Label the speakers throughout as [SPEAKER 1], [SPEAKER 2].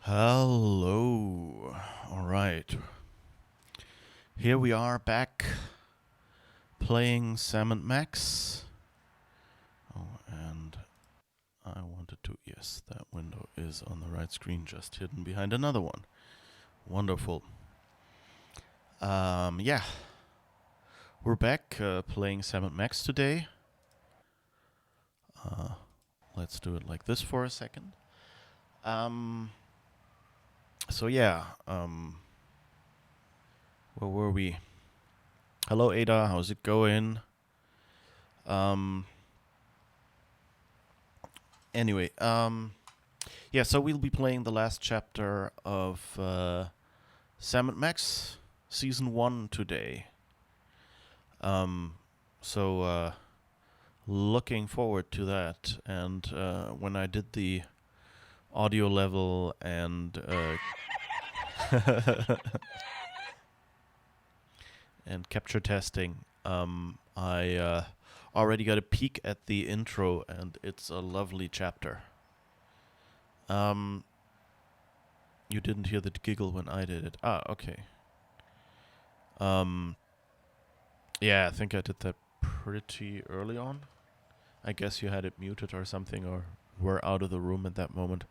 [SPEAKER 1] Hello. All right. Here we are back playing Sam and Max. Oh, and I wanted to. Yes, that window is on the right screen, just hidden behind another one. Wonderful. Yeah. We're back playing Sam and Max today. Uh, let's do it like this for a second. Um, so yeah. Where were we? Hello, Ada. How's it going? Um, anyway, yeah, so we'll be playing the last chapter of Sam and Max Season 1 today. Um, so looking forward to that. And when I did the audio level and and capture testing, I already got a peek at the intro, and it's a lovely chapter. Um, you didn't hear the giggle when I did it. Ah, okay. Um, yeah, I think I did that pretty early on. I guess you had it muted or something, or were out of the room at that moment.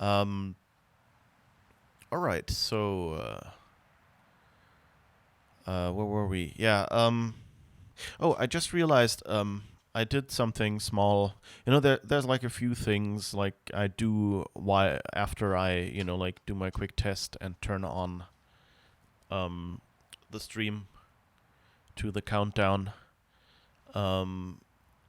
[SPEAKER 1] Um, all right, so where were we? Yeah. Oh, I just realized. I did something small. There's like a few things like I do why after I like do my quick test and turn on um the stream to the countdown. Um,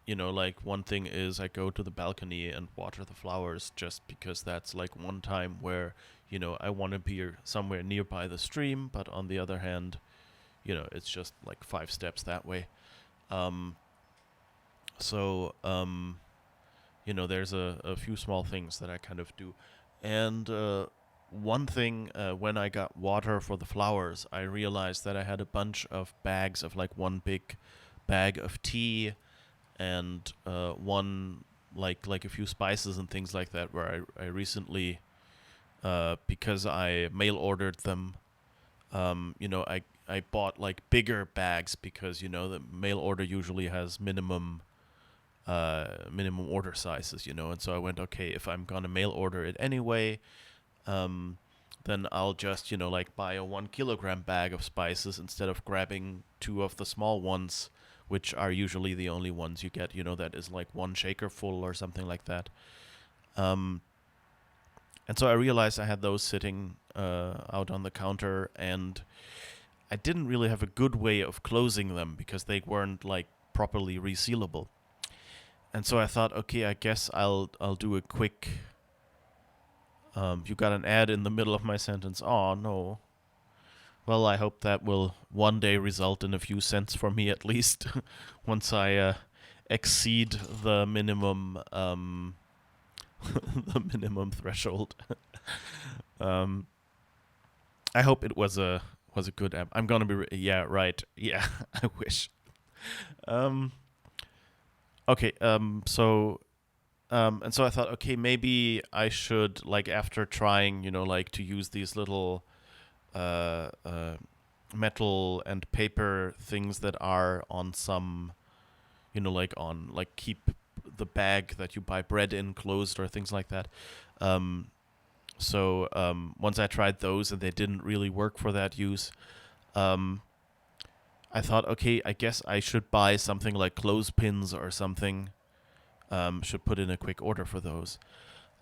[SPEAKER 1] like one thing is I go to the balcony and water the flowers just because that's like one time where, I want to be somewhere nearby the stream, but on the other hand, it's just like 5 steps that way. Um, so, there's a few small things that I kind of do. And one thing, when I got water for the flowers, I realized that I had a bunch of bags of like one big bag of tea and one like a few spices and things like that where I recently because I mail ordered them. I bought like bigger bags because the mail order usually has minimum order sizes, and so I went, okay, if I'm gonna mail order it anyway, um then I'll just like buy a 1 kilogram bag of spices instead of grabbing two of the small ones, which are usually the only ones you get, that is like one shaker full or something like that. Um, and so I realized I had those sitting out on the counter, and I didn't really have a good way of closing them because they weren't like properly resealable. And so I thought, okay, I guess I'll do a quick. You got an ad in the middle of my sentence. Oh no. Well, I hope that will one day result in a few cents for me at least, once I exceed the minimum the minimum threshold. um, I hope it was a good app. I'm gonna be yeah, right, yeah. I wish. Um, okay. And so I thought, okay, maybe I should like after trying, like to use these little uh, uh, metal and paper things that are on some, like on like keep the bag that you buy bread in closed or things like that. Um, so once I tried those and they didn't really work for that use, um, I thought, okay, I guess I should buy something like clothespins or something. Should put in a quick order for those.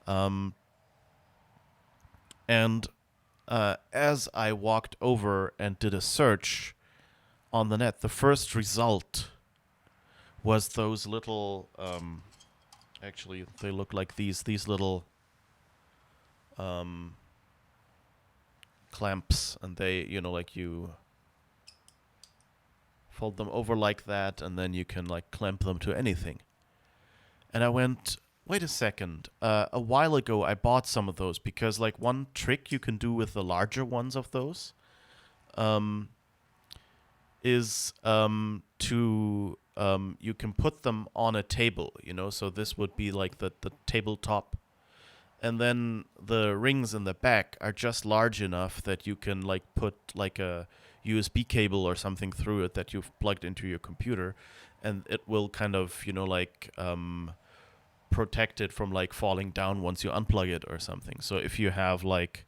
[SPEAKER 1] Um, and as I walked over and did a search on the net, the first result was those little. Actually, they look like these little um, clamps, and they like you fold them over like that, and then you can like clamp them to anything. And I went, wait a second. A while ago, I bought some of those because like one trick you can do with the larger ones of those um, is to you can put them on a table. So this would be like the tabletop, and then the rings in the back are just large enough that you can like put like a USB cable or something through it that you've plugged into your computer, and it will kind of like protect it from like falling down once you unplug it or something. So if you have like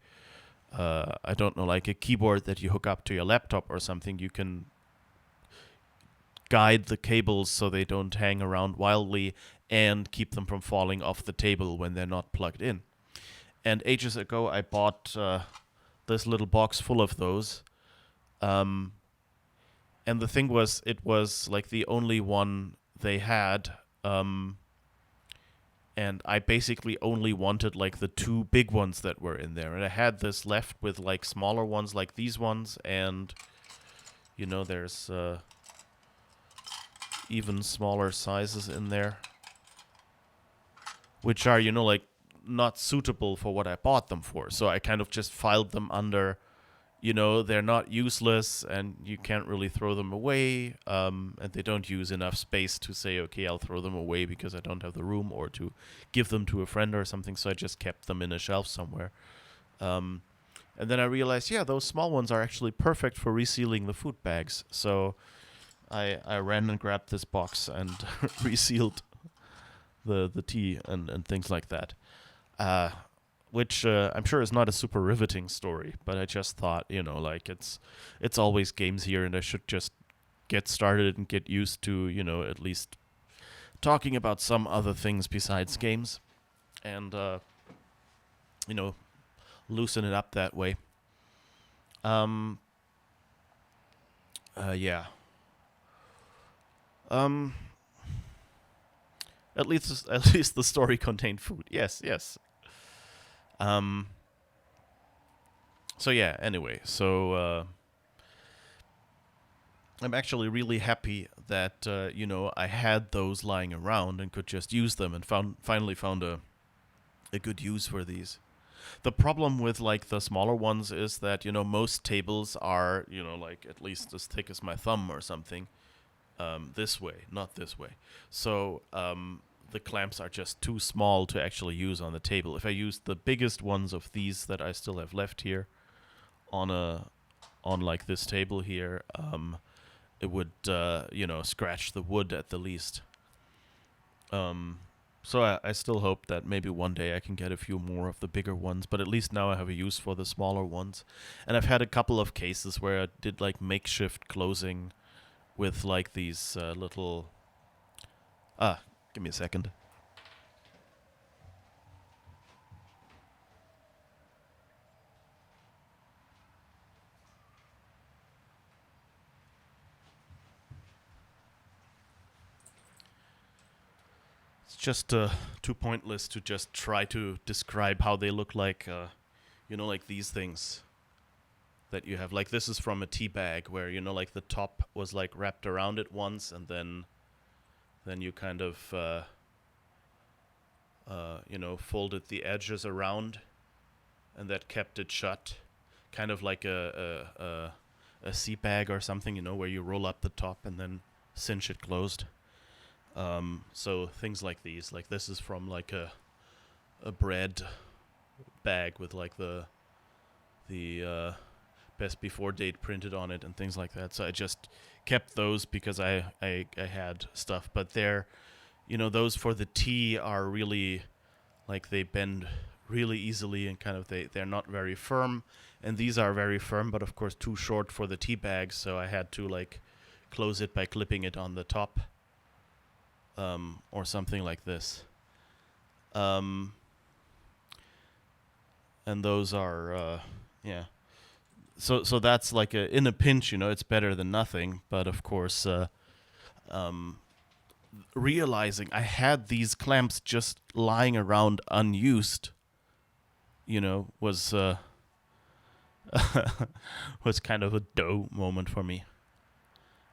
[SPEAKER 1] I don't know, like a keyboard that you hook up to your laptop or something, you can guide the cables so they don't hang around wildly and keep them from falling off the table when they're not plugged in. And ages ago, I bought this little box full of those. Um, and the thing was, it was like the only one they had. And I basically only wanted like the two big ones that were in there. And I had this left with like smaller ones like these ones. And, there's even smaller sizes in there, which are, like not suitable for what I bought them for. So I kind of just filed them under, they're not useless and you can't really throw them away. And they don't use enough space to say, okay, I'll throw them away because I don't have the room, or to give them to a friend or something. So I just kept them in a shelf somewhere. And then I realized, yeah, those small ones are actually perfect for resealing the food bags. So I ran and grabbed this box and resealed the tea and things like that. Which I'm sure is not a super riveting story, but I just thought, like it's always games here, and I should just get started and get used to, at least talking about some other things besides games, and loosen it up that way. Yeah. Um, at least the story contained food. Yes, yes. Um. So yeah. Anyway, so I'm actually really happy that I had those lying around and could just use them, and finally found a good use for these. The problem with like the smaller ones is that most tables are like at least as thick as my thumb or something. This way, not this way. So the clamps are just too small to actually use on the table. If I use the biggest ones of these that I still have left here on like this table here, it would scratch the wood at the least. So I still hope that maybe one day I can get a few more of the bigger ones, but at least now I have a use for the smaller ones. And I've had a couple of cases where I did like makeshift closing with like these little... give me a second. It's just too pointless to just try to describe how they look like, like these things that you have. Like this is from a tea bag where, like the top was like wrapped around it once, and then you kind of, folded the edges around, and that kept it shut. Kind of like a sea bag or something, where you roll up the top and then cinch it closed. So things like these, like this is from like a bread bag with like the best before date printed on it and things like that. So I just kept those because I had stuff, but they're, those for the tea are really like they bend really easily, and kind of they're not very firm, and these are very firm, but of course too short for the tea bags. So I had to like close it by clipping it on the top, or something like this. And those are yeah. So that's like in a pinch, it's better than nothing. But of course, realizing I had these clamps just lying around unused, was was kind of a dough moment for me.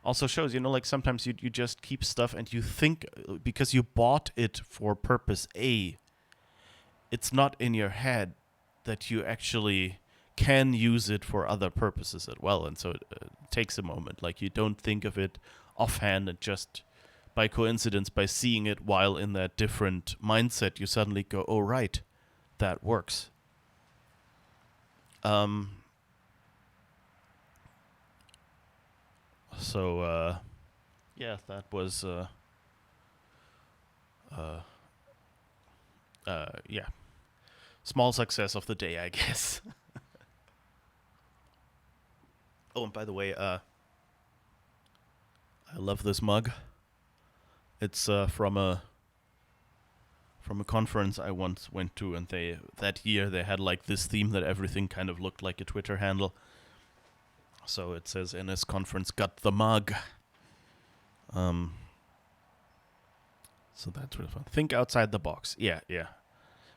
[SPEAKER 1] Also shows, like sometimes you just keep stuff and you think because you bought it for purpose A, it's not in your head that you actually can use it for other purposes as well. And so it takes a moment. Like you don't think of it offhand, and just by coincidence, by seeing it while in that different mindset, you suddenly go, oh, right, that works. Um, so yeah, that was uh, yeah, small success of the day, I guess. Oh, and by the way, I love this mug. It's from a conference I once went to, and that year they had like this theme that everything kind of looked like a Twitter handle. So it says NS conference got the mug. Um, so that's really fun. Think outside the box. Yeah, yeah.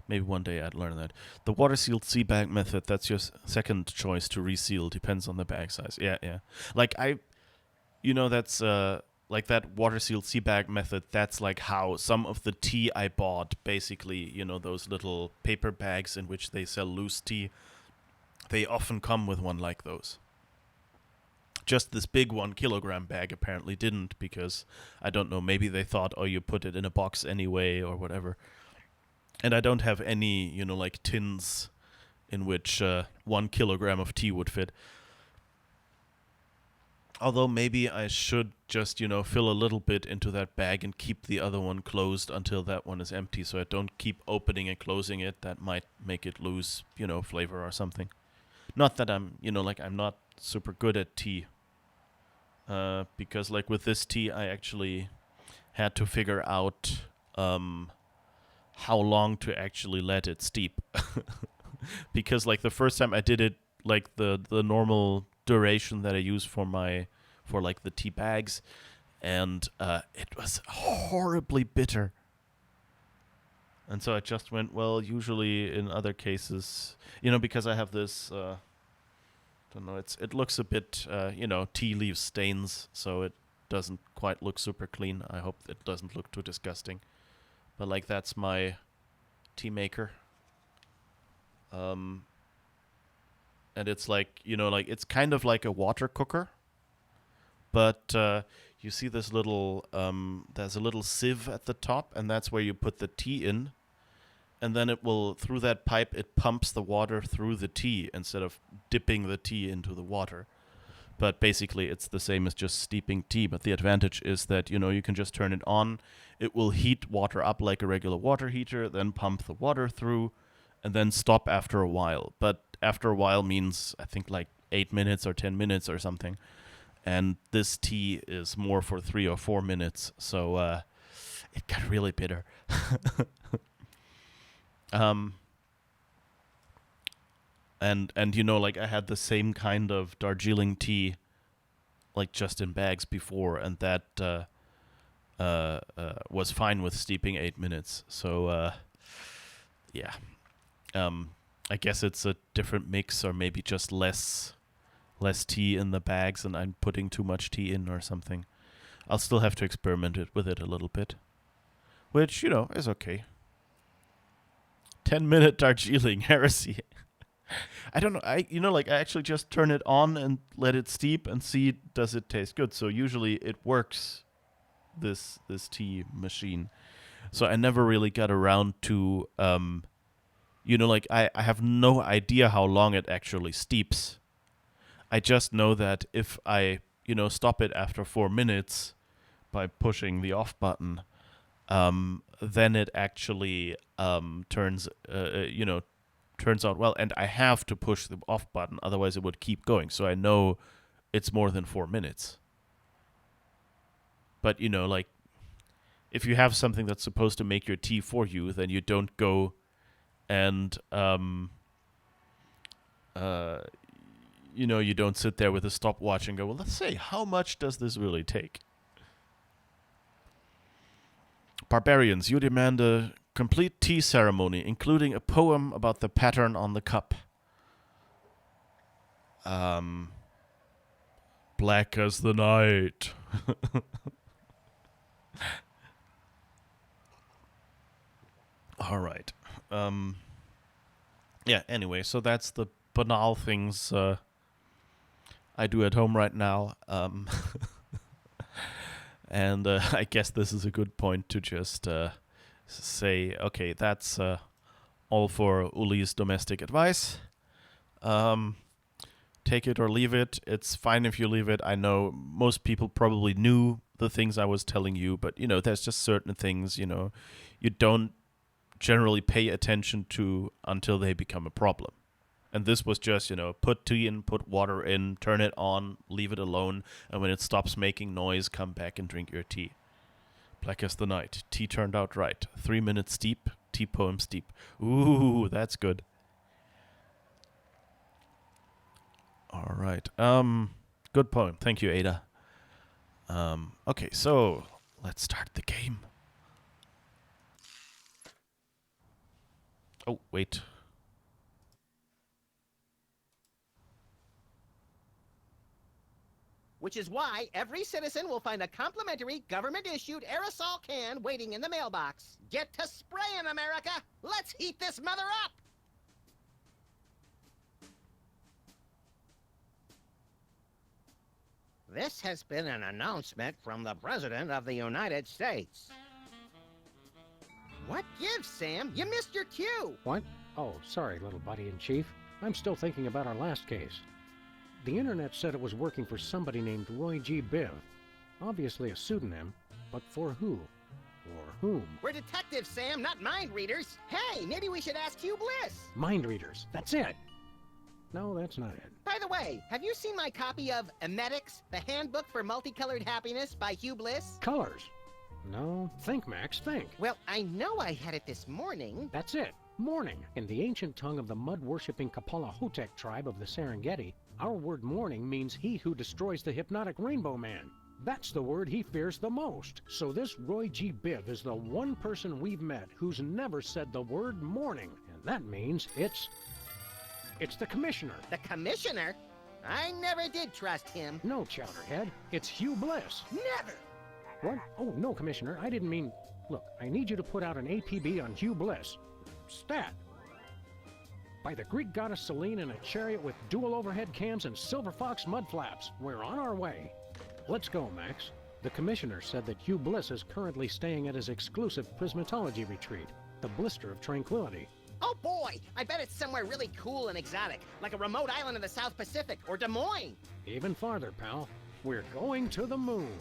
[SPEAKER 1] Maybe one day I'd learn that. The water sealed sea bag method, that's your second choice to reseal, depends on the bag size. Yeah, yeah. Like that's like that water sealed sea bag method, that's like how some of the tea I bought, basically, those little paper bags in which they sell loose tea, they often come with one like those. Just this big 1 kilogram bag apparently didn't, because I don't know, maybe they thought, oh, you put it in a box anyway or whatever. And I don't have any, like tins in which 1 kilogram of tea would fit. Although maybe I should just, fill a little bit into that bag and keep the other one closed until that one is empty, so I don't keep opening and closing it. That might make it lose, flavor or something. Not that I'm, I'm not super good at tea. Because, like, with this tea, I actually had to figure out how long to actually let it steep. Because, like, the first time I did it, like, the normal duration that I use for like the tea bags, and it was horribly bitter. And so I just went, well, usually in other cases, because I have this, don't know, it looks a bit, tea leaf stains, so it doesn't quite look super clean. I hope it doesn't look too disgusting. But, like, that's my tea maker. And it's like, it's kind of like a water cooker, but you see this little, there's a little sieve at the top, and that's where you put the tea in, and then it will, through that pipe, it pumps the water through the tea instead of dipping the tea into the water. But basically, it's the same as just steeping tea, but the advantage is that, you can just turn it on, it will heat water up like a regular water heater, then pump the water through, and then stop after a while. But after a while means, I think, like 8 minutes or 10 minutes or something. And this tea is more for 3 or 4 minutes, so it got really bitter. um, and like, I had the same kind of Darjeeling tea, like, just in bags before, and that was fine with steeping 8 minutes. So yeah. I guess it's a different mix, or maybe just less tea in the bags, and I'm putting too much tea in or something. I'll still have to experiment with it a little bit, which, is okay. 10-minute Darjeeling heresy. I don't know. I actually just turn it on and let it steep and see, does it taste good. So usually it works, this tea machine. So I never really got around to I have no idea how long it actually steeps. I just know that if I, stop it after 4 minutes by pushing the off button, then it actually turns out well. And I have to push the off button, otherwise it would keep going. So I know it's more than 4 minutes. But, if you have something that's supposed to make your tea for you, then you don't go and you don't sit there with a stopwatch and go, well, let's say, how much does this really take? Barbarians, you demand a complete tea ceremony, including a poem about the pattern on the cup. Black as the night. All right. Yeah, anyway, so that's the banal things I do at home right now. And I guess this is a good point to just say, okay, that's all for Uli's domestic advice. Take it or leave it. It's fine if you leave it. I know most people probably knew the things I was telling you, but, there's just certain things, you don't generally pay attention to until they become a problem. And this was just, put tea in, put water in, turn it on, leave it alone, and when it stops making noise, come back and drink your tea. Black as the night. Tea turned out right. 3 minutes steep. Tea poem steep. Ooh, that's good. All right. Good poem. Thank you, Ada. Okay, so let's start the game. Oh, wait.
[SPEAKER 2] Which is why every citizen will find a complimentary government-issued aerosol can waiting in the mailbox. Get to spraying, America! Let's heat this mother up! This has been an announcement from the President of the United States. What gives, Sam? You missed your cue!
[SPEAKER 3] What? Oh, sorry, little buddy-in-chief. I'm still thinking about our last case. The internet said it was working for somebody named Roy G. Biv. Obviously a pseudonym, but for who? Or whom?
[SPEAKER 2] We're detectives, Sam, not mind readers. Hey, maybe we should ask Hugh Bliss.
[SPEAKER 3] Mind readers. That's it. No, that's not it.
[SPEAKER 2] By the way, have you seen my copy of Emetics, the Handbook for Multicolored Happiness by Hugh Bliss?
[SPEAKER 3] Colors. No, think, Max, think.
[SPEAKER 2] Well, I know I had it this morning.
[SPEAKER 3] That's it. Morning. In the ancient tongue of the mud-worshipping Kapalahotep tribe of the Serengeti, our word morning means he who destroys the hypnotic Rainbow Man. That's the word he fears the most. So this Roy G. Biv is the one person we've met who's never said the word morning. And that means it's the Commissioner.
[SPEAKER 2] The Commissioner? I never did trust him.
[SPEAKER 3] No, Chowderhead. It's Hugh Bliss.
[SPEAKER 2] Never!
[SPEAKER 3] What? Oh, no, Commissioner. I didn't mean... Look, I need you to put out an APB on Hugh Bliss. Stat. By the Greek goddess Selene in a chariot with dual overhead cams and silver fox mud flaps. We're on our way. Let's go, Max. The Commissioner said that Hugh Bliss is currently staying at his exclusive prismatology retreat, the Blister of Tranquility.
[SPEAKER 2] Oh boy, I bet it's somewhere really cool and exotic, like a remote island in the South Pacific or Des Moines.
[SPEAKER 3] Even farther, pal. We're going to the moon.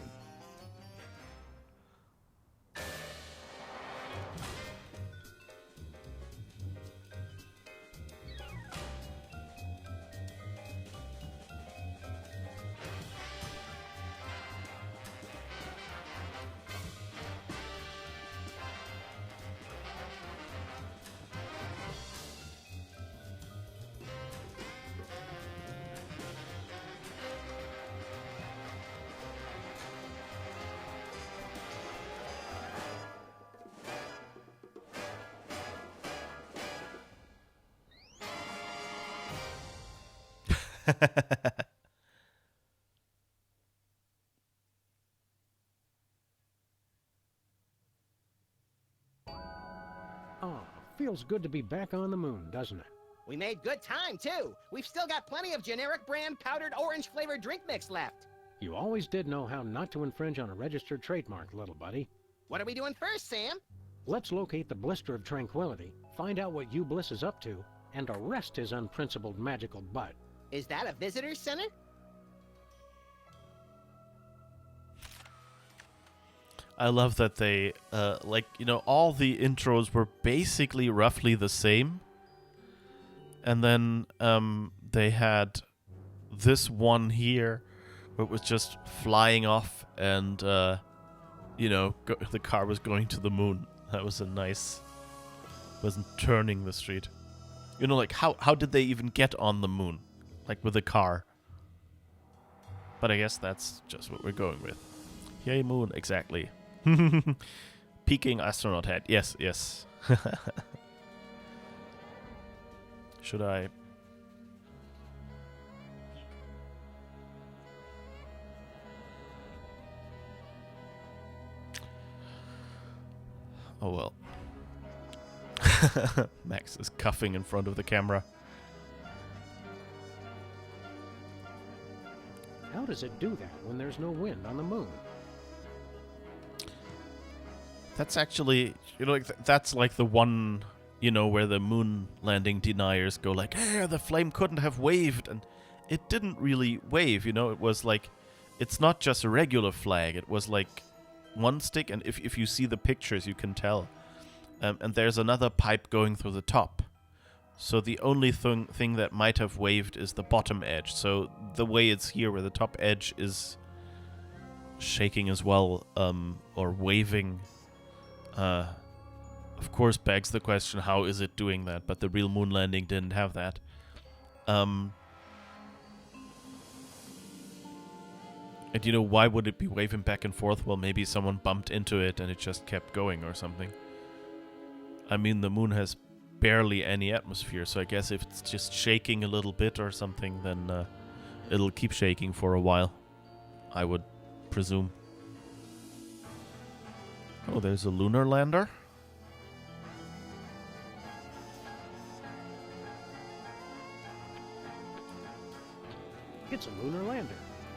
[SPEAKER 3] Oh, feels good to be back on the moon, doesn't it?
[SPEAKER 2] We made good time, too. We've still got plenty of generic brand powdered orange-flavored drink mix left.
[SPEAKER 3] You always did know how not to infringe on a registered trademark, little buddy.
[SPEAKER 2] What are we doing first, Sam?
[SPEAKER 3] Let's locate the Blister of Tranquility, find out what Hugh Bliss is up to, and arrest his unprincipled magical butt.
[SPEAKER 2] Is that a visitor center?
[SPEAKER 1] I love that they, all the intros were basically roughly the same. And then they had this one here where it was just flying off and, the car was going to the moon. That was a nice... wasn't turning the street. How did they even get on the moon? Like with a car. But I guess that's just what we're going with. Yay, moon, exactly. Peking astronaut head. Yes, yes. Should I? Oh well. Max is cuffing in front of the camera.
[SPEAKER 3] How does it do that when there's no wind on the moon?
[SPEAKER 1] That's actually, that's like the one you know, where the moon landing deniers go like, "Eh, the flame couldn't have waved," and it didn't really wave. You know, it was like, it's not just a regular flag. It was like one stick, and if you see the pictures, you can tell. And there's another pipe going through the top. So the only thing that might have waved is the bottom edge. So the way it's here, where the top edge is shaking as well, or waving, of course begs the question, how is it doing that? But the real moon landing didn't have that. And you know, why would it be waving back and forth? Well, maybe someone bumped into it and it just kept going or something. I mean, the moon has barely any atmosphere, so I guess if it's just shaking a little bit or something, then it'll keep shaking for a while, I would presume. Oh, there's a lunar lander.
[SPEAKER 3] It's a lunar lander.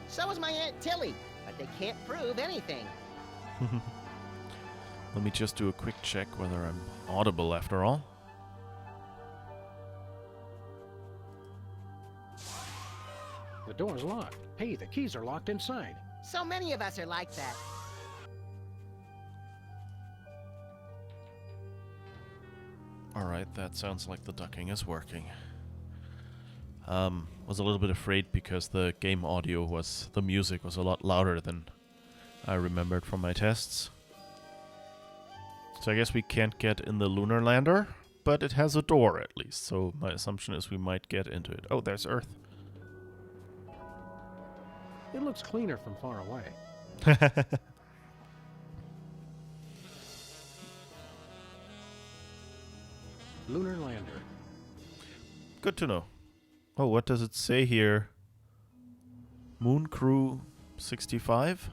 [SPEAKER 2] So is my Aunt Tilly, but they can't prove anything.
[SPEAKER 1] Let me just do a quick check whether I'm audible after all.
[SPEAKER 3] The door's locked. Hey, the keys are locked inside.
[SPEAKER 2] So many of us are like that.
[SPEAKER 1] Alright, that sounds like the ducking is working. Was a little bit afraid because the game audio the music was a lot louder than I remembered from my tests. So I guess we can't get in the lunar lander, but it has a door at least, so my assumption is we might get into it. Oh, there's Earth.
[SPEAKER 3] It looks cleaner from far away. Lunar lander.
[SPEAKER 1] Good to know. Oh, what does it say here? Moon Crew 65?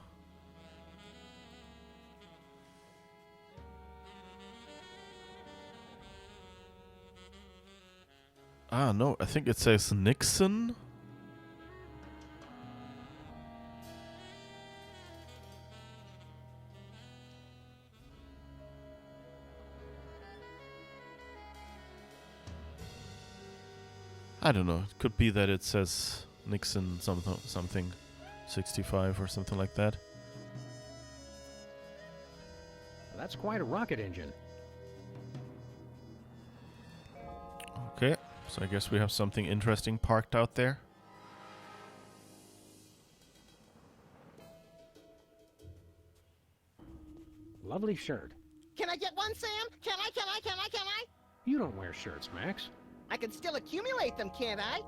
[SPEAKER 1] Ah, no, I think it says Nixon. I don't know. It could be that it says Nixon something 65 or something like that.
[SPEAKER 3] That's quite a rocket engine.
[SPEAKER 1] Okay, so I guess we have something interesting parked out there.
[SPEAKER 3] Lovely shirt.
[SPEAKER 2] Can I get one, Sam? Can I?
[SPEAKER 3] You don't wear shirts, Max.
[SPEAKER 2] I can still accumulate them, can't I?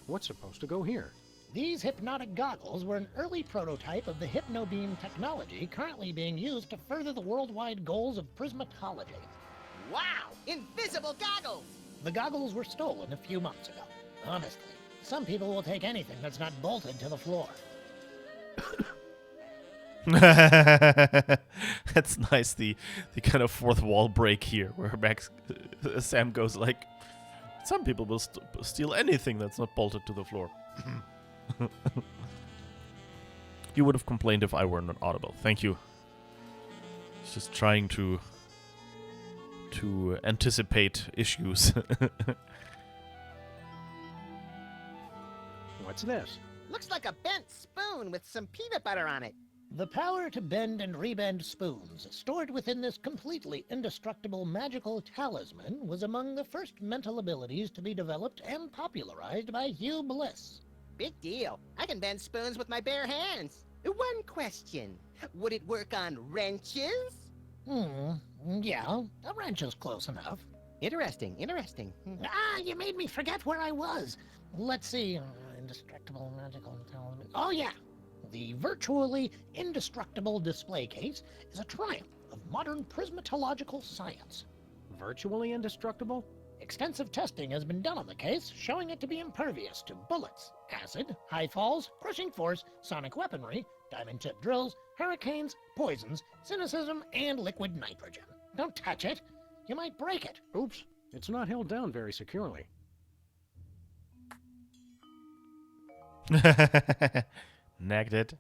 [SPEAKER 3] What's supposed to go here?
[SPEAKER 4] These hypnotic goggles were an early prototype of the hypnobeam technology currently being used to further the worldwide goals of prismatology.
[SPEAKER 2] Wow! Invisible goggles!
[SPEAKER 4] The goggles were stolen a few months ago. Honestly, some people will take anything that's not bolted to the floor.
[SPEAKER 1] That's nice, the kind of fourth wall break here, where Sam goes like, some people will steal anything that's not bolted to the floor. You would have complained if I were not audible. Thank you. It's just trying to anticipate issues.
[SPEAKER 3] What's this?
[SPEAKER 2] Looks like a bent spoon with some peanut butter on it.
[SPEAKER 4] The power to bend and rebend spoons, stored within this completely indestructible magical talisman, was among the first mental abilities to be developed and popularized by Hugh Bliss.
[SPEAKER 2] Big deal. I can bend spoons with my bare hands. One question. Would it work on wrenches?
[SPEAKER 4] Yeah, a wrench is close enough.
[SPEAKER 2] Interesting.
[SPEAKER 4] You made me forget where I was. Let's see, indestructible magical talisman. Oh yeah! The virtually indestructible display case is a triumph of modern prismatological science.
[SPEAKER 3] Virtually indestructible?
[SPEAKER 4] Extensive testing has been done on the case, showing it to be impervious to bullets, acid, high falls, crushing force, sonic weaponry, diamond-tipped drills, hurricanes, poisons, cynicism, and liquid nitrogen. Don't touch it. You might break it.
[SPEAKER 3] Oops, it's not held down very securely.
[SPEAKER 1] Nagged it.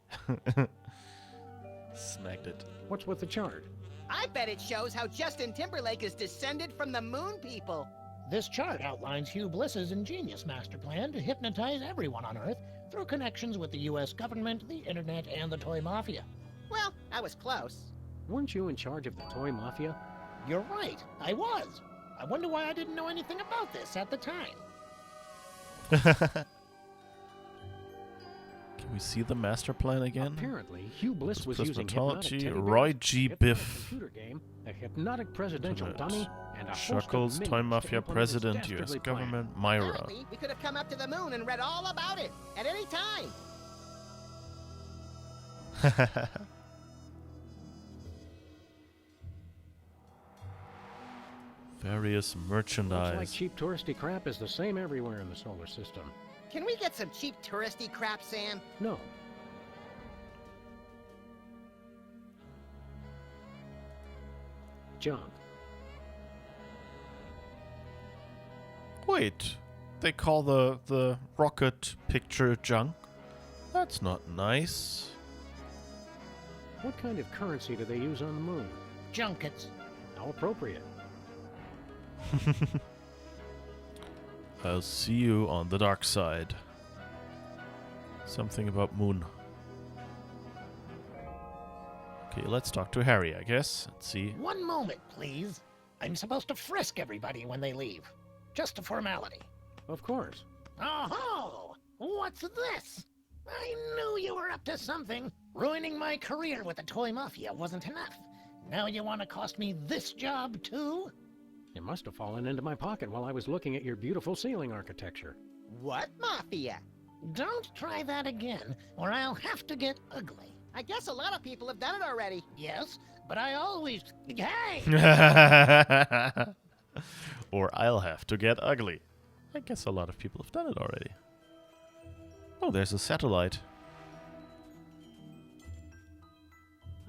[SPEAKER 1] Snagged it.
[SPEAKER 3] What's with the chart?
[SPEAKER 2] I bet it shows how Justin Timberlake is descended from the moon people.
[SPEAKER 4] This chart outlines Hugh Bliss's ingenious master plan to hypnotize everyone on Earth through connections with the U.S. government, the internet, and the toy mafia.
[SPEAKER 2] Well, I was close.
[SPEAKER 3] Weren't you in charge of the toy mafia?
[SPEAKER 4] You're right, I was. I wonder why I didn't know anything about this at the time.
[SPEAKER 1] Can we see the master plan again?
[SPEAKER 3] Apparently, Hugh Bliss was using hypnotic
[SPEAKER 1] Prismatology,
[SPEAKER 3] teddy
[SPEAKER 1] Roy
[SPEAKER 3] bears,
[SPEAKER 1] G.
[SPEAKER 3] a hypnotic
[SPEAKER 1] Biff.
[SPEAKER 3] computer game, a hypnotic presidential
[SPEAKER 1] Internet.
[SPEAKER 3] dummy, and a host of
[SPEAKER 1] Shuckles,
[SPEAKER 3] minions
[SPEAKER 1] Toy
[SPEAKER 3] to
[SPEAKER 1] Mafia
[SPEAKER 3] implement his
[SPEAKER 1] President, U.S.
[SPEAKER 3] dastardly plan.
[SPEAKER 1] Government, Myra.
[SPEAKER 2] Apparently, we could have come up to the moon and read all about it at any time.
[SPEAKER 1] Various
[SPEAKER 3] Looks
[SPEAKER 1] merchandise.
[SPEAKER 3] like cheap touristy crap is the same everywhere in the solar system.
[SPEAKER 2] Can we get some cheap touristy crap, Sam?
[SPEAKER 3] No. Junk.
[SPEAKER 1] Wait, they call the rocket picture junk? That's not nice.
[SPEAKER 3] What kind of currency do they use on the moon?
[SPEAKER 4] Junkets.
[SPEAKER 3] How appropriate.
[SPEAKER 1] I'll see you on the dark side. Something about moon. Okay, let's talk to Harry, I guess. Let's see.
[SPEAKER 4] One moment, please. I'm supposed to frisk everybody when they leave. Just a formality.
[SPEAKER 3] Of course.
[SPEAKER 4] Oh-ho! What's this? I knew you were up to something. Ruining my career with the toy mafia wasn't enough. Now you want to cost me this job, too?
[SPEAKER 3] It must have fallen into my pocket while I was looking at your beautiful ceiling architecture.
[SPEAKER 2] What mafia?
[SPEAKER 4] Don't try that again, or I'll have to get ugly.
[SPEAKER 2] I guess a lot of people have done it already.
[SPEAKER 4] Yes, but I always... Hey!
[SPEAKER 1] Or I'll have to get ugly. I guess a lot of people have done it already. Oh, there's a satellite.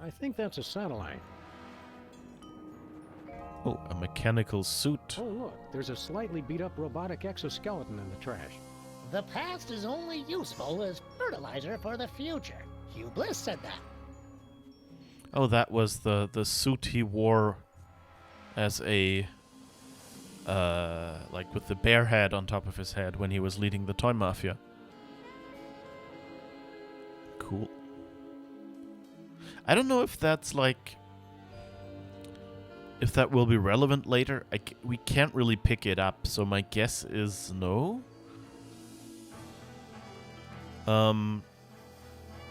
[SPEAKER 3] I think that's a satellite.
[SPEAKER 1] Oh, a mechanical suit.
[SPEAKER 3] Oh, look, there's a slightly beat-up robotic exoskeleton in the trash.
[SPEAKER 4] The past is only useful as fertilizer for the future. Hugh Bliss said that.
[SPEAKER 1] Oh, that was the suit he wore as a like with the bear head on top of his head when he was leading the toy mafia. Cool. I don't know if that's like if that will be relevant later. We can't really pick it up, so my guess is no.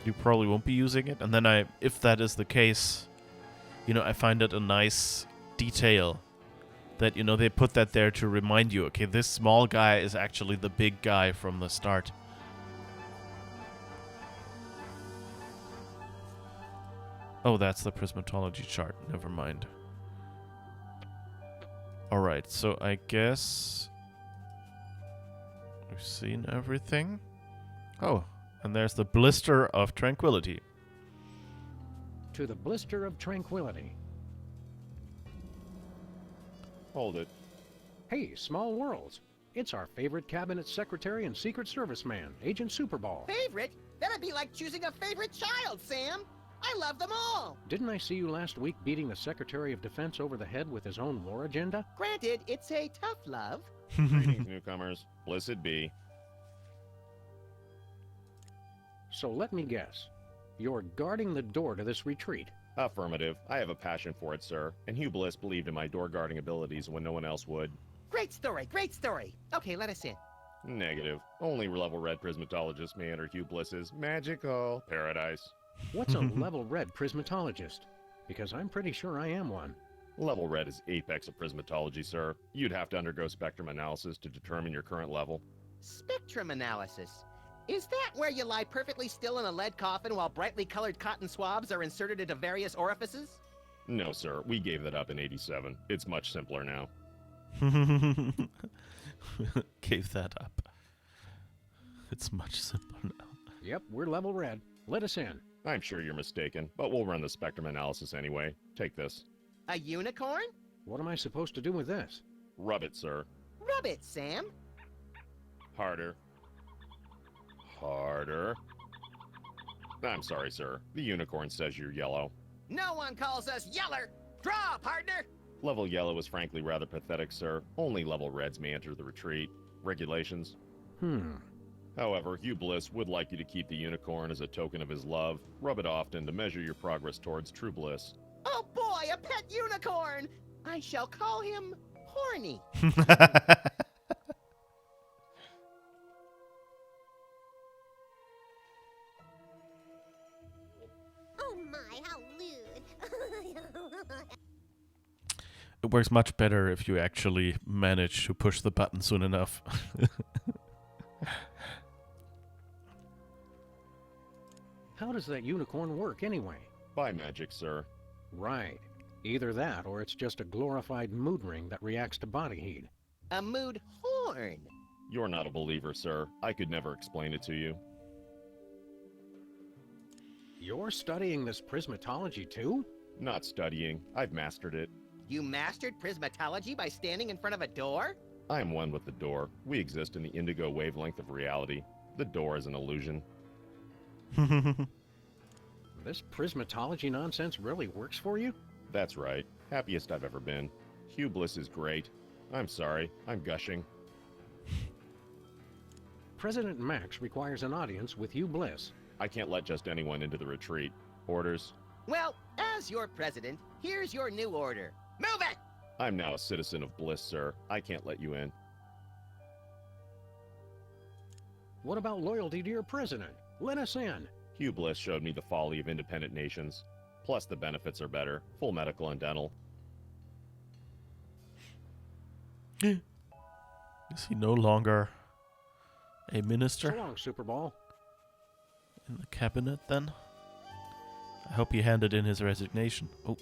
[SPEAKER 1] You probably won't be using it, and then if that is the case, you know, I find it a nice detail that, you know, they put that there to remind you, okay, this small guy is actually the big guy from the start. Oh, that's the prismatology chart. Never mind. Alright, so I guess we've seen everything. Oh, and there's the Blister of Tranquility.
[SPEAKER 3] To the Blister of Tranquility.
[SPEAKER 5] Hold it.
[SPEAKER 3] Hey, Small Worlds. It's our favorite cabinet secretary and Secret Service man, Agent Superball.
[SPEAKER 2] Favorite? That'd be like choosing a favorite child, Sam. I love them all.
[SPEAKER 3] Didn't I see you last week beating the Secretary of Defense over the head with his own war agenda?
[SPEAKER 2] Granted, it's a tough love.
[SPEAKER 5] Greetings, newcomers. Blessed be.
[SPEAKER 3] So let me guess. You're guarding the door to this retreat.
[SPEAKER 5] Affirmative. I have a passion for it, sir. And Hugh Bliss believed in my door guarding abilities when no one else would.
[SPEAKER 2] Great story, great story. Okay, let us in.
[SPEAKER 5] Negative. Only level red prismatologists may enter Hugh Bliss's magical paradise.
[SPEAKER 3] What's a level red prismatologist? Because I'm pretty sure I am one.
[SPEAKER 5] Level red is apex of prismatology, sir. You'd have to undergo spectrum analysis to determine your current level.
[SPEAKER 2] Spectrum analysis. Is that where you lie perfectly still in a lead coffin while brightly colored cotton swabs are inserted into various orifices?
[SPEAKER 5] No, sir. We gave that up in 87. It's much simpler now.
[SPEAKER 1] Gave that up. It's much simpler now.
[SPEAKER 3] Yep, we're level red. Let us in.
[SPEAKER 5] I'm sure you're mistaken, but we'll run the spectrum analysis anyway. Take this.
[SPEAKER 2] A unicorn?
[SPEAKER 3] What am I supposed to do with this?
[SPEAKER 5] Rub it, sir.
[SPEAKER 2] Rub it, Sam.
[SPEAKER 5] Harder. Harder. I'm sorry, sir. The unicorn says you're yellow.
[SPEAKER 2] No one calls us yeller. Draw, partner.
[SPEAKER 5] Level yellow is frankly rather pathetic, sir. Only level reds may enter the retreat. Regulations. However, Hugh Bliss would like you to keep the unicorn as a token of his love. Rub it often to measure your progress towards true bliss.
[SPEAKER 2] Oh boy, a pet unicorn. I shall call him Horny.
[SPEAKER 6] Oh my, how lewd.
[SPEAKER 1] It works much better if you actually manage to push the button soon enough.
[SPEAKER 3] How does that unicorn work anyway?
[SPEAKER 5] By magic, sir.
[SPEAKER 3] Right. Either that, or it's just a glorified mood ring that reacts to body heat.
[SPEAKER 2] A mood horn.
[SPEAKER 5] You're not a believer, sir. I could never explain it to you.
[SPEAKER 3] You're studying this prismatology too?
[SPEAKER 5] Not studying. I've mastered it.
[SPEAKER 2] You mastered prismatology by standing in front of a door?
[SPEAKER 5] I am one with the door. We exist in the indigo wavelength of reality. The door is an illusion.
[SPEAKER 3] This prismatology nonsense really works for you?
[SPEAKER 5] That's right. Happiest I've ever been. Hugh Bliss is great. I'm sorry. I'm gushing.
[SPEAKER 3] President Max requires an audience with Hugh Bliss.
[SPEAKER 5] I can't let just anyone into the retreat. Orders?
[SPEAKER 2] Well, as your president, here's your new order. Move it!
[SPEAKER 5] I'm now a citizen of Bliss, sir. I can't let you in.
[SPEAKER 3] What about loyalty to your president? Let us in.
[SPEAKER 5] Hugh Bliss showed me the folly of independent nations. Plus, the benefits are better. Full medical and dental.
[SPEAKER 1] Is he no longer a minister
[SPEAKER 3] So long, Super Ball.
[SPEAKER 1] in the cabinet then? I hope he handed in his resignation. Oh,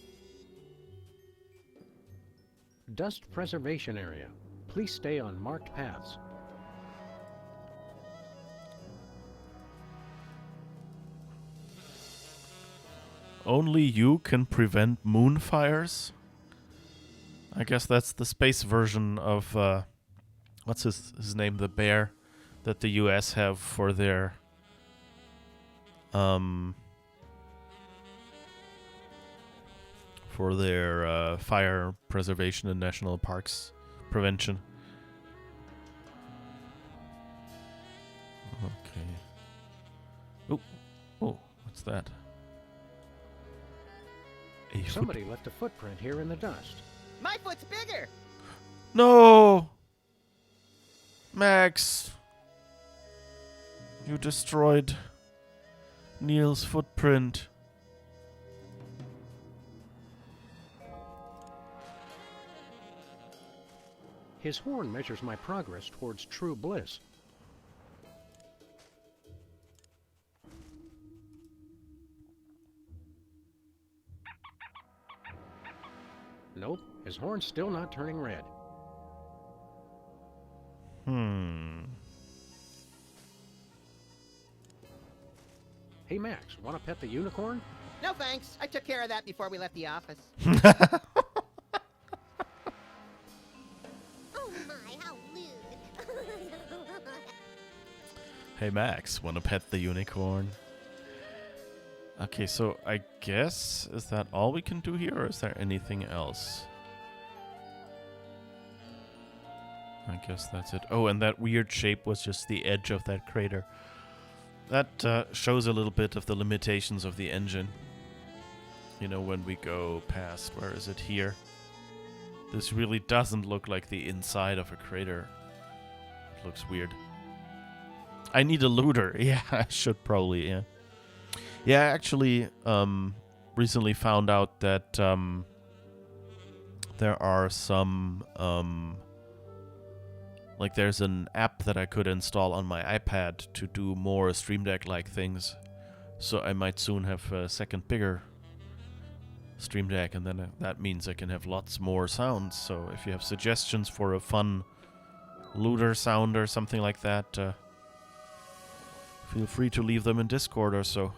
[SPEAKER 3] Dust preservation area. Please stay on marked paths.
[SPEAKER 1] only you can prevent moon fires? I guess that's the space version of, what's his name? The bear that the US have for their, fire preservation and national parks prevention. Okay. Oh, what's that? A foot-
[SPEAKER 3] Somebody left a footprint here in the dust.
[SPEAKER 2] My foot's bigger.
[SPEAKER 1] No! Max! You destroyed Neil's footprint.
[SPEAKER 3] His horn measures my progress towards true bliss. Nope, his horn's still not turning red. Hey Max, want to pet the unicorn?
[SPEAKER 2] No thanks. I took care of that before we left the office.
[SPEAKER 6] Oh my, how lewd.
[SPEAKER 1] Hey Max, wanna pet the unicorn? Okay, so I guess, is that all we can do here, or is there anything else? I guess that's it. Oh, and that weird shape was just the edge of that crater. That shows a little bit of the limitations of the engine. You know, when we go past, where is it here? This really doesn't look like the inside of a crater. It looks weird. I need a looter. Yeah, I should probably, yeah. Yeah, I actually recently found out that there are some like there's an app that I could install on my iPad to do more Stream Deck-like things. So I might soon have a second bigger Stream Deck, and then that means I can have lots more sounds. So if you have suggestions for a fun looter sound or something like that, feel free to leave them in Discord or so.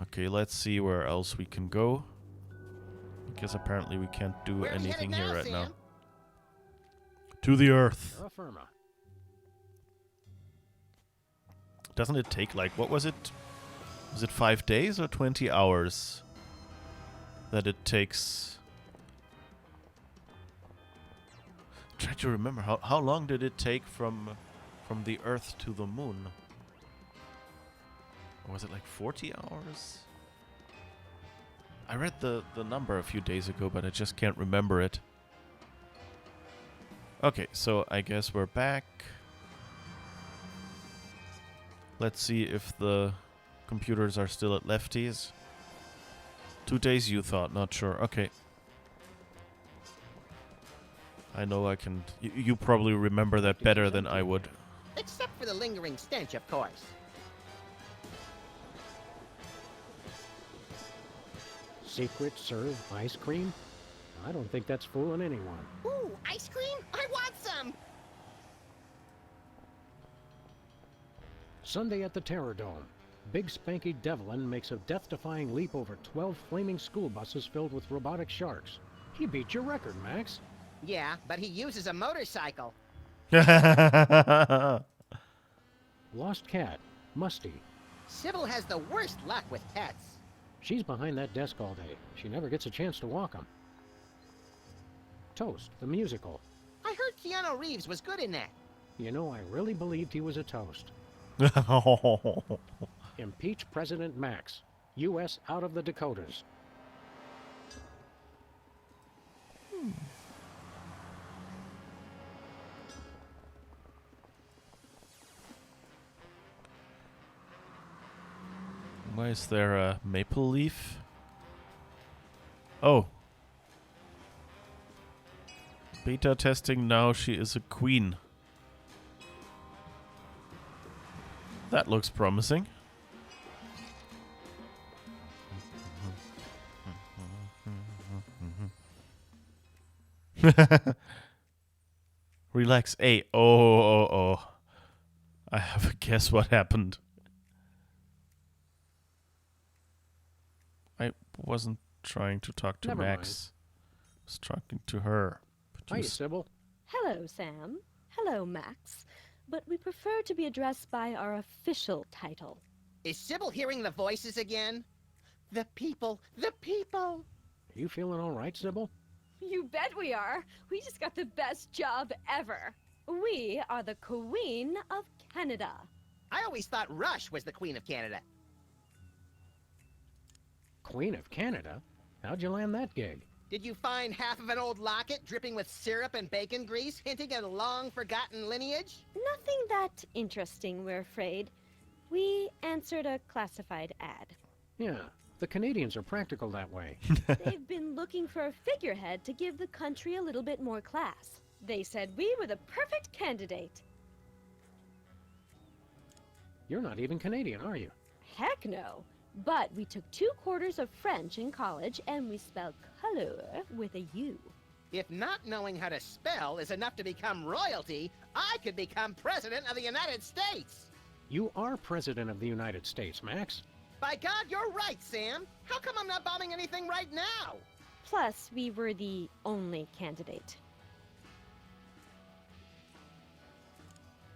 [SPEAKER 1] Okay, let's see where else we can go. Because apparently we can't do
[SPEAKER 2] Where are we
[SPEAKER 1] anything
[SPEAKER 2] headed
[SPEAKER 1] here
[SPEAKER 2] now,
[SPEAKER 1] right now.
[SPEAKER 2] Sam?
[SPEAKER 1] To the Earth.
[SPEAKER 3] Terra firma.
[SPEAKER 1] doesn't it take like, what was it? Was it 5 days or 20 hours that it takes? Try to remember how long did it take from the Earth to the Moon? Or was it like 40 hours? I read the number a few days ago, but I just can't remember it. Okay, so I guess we're back. Let's see if the computers are still at lefties. 2 days you thought, not sure. Okay. I know I can... You probably remember that better than I would.
[SPEAKER 2] Except for the lingering stench, of course.
[SPEAKER 3] Secret serve ice cream? I don't think that's fooling anyone.
[SPEAKER 2] Ooh, ice cream? I want some!
[SPEAKER 3] Sunday at the Terror Dome. Big Spanky Devlin makes a death-defying leap over 12 flaming school buses filled with robotic sharks. He beat your record, Max.
[SPEAKER 2] Yeah, but he uses a motorcycle.
[SPEAKER 3] Lost cat. Musty.
[SPEAKER 2] Sybil has the worst luck with pets.
[SPEAKER 3] She's behind that desk all day. She never gets a chance to walk 'em. Toast, the musical.
[SPEAKER 2] I heard Keanu Reeves was good in that.
[SPEAKER 3] You know, I really believed he was a toast. Impeach President Max. U.S. out of the Dakotas.
[SPEAKER 1] Why is there a maple leaf? Oh. Beta testing now, she is a queen. That looks promising. Relax. Hey. Oh. I have a guess what happened. I wasn't trying to talk to
[SPEAKER 3] Never
[SPEAKER 1] Max. I was talking to her. But
[SPEAKER 3] Hiya,
[SPEAKER 1] you
[SPEAKER 3] Sybil.
[SPEAKER 7] Hello, Sam. Hello, Max. But we prefer to be addressed by our official title.
[SPEAKER 2] Is Sybil hearing the voices again? The people, the people!
[SPEAKER 3] You feeling all right, Sybil?
[SPEAKER 7] You bet we are. We just got the best job ever. We are the Queen of Canada.
[SPEAKER 2] I always thought Rush was the Queen of Canada.
[SPEAKER 3] Queen of Canada? How'd you land that gig?
[SPEAKER 2] Did you find half of an old locket dripping with syrup and bacon grease, hinting at a long-forgotten lineage?
[SPEAKER 7] Nothing that interesting, we're afraid. We answered a classified ad.
[SPEAKER 3] Yeah, the Canadians are practical that way.
[SPEAKER 7] They've been looking for a figurehead to give the country a little bit more class. They said we were the perfect candidate.
[SPEAKER 3] You're not even Canadian, are you?
[SPEAKER 7] Heck no. But we took 2 quarters of French in college, and we spelled color with a U.
[SPEAKER 2] If not knowing how to spell is enough to become royalty, I could become President of the United States!
[SPEAKER 3] You are President of the United States, Max.
[SPEAKER 2] By God, you're right, Sam! How come I'm not bombing anything right now?
[SPEAKER 7] Plus, we were the only candidate.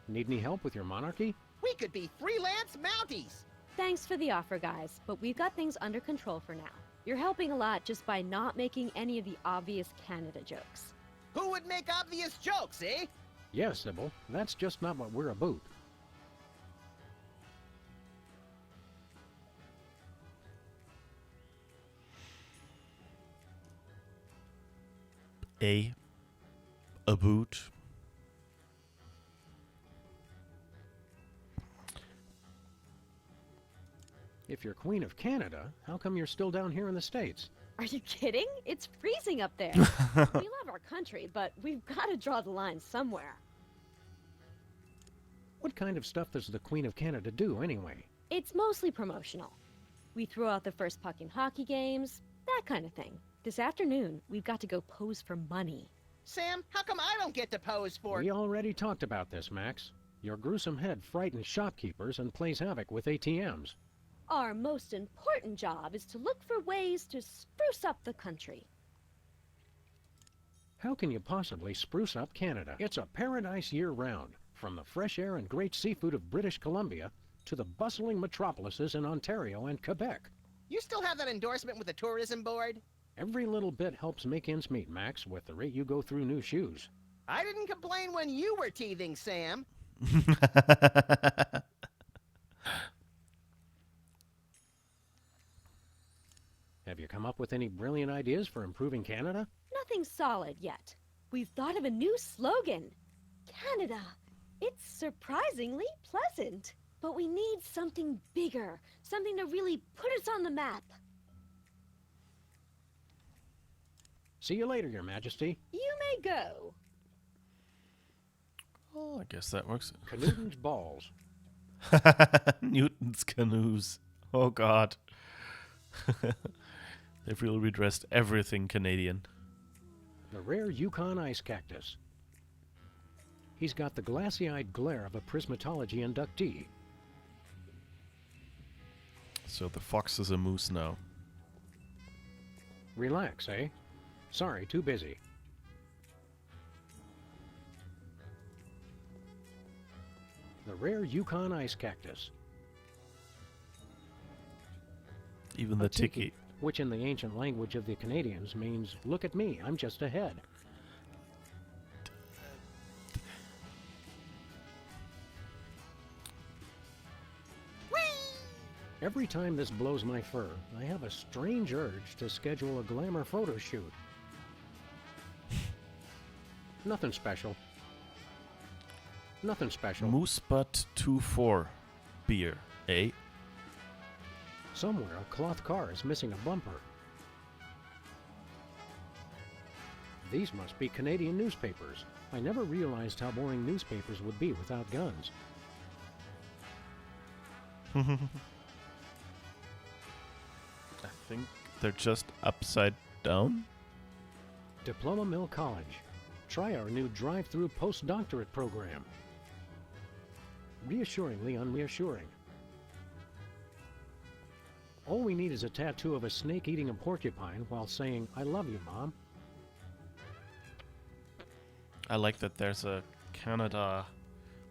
[SPEAKER 3] Need any help with your monarchy?
[SPEAKER 2] We could be freelance Mounties!
[SPEAKER 7] Thanks for the offer, guys, but we've got things under control for now. You're helping a lot just by not making any of the obvious Canada jokes.
[SPEAKER 2] Who would make obvious jokes, eh?
[SPEAKER 3] Yes, Sybil. That's just not what we're about.
[SPEAKER 1] A boot.
[SPEAKER 3] If you're Queen of Canada, how come you're still down here in the States?
[SPEAKER 7] Are you kidding? It's freezing up there. We love our country, but we've got to draw the line somewhere.
[SPEAKER 3] What kind of stuff does the Queen of Canada do, anyway?
[SPEAKER 7] It's mostly promotional. We throw out the first puck in hockey games, that kind of thing. This afternoon, we've got to go pose for money.
[SPEAKER 2] Sam, how come I don't get to pose for...
[SPEAKER 3] We already talked about this, Max. Your gruesome head frightens shopkeepers and plays havoc with ATMs.
[SPEAKER 7] Our most important job is to look for ways to spruce up the country.
[SPEAKER 3] How can you possibly spruce up Canada? It's a paradise year-round, from the fresh air and great seafood of British Columbia to the bustling metropolises in Ontario and Quebec.
[SPEAKER 2] You still have that endorsement with the tourism board?
[SPEAKER 3] Every little bit helps make ends meet, Max, with the rate you go through new shoes.
[SPEAKER 2] I didn't complain when you were teething, Sam.
[SPEAKER 3] Have you come up with any brilliant ideas for improving Canada?
[SPEAKER 7] Nothing solid yet. We've thought of a new slogan. Canada. It's surprisingly pleasant. But we need something bigger. Something to really put us on the map.
[SPEAKER 3] See you later, Your Majesty.
[SPEAKER 7] You may go.
[SPEAKER 1] Oh, I guess that works.
[SPEAKER 3] Canutton's balls.
[SPEAKER 1] Newton's canoes. Oh God. They've really redressed everything Canadian.
[SPEAKER 3] The rare Yukon ice cactus. He's got the glassy-eyed glare of a prismatology inductee.
[SPEAKER 1] So the fox is a moose now.
[SPEAKER 3] Relax, eh? Sorry, too busy. The rare Yukon ice cactus.
[SPEAKER 1] Even the tiki.
[SPEAKER 3] Which in the ancient language of the Canadians means, look at me, I'm just ahead. Every time this blows my fur, I have a strange urge to schedule a glamour photo shoot. Nothing special. Nothing special.
[SPEAKER 1] Moose Butt 2-4 beer, eh?
[SPEAKER 3] Somewhere a cloth car is missing a bumper. These must be Canadian newspapers. I never realized how boring newspapers would be without guns.
[SPEAKER 1] I think they're just upside down.
[SPEAKER 3] Diploma Mill College. Try our new drive-through postdoctorate program. Reassuringly unreassuring. All we need is a tattoo of a snake eating a porcupine while saying, I love you, Mom.
[SPEAKER 1] I like that there's a Canada,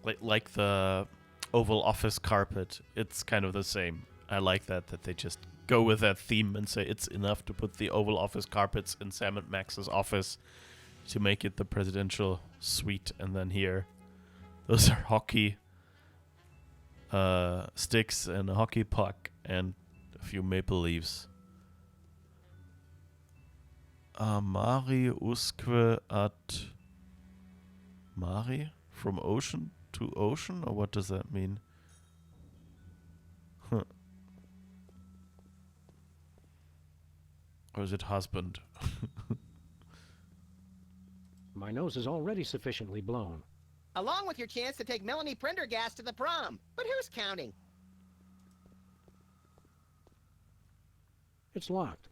[SPEAKER 1] like the Oval Office carpet. It's kind of the same. I like that they just go with that theme and say it's enough to put the Oval Office carpets in Sam and Max's office to make it the presidential suite, and then here, those are hockey sticks and a hockey puck and a few maple leaves. Mari usque at Mari? From ocean to ocean? Or what does that mean? Huh. Or is it husband?
[SPEAKER 3] My nose is already sufficiently blown.
[SPEAKER 2] Along with your chance to take Melanie Prendergast to the prom. But who's counting?
[SPEAKER 3] It's locked.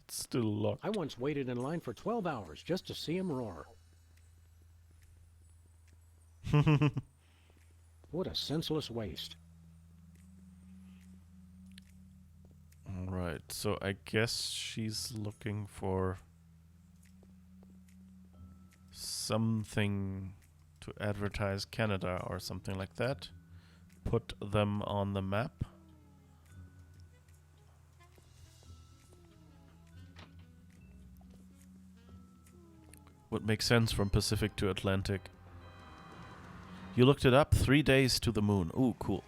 [SPEAKER 1] It's still locked.
[SPEAKER 3] I once waited in line for 12 hours just to see him roar. What a senseless waste.
[SPEAKER 1] Alright, so I guess she's looking for something to advertise Canada or something like that. Put them on the map. Would make sense from Pacific to Atlantic. You looked it up? 3 days to the moon. Ooh, cool.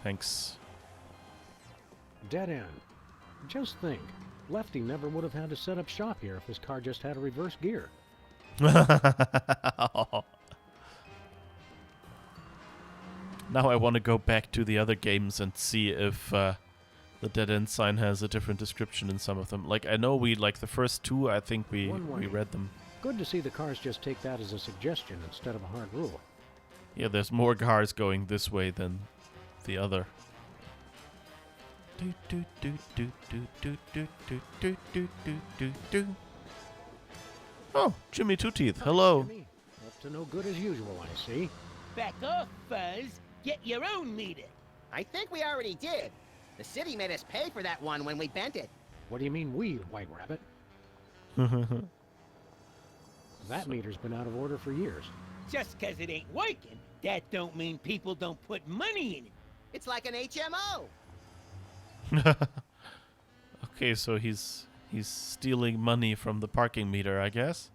[SPEAKER 1] Thanks.
[SPEAKER 3] Dead end. Just think, Lefty never would have had to set up shop here if his car just had a reverse gear.
[SPEAKER 1] Now I want to go back to the other games and see if the dead end sign has a different description in some of them. Like, I know we, like the first two, I think we read them.
[SPEAKER 3] Good to see the cars just take that as a suggestion instead of a hard rule.
[SPEAKER 1] Yeah, there's more cars going this way than the other. Oh, Jimmy Two Teeth, hello.
[SPEAKER 3] Jimmy, up to no good as usual, I see.
[SPEAKER 8] Back off, Fuzz. Get your own meter.
[SPEAKER 2] I think we already did. The city made us pay for that one when we bent it.
[SPEAKER 3] What do you mean we, White Rabbit? That meter's been out of order for years.
[SPEAKER 8] Just 'cause it ain't working That don't mean people don't put money in it.
[SPEAKER 2] It's like an HMO.
[SPEAKER 1] Okay, so he's stealing money from the parking meter, I guess.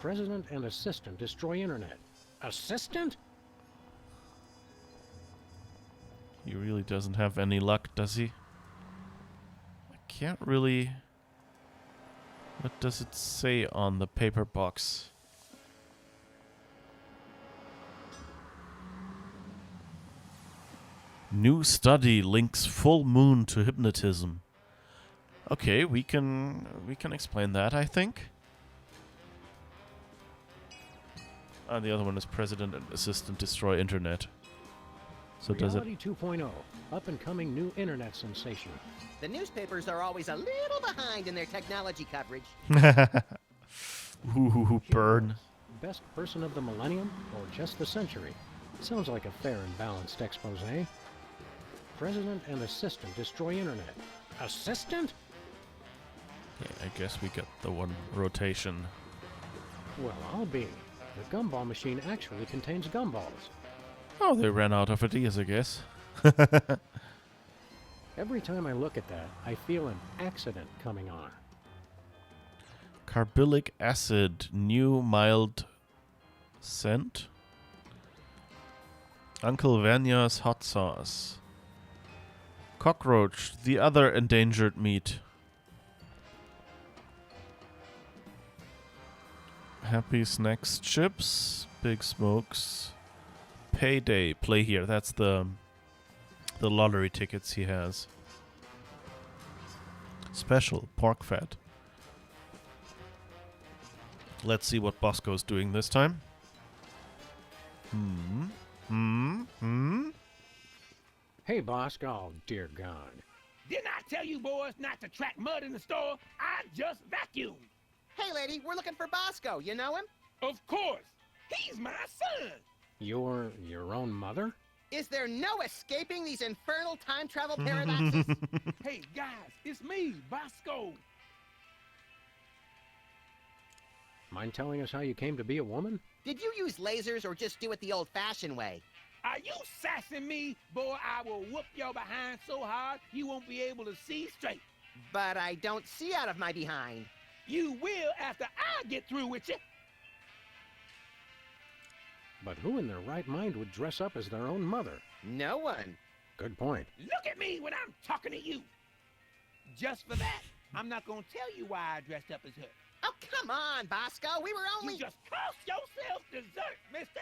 [SPEAKER 3] President and assistant destroy internet. Assistant?
[SPEAKER 1] He really doesn't have any luck, does he? I can't really... What does it say on the paper box? New study links full moon to hypnotism. Okay, we can explain that, I think. And the other one is president and assistant destroy internet. So does it?
[SPEAKER 3] Reality 2.0, up-and-coming new internet sensation.
[SPEAKER 2] The newspapers are always a little behind in their technology coverage.
[SPEAKER 1] Ooh, burn.
[SPEAKER 3] Best person of the millennium or just the century? Sounds like a fair and balanced expose. President and assistant destroy internet. Assistant?
[SPEAKER 1] Yeah, I guess we get the one rotation.
[SPEAKER 3] Well, I'll be. The gumball machine actually contains gumballs.
[SPEAKER 1] Oh, they ran out of ideas, I guess.
[SPEAKER 3] Every time I look at that, I feel an accident coming on.
[SPEAKER 1] Carbylic acid, new mild scent. Uncle Vanya's hot sauce. Cockroach, the other endangered meat. Happy Snacks chips, Big Smokes, Payday, play here. That's the lottery tickets he has. Special pork fat. Let's see what Bosco's doing this time.
[SPEAKER 3] Hey, Bosco. Oh, dear God.
[SPEAKER 8] Didn't I tell you boys not to track mud in the store? I just vacuumed.
[SPEAKER 2] Hey, lady, we're looking for Bosco. You know him?
[SPEAKER 8] Of course. He's my son.
[SPEAKER 3] Your own mother?
[SPEAKER 2] Is there no escaping these infernal time travel paradoxes?
[SPEAKER 8] Hey, guys, it's me, Bosco.
[SPEAKER 3] Mind telling us how you came to be a woman?
[SPEAKER 2] Did you use lasers or just do it the old-fashioned way?
[SPEAKER 8] Are you sassing me? Boy, I will whoop your behind so hard you won't be able to see straight.
[SPEAKER 2] But I don't see out of my behind.
[SPEAKER 8] You will after I get through with you.
[SPEAKER 3] But who in their right mind would dress up as their own mother?
[SPEAKER 2] No one.
[SPEAKER 3] Good point.
[SPEAKER 8] Look at me when I'm talking to you. Just for that, I'm not gonna tell you why I dressed up as her.
[SPEAKER 2] Oh, come on, Bosco. We were only...
[SPEAKER 8] You just cost yourself dessert, mister.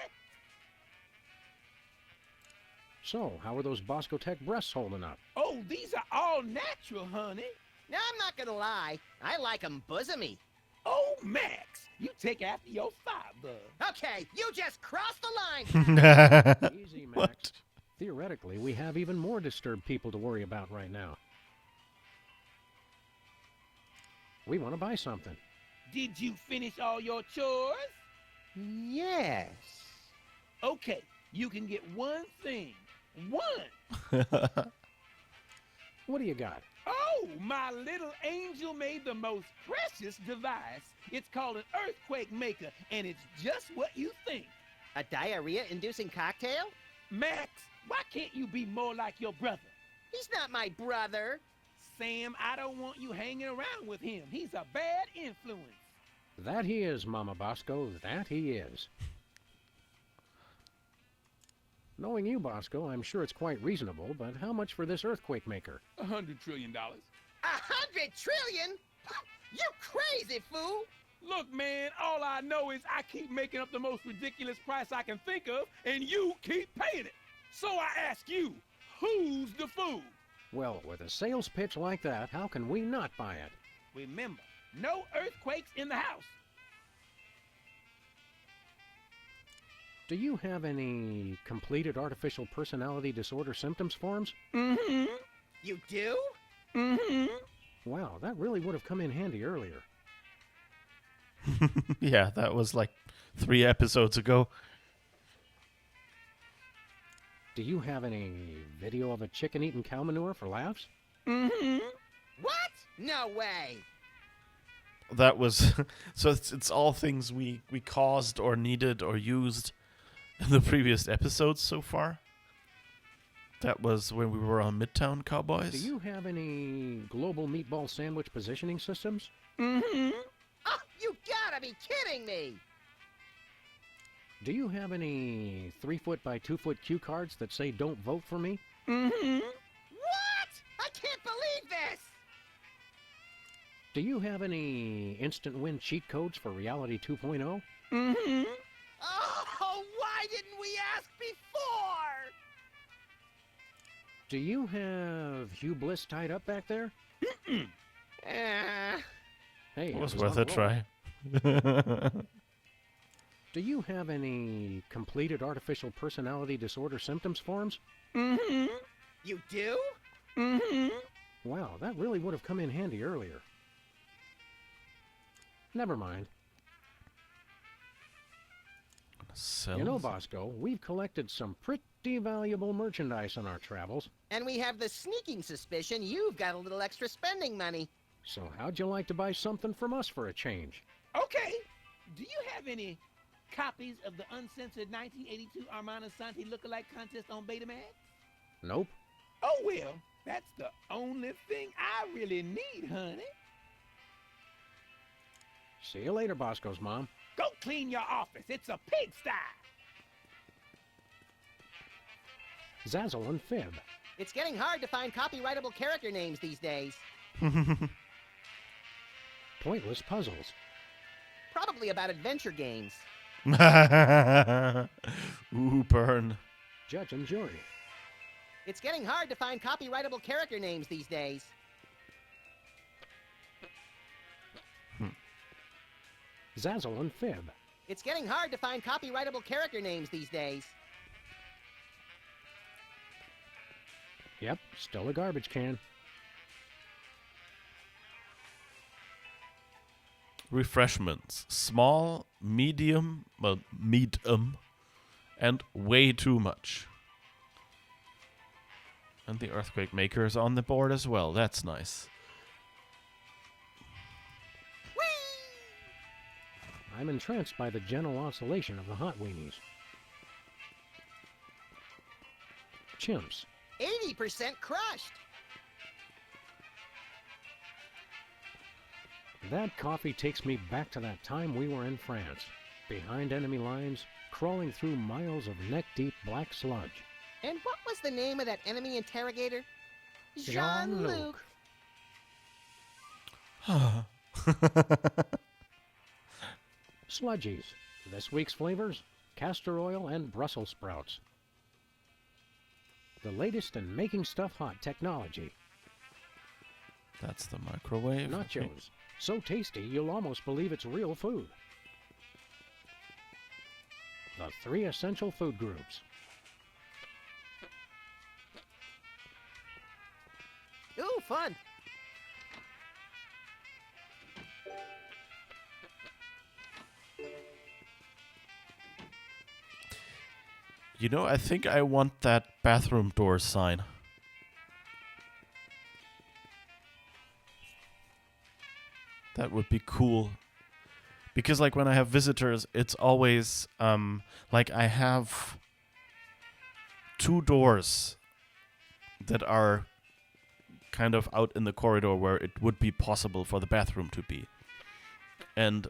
[SPEAKER 3] So, how are those Bosco Tech breasts holding up?
[SPEAKER 8] Oh, these are all natural, honey.
[SPEAKER 2] Now, I'm not gonna lie. I like 'em bosomy.
[SPEAKER 8] Oh, Max, you take after your father.
[SPEAKER 2] Okay, you just crossed the line.
[SPEAKER 3] Easy, Max.
[SPEAKER 1] What?
[SPEAKER 3] Theoretically, we have even more disturbed people to worry about right now. We want to buy something.
[SPEAKER 8] Did you finish all your chores?
[SPEAKER 2] Yes.
[SPEAKER 8] Okay, you can get one thing. One.
[SPEAKER 3] What do you got?
[SPEAKER 8] Oh, my little angel made the most precious device. It's called an earthquake maker, and it's just what you think.
[SPEAKER 2] A diarrhea-inducing cocktail?
[SPEAKER 8] Max, why can't you be more like your brother?
[SPEAKER 2] He's not my brother.
[SPEAKER 8] Sam, I don't want you hanging around with him. He's a bad influence.
[SPEAKER 3] That he is, Mama Bosco. That he is. Knowing you, Bosco, I'm sure it's quite reasonable, but how much for this earthquake maker?
[SPEAKER 8] $100 trillion.
[SPEAKER 2] 100 trillion? You crazy fool!
[SPEAKER 8] Look, man, all I know is I keep making up the most ridiculous price I can think of, and you keep paying it. So I ask you, who's the fool?
[SPEAKER 3] Well, with a sales pitch like that, how can we not buy it?
[SPEAKER 8] Remember, no earthquakes in the house.
[SPEAKER 3] Do you have any completed artificial personality disorder symptoms forms?
[SPEAKER 8] Mm-hmm.
[SPEAKER 2] You do?
[SPEAKER 8] Mm-hmm.
[SPEAKER 3] Wow, that really would have come in handy earlier.
[SPEAKER 1] Yeah, that was like 3 episodes ago.
[SPEAKER 3] Do you have any video of a chicken eating cow manure for laughs?
[SPEAKER 8] Mm-hmm.
[SPEAKER 2] What? No way.
[SPEAKER 1] that was so it's all things we caused or needed or used in the previous episodes so far. That was when we were on Midtown Cowboys.
[SPEAKER 3] Do you have any global meatball sandwich positioning systems?
[SPEAKER 8] Mm-hmm.
[SPEAKER 2] Oh, you gotta be kidding me!
[SPEAKER 3] Do you have any 3-foot by 2-foot cue cards that say "Don't vote for me"?
[SPEAKER 8] Mm-hmm.
[SPEAKER 2] What? I can't believe this!
[SPEAKER 3] Do you have any instant win cheat codes for Reality 2.0?
[SPEAKER 8] Mm-hmm.
[SPEAKER 2] Oh, why didn't we ask before?
[SPEAKER 3] Do you have Hugh Bliss tied up back there?
[SPEAKER 2] Uh,
[SPEAKER 3] Hey,
[SPEAKER 1] It was
[SPEAKER 3] I
[SPEAKER 1] worth
[SPEAKER 3] on
[SPEAKER 1] a
[SPEAKER 3] roll.
[SPEAKER 1] try.
[SPEAKER 3] Do you have any completed artificial personality disorder symptoms forms?
[SPEAKER 8] Mm-hmm.
[SPEAKER 2] you do?
[SPEAKER 8] Mm-hmm.
[SPEAKER 3] Wow, that really would have come in handy earlier. Never mind. You know, Bosco, we've collected some pretty valuable merchandise on our travels.
[SPEAKER 2] And we have the sneaking suspicion you've got a little extra spending money.
[SPEAKER 3] So how'd you like to buy something from us for a change?
[SPEAKER 8] Okay. Do you have any copies of the uncensored 1982 Armando Santi lookalike contest on Betamax?
[SPEAKER 3] Nope.
[SPEAKER 8] Oh, well, that's the only thing I really need, honey.
[SPEAKER 3] See you later, Bosco's mom.
[SPEAKER 8] Go clean your office. It's a pigsty.
[SPEAKER 3] Zazzle and Fib.
[SPEAKER 2] It's getting hard to find copyrightable character names these days.
[SPEAKER 3] Pointless puzzles.
[SPEAKER 2] Probably about adventure games.
[SPEAKER 1] Ooh, burn.
[SPEAKER 3] Judge and jury.
[SPEAKER 2] It's getting hard to find copyrightable character names these days.
[SPEAKER 3] Zazzle and Fib.
[SPEAKER 2] It's getting hard to find copyrightable character names these days.
[SPEAKER 3] Yep, still a garbage can.
[SPEAKER 1] Refreshments. Small, medium, well, medium, and way too much. And the Earthquake Maker is on the board as well. That's nice.
[SPEAKER 3] I'm entranced by the gentle oscillation of the hot weenies. Chimps.
[SPEAKER 2] 80% crushed.
[SPEAKER 3] That coffee takes me back to that time we were in France, behind enemy lines, crawling through miles of neck-deep black sludge.
[SPEAKER 2] And what was the name of that enemy interrogator?
[SPEAKER 3] Jean-Luc. Sludgies. This week's flavors, castor oil and Brussels sprouts. The latest in making stuff hot technology.
[SPEAKER 1] That's the microwave.
[SPEAKER 3] Nachos. So tasty, you'll almost believe it's real food. The 3 essential food groups.
[SPEAKER 2] Ooh, fun.
[SPEAKER 1] You know, I think I want that bathroom door sign. That would be cool. Because, like, when I have visitors, it's always, like, I have 2 doors that are kind of out in the corridor where it would be possible for the bathroom to be. And,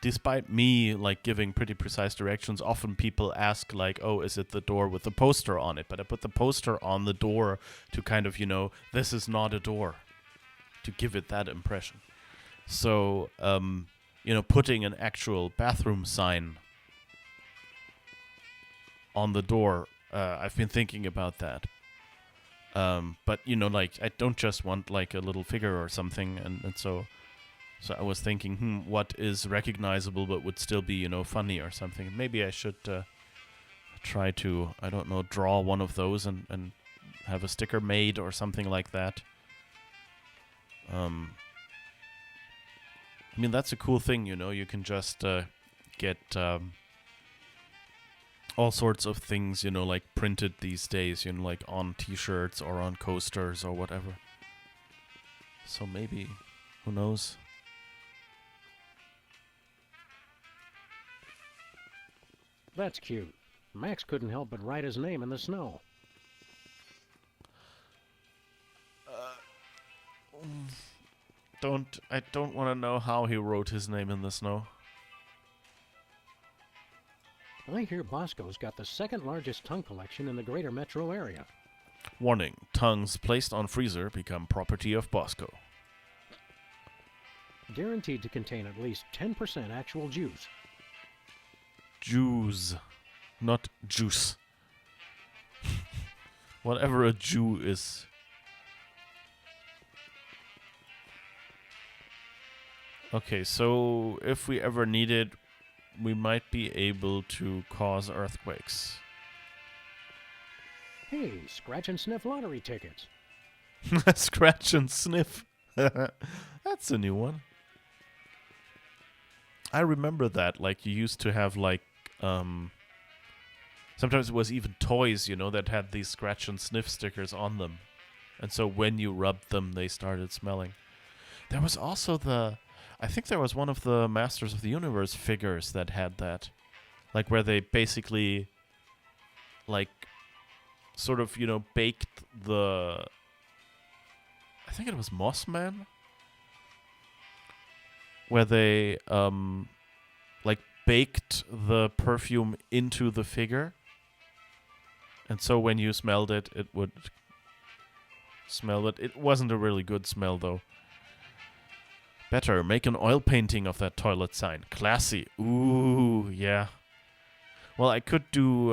[SPEAKER 1] despite me, like, giving pretty precise directions, often people ask, like, oh, is it the door with the poster on it? But I put the poster on the door to kind of, you know, this is not a door, to give it that impression. So, you know, putting an actual bathroom sign on the door, I've been thinking about that. But, you know, like, I don't just want, like, a little figure or something, and so I was thinking, what is recognizable but would still be, you know, funny or something. Maybe I should try to, I don't know, draw one of those and have a sticker made or something like that. I mean, that's a cool thing, you know. You can just get all sorts of things, you know, like printed these days, you know, like on t-shirts or on coasters or whatever. So maybe, who knows?
[SPEAKER 3] That's cute. Max couldn't help but write his name in the snow.
[SPEAKER 1] I don't want to know how he wrote his name in the snow.
[SPEAKER 3] I hear Bosco's got the second largest tongue collection in the greater metro area.
[SPEAKER 1] Warning, tongues placed on freezer become property of Bosco.
[SPEAKER 3] Guaranteed to contain at least 10% actual juice.
[SPEAKER 1] Jews, not juice. Whatever a Jew is. Okay, so if we ever need it, we might be able to cause earthquakes.
[SPEAKER 3] Hey, scratch and sniff lottery tickets.
[SPEAKER 1] Scratch and sniff. That's a new one. I remember that. Like, you used to have, like, sometimes it was even toys, you know, that had these scratch and sniff stickers on them. And so when you rubbed them, they started smelling. There was also I think there was one of the Masters of the Universe figures that had that. Like, where they basically, like, sort of, you know, baked I think it was Mossman? Where they, like, baked the perfume into the figure. And so when you smelled it, it would smell it. It wasn't a really good smell, though. Better, make an oil painting of that toilet sign. Classy. Ooh, yeah. Well, I could do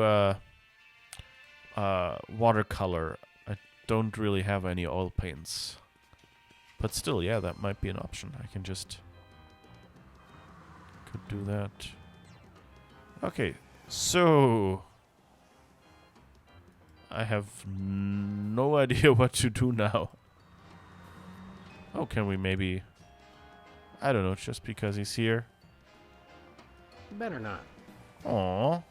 [SPEAKER 1] watercolor. I don't really have any oil paints. But still, yeah, that might be an option. I can just... could do that. Okay, so... I have no idea what to do now. Oh, can we maybe... I don't know, just because he's here.
[SPEAKER 3] Better not.
[SPEAKER 1] Aww.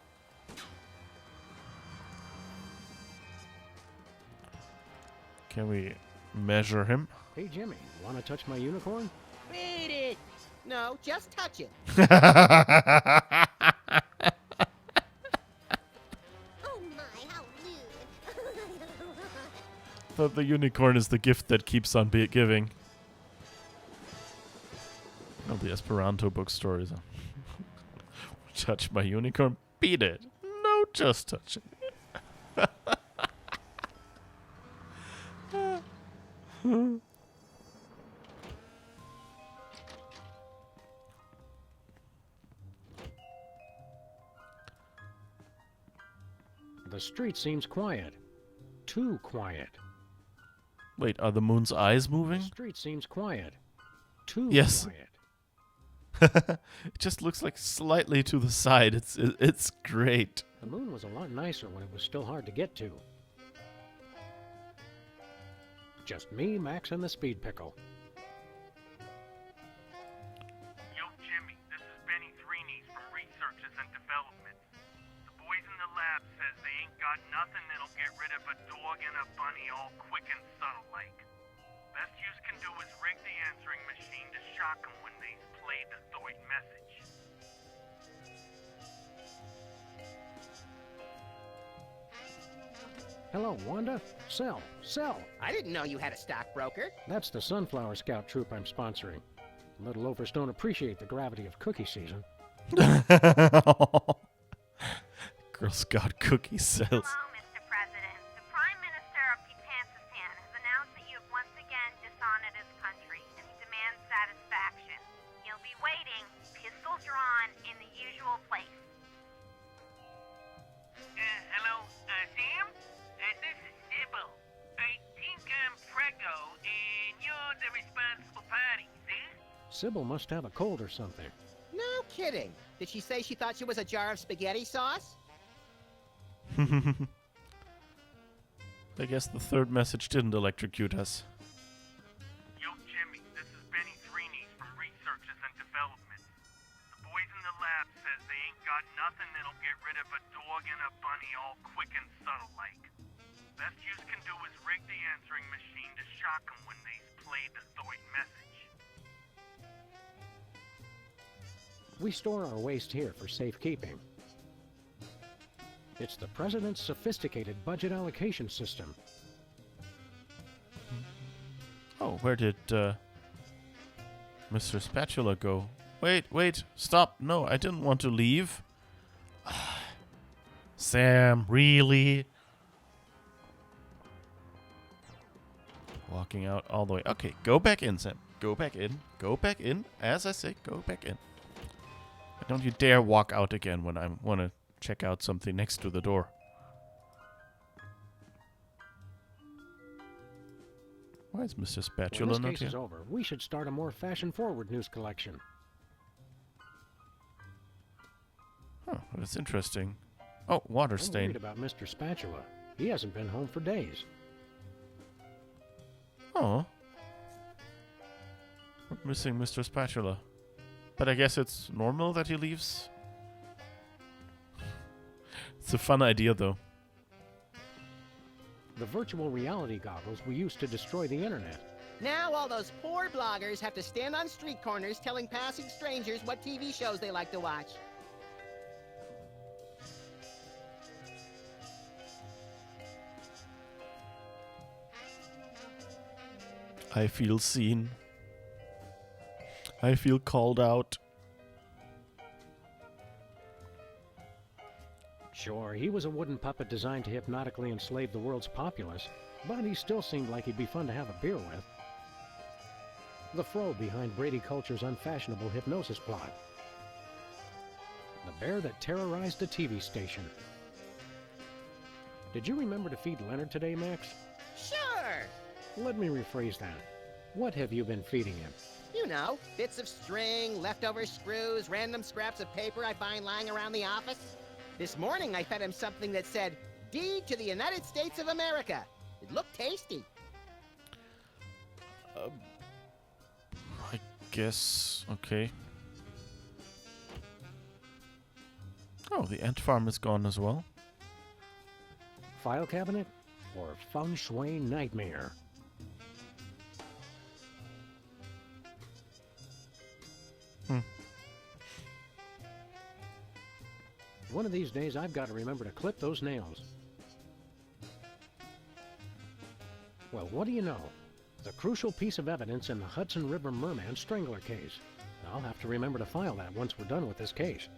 [SPEAKER 1] Can we measure him?
[SPEAKER 3] Hey, Jimmy, want to touch my unicorn?
[SPEAKER 2] Beat it! No, just touch it.
[SPEAKER 6] Oh my, how lewd.
[SPEAKER 1] The unicorn is the gift that keeps on giving. Oh, the Esperanto bookstore is touch my unicorn, beat it. No, just touch it.
[SPEAKER 3] The street seems quiet. Too quiet.
[SPEAKER 1] Wait, are the moon's eyes
[SPEAKER 3] The
[SPEAKER 1] moving?
[SPEAKER 3] street seems quiet. Too
[SPEAKER 1] Yes.
[SPEAKER 3] quiet.
[SPEAKER 1] It just looks like slightly to the side. It's great.
[SPEAKER 3] The moon was a lot nicer when it was still hard to get to. Just me, Max, and the speed pickle.
[SPEAKER 9] Yo, Jimmy, this is Benny Threenies from Researches and Development. The boys in the lab says they ain't got nothing that'll get rid of a dog and a bunny all quick and subtle like. Best use can do is rig the answering machine to shock 'em when they play the Thoit message.
[SPEAKER 3] Hello, Wanda. Sell. Sell.
[SPEAKER 2] I didn't know you had a stockbroker.
[SPEAKER 3] That's the Sunflower Scout troop I'm sponsoring. Little Overs don't appreciate the gravity of cookie season.
[SPEAKER 1] Girl Scout cookie sales.
[SPEAKER 10] Hello, Mr. President. The Prime Minister of Putansistan has announced that you have once again dishonored his country, and he demands satisfaction. He'll be waiting, pistol drawn, in the usual place.
[SPEAKER 9] Hello, Sam? This is Sybil. I think I'm Prego, and you're the responsible party, see?
[SPEAKER 3] Sybil must have a cold or something.
[SPEAKER 2] No kidding. Did she say she thought she was a jar of spaghetti sauce?
[SPEAKER 1] I guess the third message didn't electrocute us.
[SPEAKER 9] Yo, Jimmy, this is Benny Threenies from Researches and Development. The boys in the lab says they ain't got nothing that'll get rid of a dog and a bunny all quick and subtle like. Best use can do is rig the answering machine to shock 'em when they play the Thoit message.
[SPEAKER 3] We store our waste here for safekeeping. It's the president's sophisticated budget allocation system.
[SPEAKER 1] Oh, where did Mr. Spatula go? Wait, stop. No, I didn't want to leave. Sam, really? Walking out all the way. Okay, go back in, Sam. Go back in. Go back in. As I say, go back in. Don't you dare walk out again when I want to check out something next to the door. Why is Mr.
[SPEAKER 3] When
[SPEAKER 1] Spatula
[SPEAKER 3] this
[SPEAKER 1] not
[SPEAKER 3] case
[SPEAKER 1] here?
[SPEAKER 3] is over, we should start a more fashion-forward news collection.
[SPEAKER 1] Huh, that's interesting. Oh, water
[SPEAKER 3] I'm
[SPEAKER 1] stain.
[SPEAKER 3] worried about Mr. Spatula. He hasn't been home for days.
[SPEAKER 1] Oh. We're missing Mr. Spatula. But I guess it's normal that he leaves. It's a fun idea, though.
[SPEAKER 3] The virtual reality goggles we used to destroy the internet.
[SPEAKER 2] Now all those poor bloggers have to stand on street corners telling passing strangers what TV shows they like to watch.
[SPEAKER 1] I feel seen. I feel called out.
[SPEAKER 3] Sure, he was a wooden puppet designed to hypnotically enslave the world's populace, but he still seemed like he'd be fun to have a beer with. The fro behind Brady Culture's unfashionable hypnosis plot. The bear that terrorized a TV station. Did you remember to feed Leonard today, Max?
[SPEAKER 2] Sure!
[SPEAKER 3] Let me rephrase that. What have you been feeding him?
[SPEAKER 2] You know, bits of string, leftover screws, random scraps of paper I find lying around the office. This morning I fed him something that said, "Deed to the United States of America." It looked tasty.
[SPEAKER 1] I guess. Okay. Oh, the ant farm is gone as well.
[SPEAKER 3] File cabinet or feng shui nightmare? One of these days I've got to remember to clip those nails. Well, what do you know? The crucial piece of evidence in the Hudson River Merman Strangler case. I'll have to remember to file that once we're done with this case.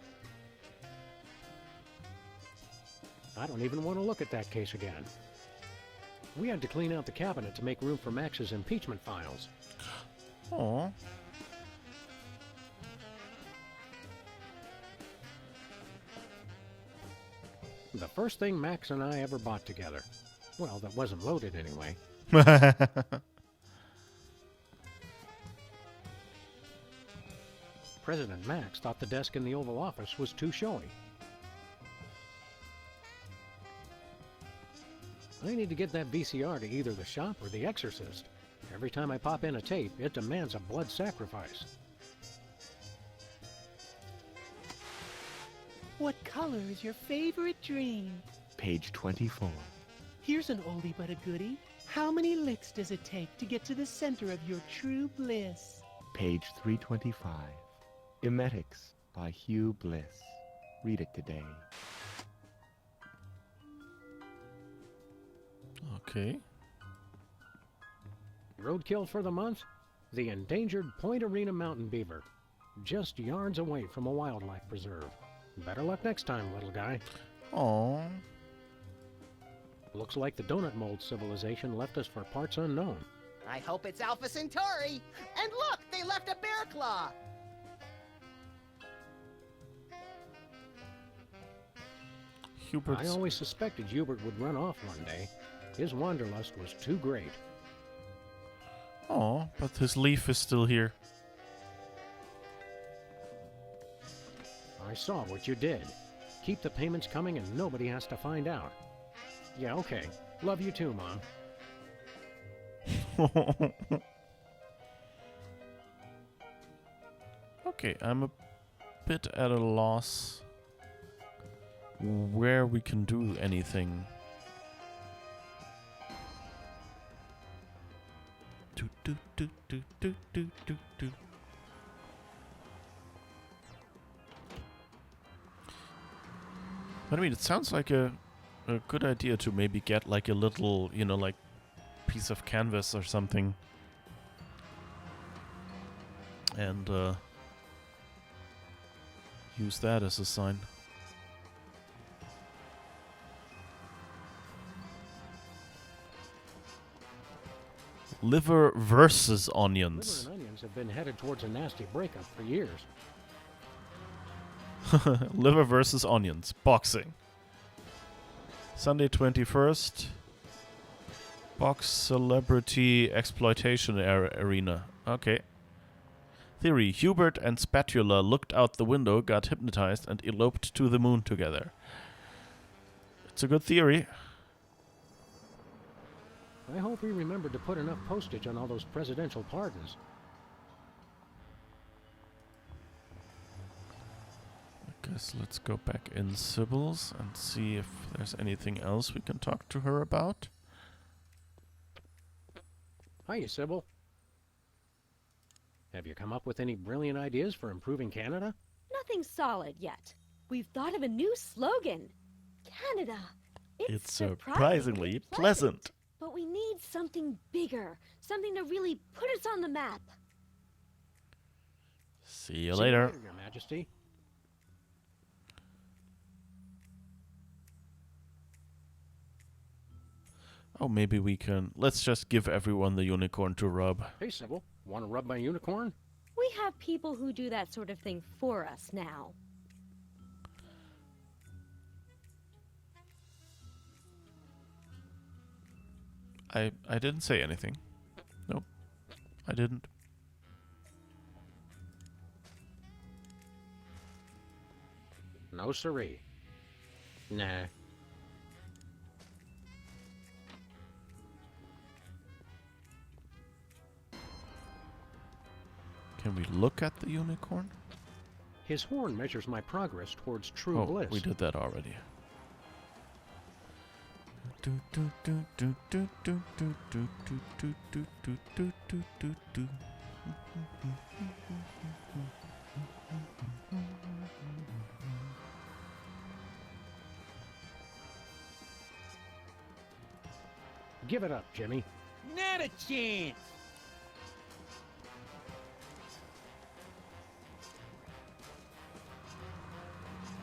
[SPEAKER 3] I don't even want to look at that case again. We had to clean out the cabinet to make room for Max's impeachment files.
[SPEAKER 1] Oh.
[SPEAKER 3] The first thing Max and I ever bought together. Well, that wasn't loaded anyway. President Max thought the desk in the Oval Office was too showy. I need to get that VCR to either the shop or The Exorcist. Every time I pop in a tape, it demands a blood sacrifice.
[SPEAKER 11] What color is your favorite dream?
[SPEAKER 12] Page 24.
[SPEAKER 11] Here's an oldie but a goodie. How many licks does it take to get to the center of your true bliss?
[SPEAKER 12] Page 325. Emetics by Hugh Bliss. Read it today.
[SPEAKER 1] Okay.
[SPEAKER 3] Roadkill for the month? The endangered Point Arena mountain beaver. Just yards away from a wildlife preserve. Better luck next time, little guy.
[SPEAKER 1] Aww.
[SPEAKER 3] Looks like the donut mold civilization left us for parts unknown.
[SPEAKER 2] I hope it's Alpha Centauri. And look, they left a bear claw.
[SPEAKER 1] Hubert's...
[SPEAKER 3] I always suspected Hubert would run off one day. His wanderlust was too great.
[SPEAKER 1] Aw, but his leaf is still here.
[SPEAKER 3] I saw what you did. Keep the payments coming and nobody has to find out. Yeah, okay. Love you too, Mom.
[SPEAKER 1] Okay, I'm a bit at a loss where we can do anything. Do, do, do, do, do, do, do, do. But I mean, it sounds like a good idea to maybe get like a little, you know, like piece of canvas or something. And use that as a sign. Liver versus onions.
[SPEAKER 3] Liver and onions have been headed towards a nasty breakup for years.
[SPEAKER 1] Liver versus onions. Boxing. Sunday 21st. Box Celebrity Exploitation Arena. Okay. Theory. Hubert and Spatula looked out the window, got hypnotized, and eloped to the moon together. It's a good theory.
[SPEAKER 3] I hope we remembered to put enough postage on all those presidential pardons.
[SPEAKER 1] I guess let's go back in Sybil's and see if there's anything else we can talk to her about.
[SPEAKER 3] Hiya, Sybil. Have you come up with any brilliant ideas for improving Canada?
[SPEAKER 7] Nothing solid yet. We've thought of a new slogan. Canada.
[SPEAKER 1] It's surprisingly pleasant.
[SPEAKER 7] But we need something bigger. Something to really put us on the map.
[SPEAKER 1] See you later.
[SPEAKER 3] Your Majesty.
[SPEAKER 1] Oh, maybe we can... Let's just give everyone the unicorn to rub.
[SPEAKER 3] Hey, Sybil. Want to rub my unicorn?
[SPEAKER 7] We have people who do that sort of thing for us now.
[SPEAKER 1] I didn't say anything. Nope. I didn't.
[SPEAKER 3] No, siree. Nah.
[SPEAKER 1] Can we look at the unicorn?
[SPEAKER 3] His horn measures my progress towards true bliss.
[SPEAKER 1] We did that already.
[SPEAKER 3] Give it up, Jimmy.
[SPEAKER 8] Not a chance.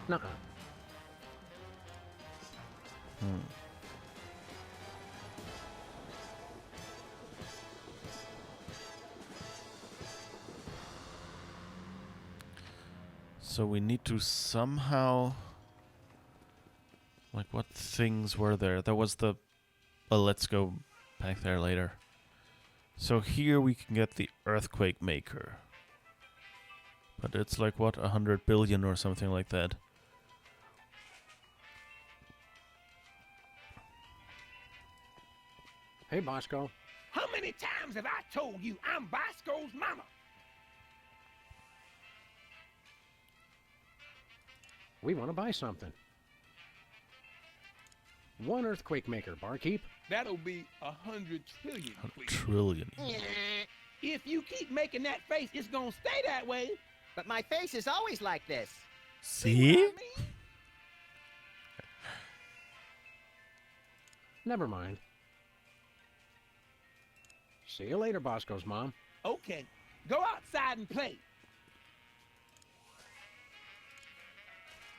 [SPEAKER 3] Nuh-uh.
[SPEAKER 1] So we need to somehow... Like, what things were there? There was the... Well, let's go back there later. So here we can get the Earthquake Maker. But it's like, what, 100 billion or something like that.
[SPEAKER 3] Hey, Bosco.
[SPEAKER 8] How many times have I told you I'm Bosco's mama?
[SPEAKER 3] We want to buy something. One Earthquake Maker, barkeep.
[SPEAKER 8] That'll be 100 trillion.
[SPEAKER 1] 100 trillion.
[SPEAKER 8] If you keep making that face, it's gonna stay that way.
[SPEAKER 2] But my face is always like this.
[SPEAKER 1] See?
[SPEAKER 3] Never mind. See you later, Bosco's mom.
[SPEAKER 8] Okay, go outside and play.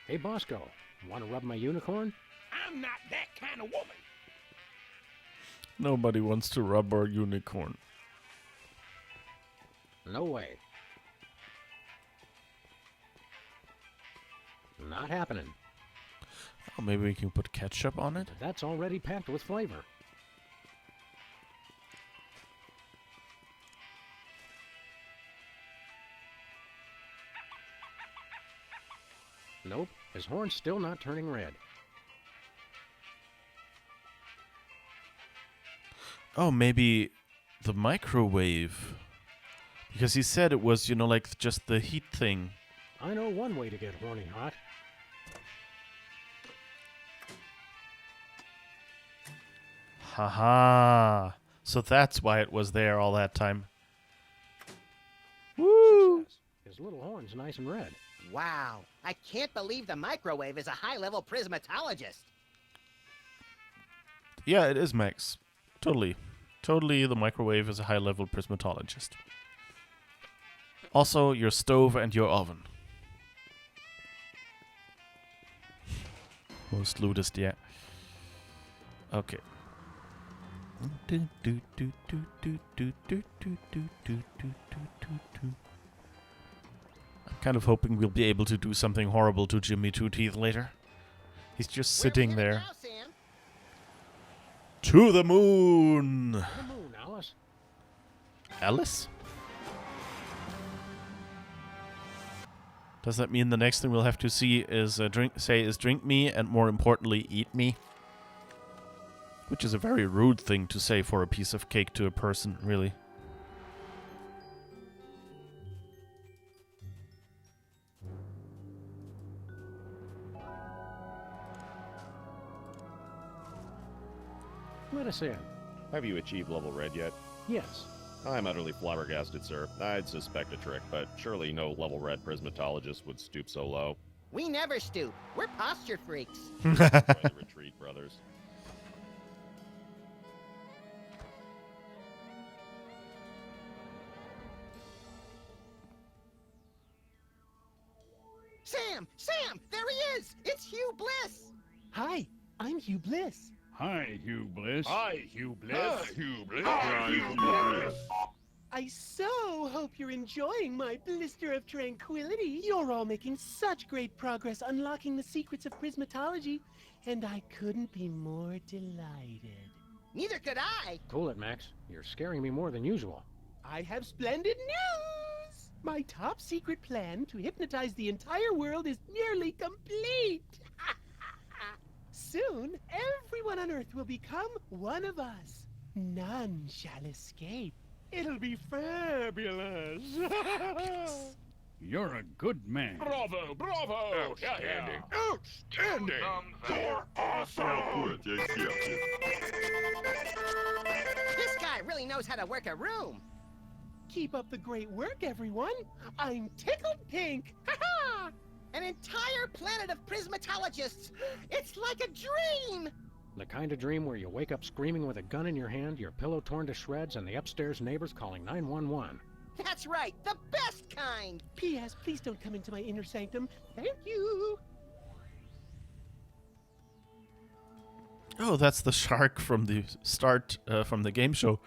[SPEAKER 3] Hey, Bosco. Want to rub my unicorn?
[SPEAKER 8] I'm not that kind of woman.
[SPEAKER 1] Nobody wants to rub our unicorn.
[SPEAKER 3] No way. Not happening.
[SPEAKER 1] Oh, maybe we can put ketchup on it?
[SPEAKER 3] That's already packed with flavor. Nope, his horn's still not turning red.
[SPEAKER 1] Oh, maybe the microwave. Because he said it was, you know, like just the heat thing.
[SPEAKER 3] I know one way to get horny hot.
[SPEAKER 1] Haha. So that's why it was there all that time. Woo!
[SPEAKER 3] Success. His little horn's nice and red.
[SPEAKER 2] Wow, I can't believe the microwave is a high-level prismatologist.
[SPEAKER 1] Yeah, it is, Max. Totally. Totally, the microwave is a high-level prismatologist. Also, your stove and your oven. Most lootest, yeah. Okay. I'm kind of hoping we'll be able to do something horrible to Jimmy Two Teeth later. He's just sitting there.
[SPEAKER 2] Now, Sam.
[SPEAKER 1] To the moon!
[SPEAKER 3] The moon, Alice.
[SPEAKER 1] Alice? Does that mean the next thing we'll have to see is drink me and more importantly eat me? Which is a very rude thing to say for a piece of cake to a person, really.
[SPEAKER 3] Let us in.
[SPEAKER 5] Have you achieved level red yet?
[SPEAKER 3] Yes.
[SPEAKER 5] I'm utterly flabbergasted, sir. I'd suspect a trick, but surely no level red prismatologist would stoop so low.
[SPEAKER 2] We never stoop. We're posture freaks.
[SPEAKER 5] Enjoy the retreat, brothers.
[SPEAKER 2] Sam! Sam! There he is! It's Hugh Bliss!
[SPEAKER 11] Hi, I'm Hugh Bliss.
[SPEAKER 8] Hi, Hugh Bliss.
[SPEAKER 13] Hi, Hugh Bliss.
[SPEAKER 8] Hugh Bliss.
[SPEAKER 13] Hi, Hugh Bliss.
[SPEAKER 11] I so hope you're enjoying my blister of tranquility. You're all making such great progress unlocking the secrets of prismatology, and I couldn't be more delighted.
[SPEAKER 2] Neither could I.
[SPEAKER 3] Cool it, Max. You're scaring me more than usual.
[SPEAKER 11] I have splendid news! My top secret plan to hypnotize the entire world is nearly complete! Soon, everyone on Earth will become one of us. None shall escape. It'll be fabulous!
[SPEAKER 8] You're a good man.
[SPEAKER 13] Bravo, bravo.
[SPEAKER 9] Outstanding.
[SPEAKER 13] Outstanding. You're awesome.
[SPEAKER 9] Output accepted.
[SPEAKER 2] This guy really knows how to work a room.
[SPEAKER 11] Keep up the great work, everyone. I'm tickled pink. Ha-ha!
[SPEAKER 2] An entire planet of prismatologists. It's like a dream.
[SPEAKER 3] The kind of dream where you wake up screaming with a gun in your hand, your pillow torn to shreds, and the upstairs neighbors calling 911.
[SPEAKER 2] That's right, the best kind.
[SPEAKER 11] P.S. Please don't come into my inner sanctum. Thank you.
[SPEAKER 1] Oh, that's the shark from the start, from the game show.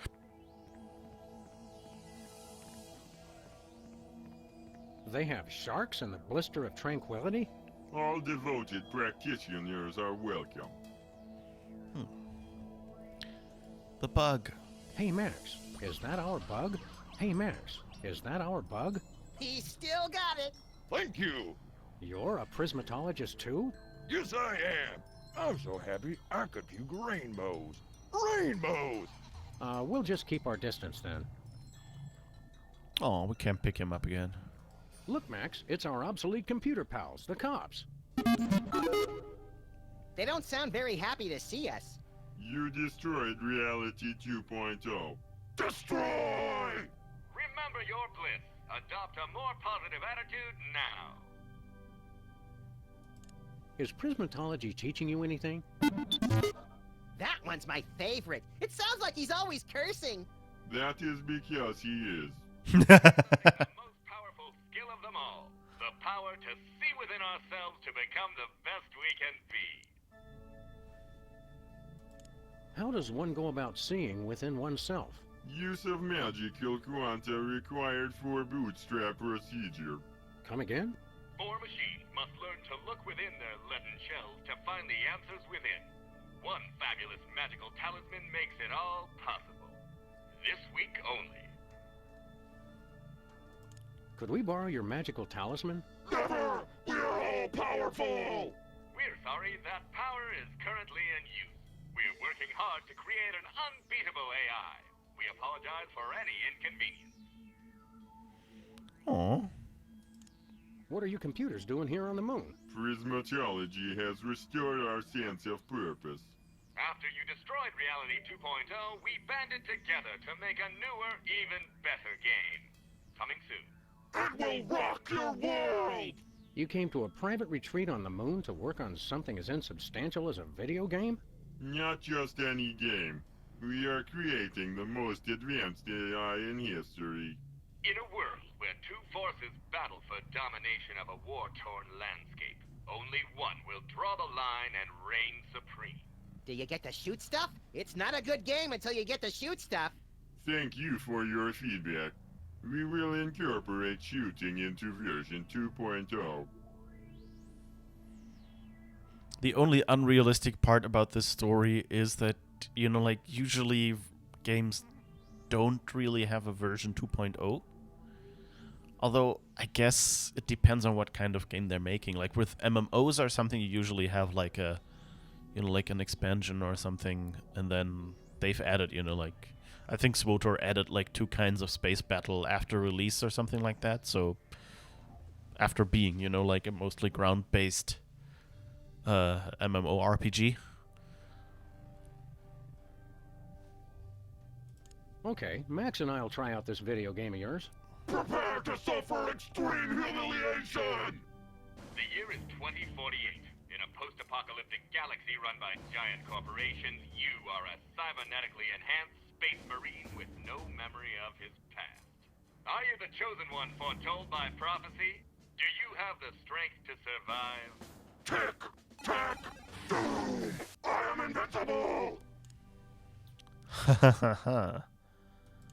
[SPEAKER 3] They have sharks in the blister of tranquility?
[SPEAKER 9] All devoted practitioners are welcome.
[SPEAKER 1] The bug.
[SPEAKER 3] Hey, Max, is that our bug? Hey, Max, is that our bug?
[SPEAKER 2] He still got it.
[SPEAKER 13] Thank you.
[SPEAKER 3] You're a prismatologist, too?
[SPEAKER 13] Yes, I am. I'm so happy I could view rainbows. Rainbows!
[SPEAKER 3] We'll just keep our distance then.
[SPEAKER 1] Oh, we can't pick him up again.
[SPEAKER 3] Look, Max, it's our obsolete computer pals, the cops.
[SPEAKER 2] They don't sound very happy to see us.
[SPEAKER 9] You destroyed Reality 2.0.
[SPEAKER 13] Destroy!
[SPEAKER 14] Remember your bliss. Adopt a more positive attitude now.
[SPEAKER 3] Is prismatology teaching you anything?
[SPEAKER 2] That one's my favorite. It sounds like he's always cursing.
[SPEAKER 9] That is because he is.
[SPEAKER 14] The most powerful skill of them all. The power to see within ourselves to become the best we can be.
[SPEAKER 3] How does one go about seeing within oneself?
[SPEAKER 9] Use of magical quanta required for bootstrap procedure.
[SPEAKER 3] Come again?
[SPEAKER 14] More machines must learn to look within their leaden shells to find the answers within. One fabulous magical talisman makes it all possible. This week only.
[SPEAKER 3] Could we borrow your magical talisman?
[SPEAKER 13] Never! We're all powerful!
[SPEAKER 14] We're sorry that power is currently in use. We're working hard to create an unbeatable AI. We apologize for any inconvenience.
[SPEAKER 1] Aww.
[SPEAKER 3] What are you computers doing here on the moon?
[SPEAKER 9] Prismatology has restored our sense of purpose.
[SPEAKER 14] After you destroyed Reality 2.0, we banded together to make a newer, even better game. Coming soon.
[SPEAKER 13] It will rock your world!
[SPEAKER 3] You came to a private retreat on the moon to work on something as insubstantial as a video game?
[SPEAKER 15] Not just any game. We are creating the most advanced AI in history.
[SPEAKER 14] In a world where two forces battle for domination of a war-torn landscape, only one will draw the line and reign supreme.
[SPEAKER 2] Do you get to shoot stuff? It's not a good game until you get to shoot stuff.
[SPEAKER 15] Thank you for your feedback. We will incorporate shooting into version 2.0.
[SPEAKER 1] The only unrealistic part about this story is that, you know, like, usually games don't really have a version 2.0. Although, I guess it depends on what kind of game they're making. Like, with MMOs or something, you usually have, like, a, you know, like an expansion or something, and then they've added, you know, like, I think SWTOR added, like, 2 kinds of space battle after release or something like that, so after being, you know, like a mostly ground-based MMORPG.
[SPEAKER 3] Okay, Max and I'll try out this video game of yours.
[SPEAKER 13] Prepare to suffer extreme humiliation!
[SPEAKER 14] The year is 2048. In a post-apocalyptic galaxy run by giant corporations, you are a cybernetically enhanced space marine with no memory of his past. Are you the chosen one foretold by prophecy? Do you have the strength to survive?
[SPEAKER 13] Tick! Tack! Doom! I am invincible!
[SPEAKER 1] Ha ha ha ha.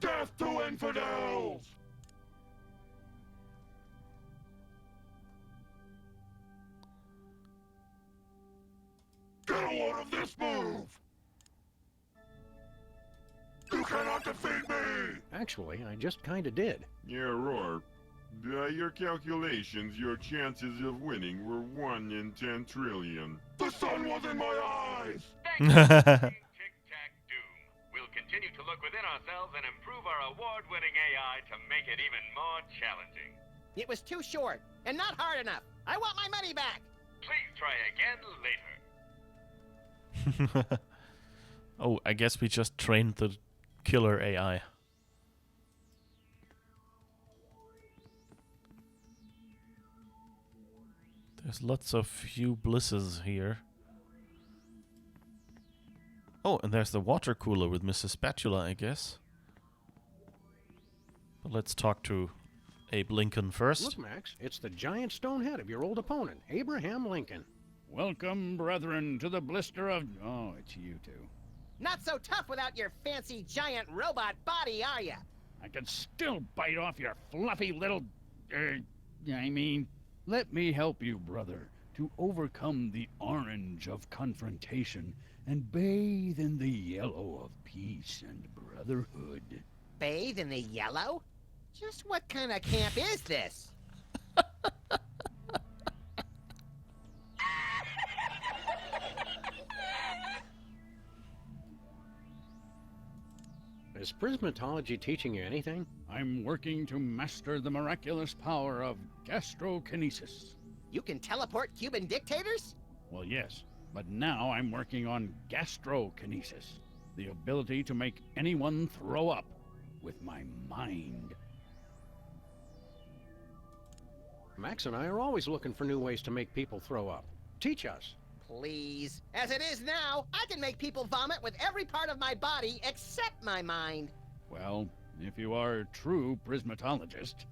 [SPEAKER 13] Death to infidels! Get a load of this move! You cannot defeat me!
[SPEAKER 3] Actually, I just kinda did.
[SPEAKER 15] Yeah, Roar. By your calculations, your chances of winning were 1 in 10 trillion.
[SPEAKER 13] The sun was in my eyes!
[SPEAKER 14] Thank you for playing Tic-Tac-Doom. We'll continue to look within ourselves and improve our award-winning AI to make it even more challenging.
[SPEAKER 2] It was too short, and not hard enough. I want my money back.
[SPEAKER 14] Please try again later.
[SPEAKER 1] Oh, I guess we just trained the killer AI. There's lots of Hugh Blisses here. Oh, and there's the water cooler with Mrs. Spatula, I guess. But let's talk to Abe Lincoln first.
[SPEAKER 3] Look, Max, it's the giant stone head of your old opponent, Abraham Lincoln.
[SPEAKER 16] Welcome, brethren, to the blister of... Oh, it's you two.
[SPEAKER 2] Not so tough without your fancy giant robot body, are ya?
[SPEAKER 16] I can still bite off your fluffy little... let me help you, brother, to overcome the orange of confrontation and bathe in the yellow of peace and brotherhood.
[SPEAKER 2] Bathe in the yellow? Just what kind of camp is this?
[SPEAKER 3] Is prismatology teaching you anything?
[SPEAKER 16] I'm working to master the miraculous power of gastrokinesis.
[SPEAKER 2] You can teleport Cuban dictators?
[SPEAKER 16] Well, yes, but now I'm working on gastrokinesis, the ability to make anyone throw up with my mind.
[SPEAKER 3] Max and I are always looking for new ways to make people throw up. Teach us.
[SPEAKER 2] Please. As it is now, I can make people vomit with every part of my body except my mind.
[SPEAKER 16] Well, if you are a true prismatologist,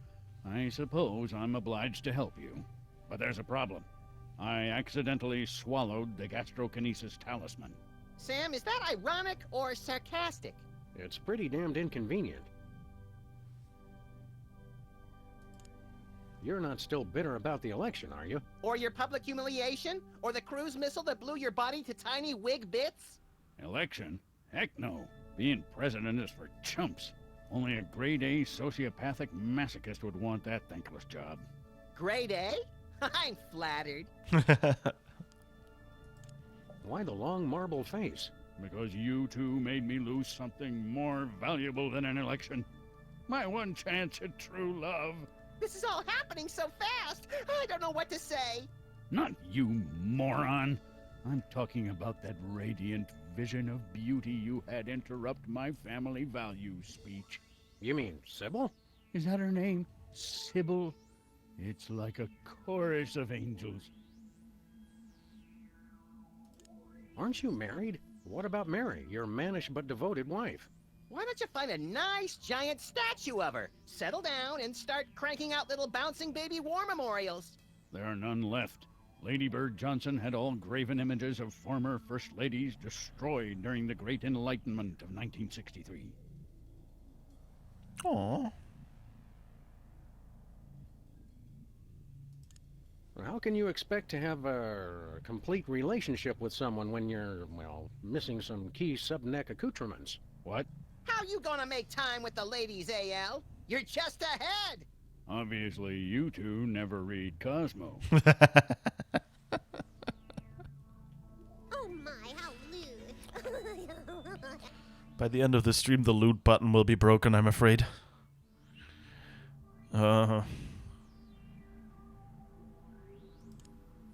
[SPEAKER 16] I suppose I'm obliged to help you. But there's a problem. I accidentally swallowed the gastrokinesis talisman.
[SPEAKER 2] Sam, is that ironic or sarcastic?
[SPEAKER 3] It's pretty damned inconvenient. You're not still bitter about the election, are you?
[SPEAKER 2] Or your public humiliation? Or the cruise missile that blew your body to tiny wig bits?
[SPEAKER 16] Election? Heck no. Being president is for chumps. Only a grade-A sociopathic masochist would want that thankless job.
[SPEAKER 2] Grade A? I'm flattered.
[SPEAKER 3] Why the long marble face?
[SPEAKER 16] Because you two made me lose something more valuable than an election. My one chance at true love.
[SPEAKER 2] This is all happening so fast. I don't know what to say.
[SPEAKER 16] Not you, moron. I'm talking about that radiant vision of beauty you had interrupt my family values speech.
[SPEAKER 3] You mean Sybil?
[SPEAKER 16] Is that her name? Sybil? It's like a chorus of angels.
[SPEAKER 3] Aren't you married? What about Mary, your mannish but devoted wife?
[SPEAKER 2] Why don't you find a nice giant statue of her? Settle down and start cranking out little bouncing baby war memorials.
[SPEAKER 16] There are none left. Lady Bird Johnson had all graven images of former First Ladies destroyed during the Great Enlightenment of 1963.
[SPEAKER 1] Aww.
[SPEAKER 3] How can you expect to have a complete relationship with someone when you're, well, missing some key sub-neck accoutrements?
[SPEAKER 16] What?
[SPEAKER 2] How you gonna make time with the ladies, AL? You're just ahead!
[SPEAKER 16] Obviously, you two never read Cosmo.
[SPEAKER 6] Oh my, how lewd.
[SPEAKER 1] By the end of the stream, the loot button will be broken, I'm afraid.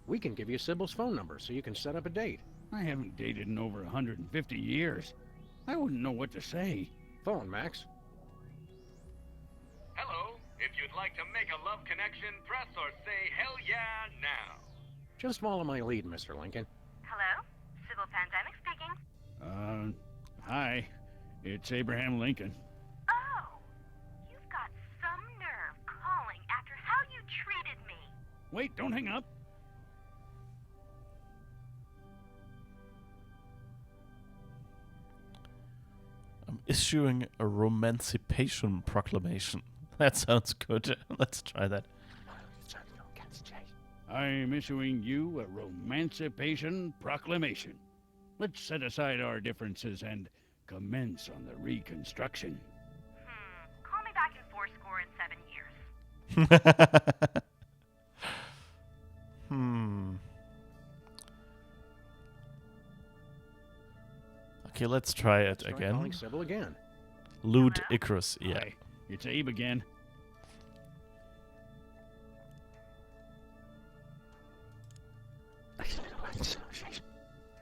[SPEAKER 3] We can give you Sybil's phone number so you can set up a date.
[SPEAKER 16] I haven't dated in over 150 years. I wouldn't know what to say.
[SPEAKER 3] Phone, Max.
[SPEAKER 14] Hello. If you'd like to make a love connection, press or say hell yeah now.
[SPEAKER 3] Just follow my lead, Mr. Lincoln.
[SPEAKER 10] Hello? Sybil Pandemic speaking.
[SPEAKER 16] Hi. It's Abraham Lincoln.
[SPEAKER 10] Oh, you've got some nerve calling after how you treated me.
[SPEAKER 16] Wait, don't hang up.
[SPEAKER 1] I'm issuing a Romancipation Proclamation. That sounds good. Let's try that.
[SPEAKER 16] I'm issuing you a Romancipation Proclamation. Let's set aside our differences and commence on the reconstruction.
[SPEAKER 10] Call me back in 70 years.
[SPEAKER 1] Okay, let's try it
[SPEAKER 3] Try
[SPEAKER 1] again.
[SPEAKER 3] calling Sybil again.
[SPEAKER 1] Lewd Icarus, yeah.
[SPEAKER 16] Hi, it's Abe again.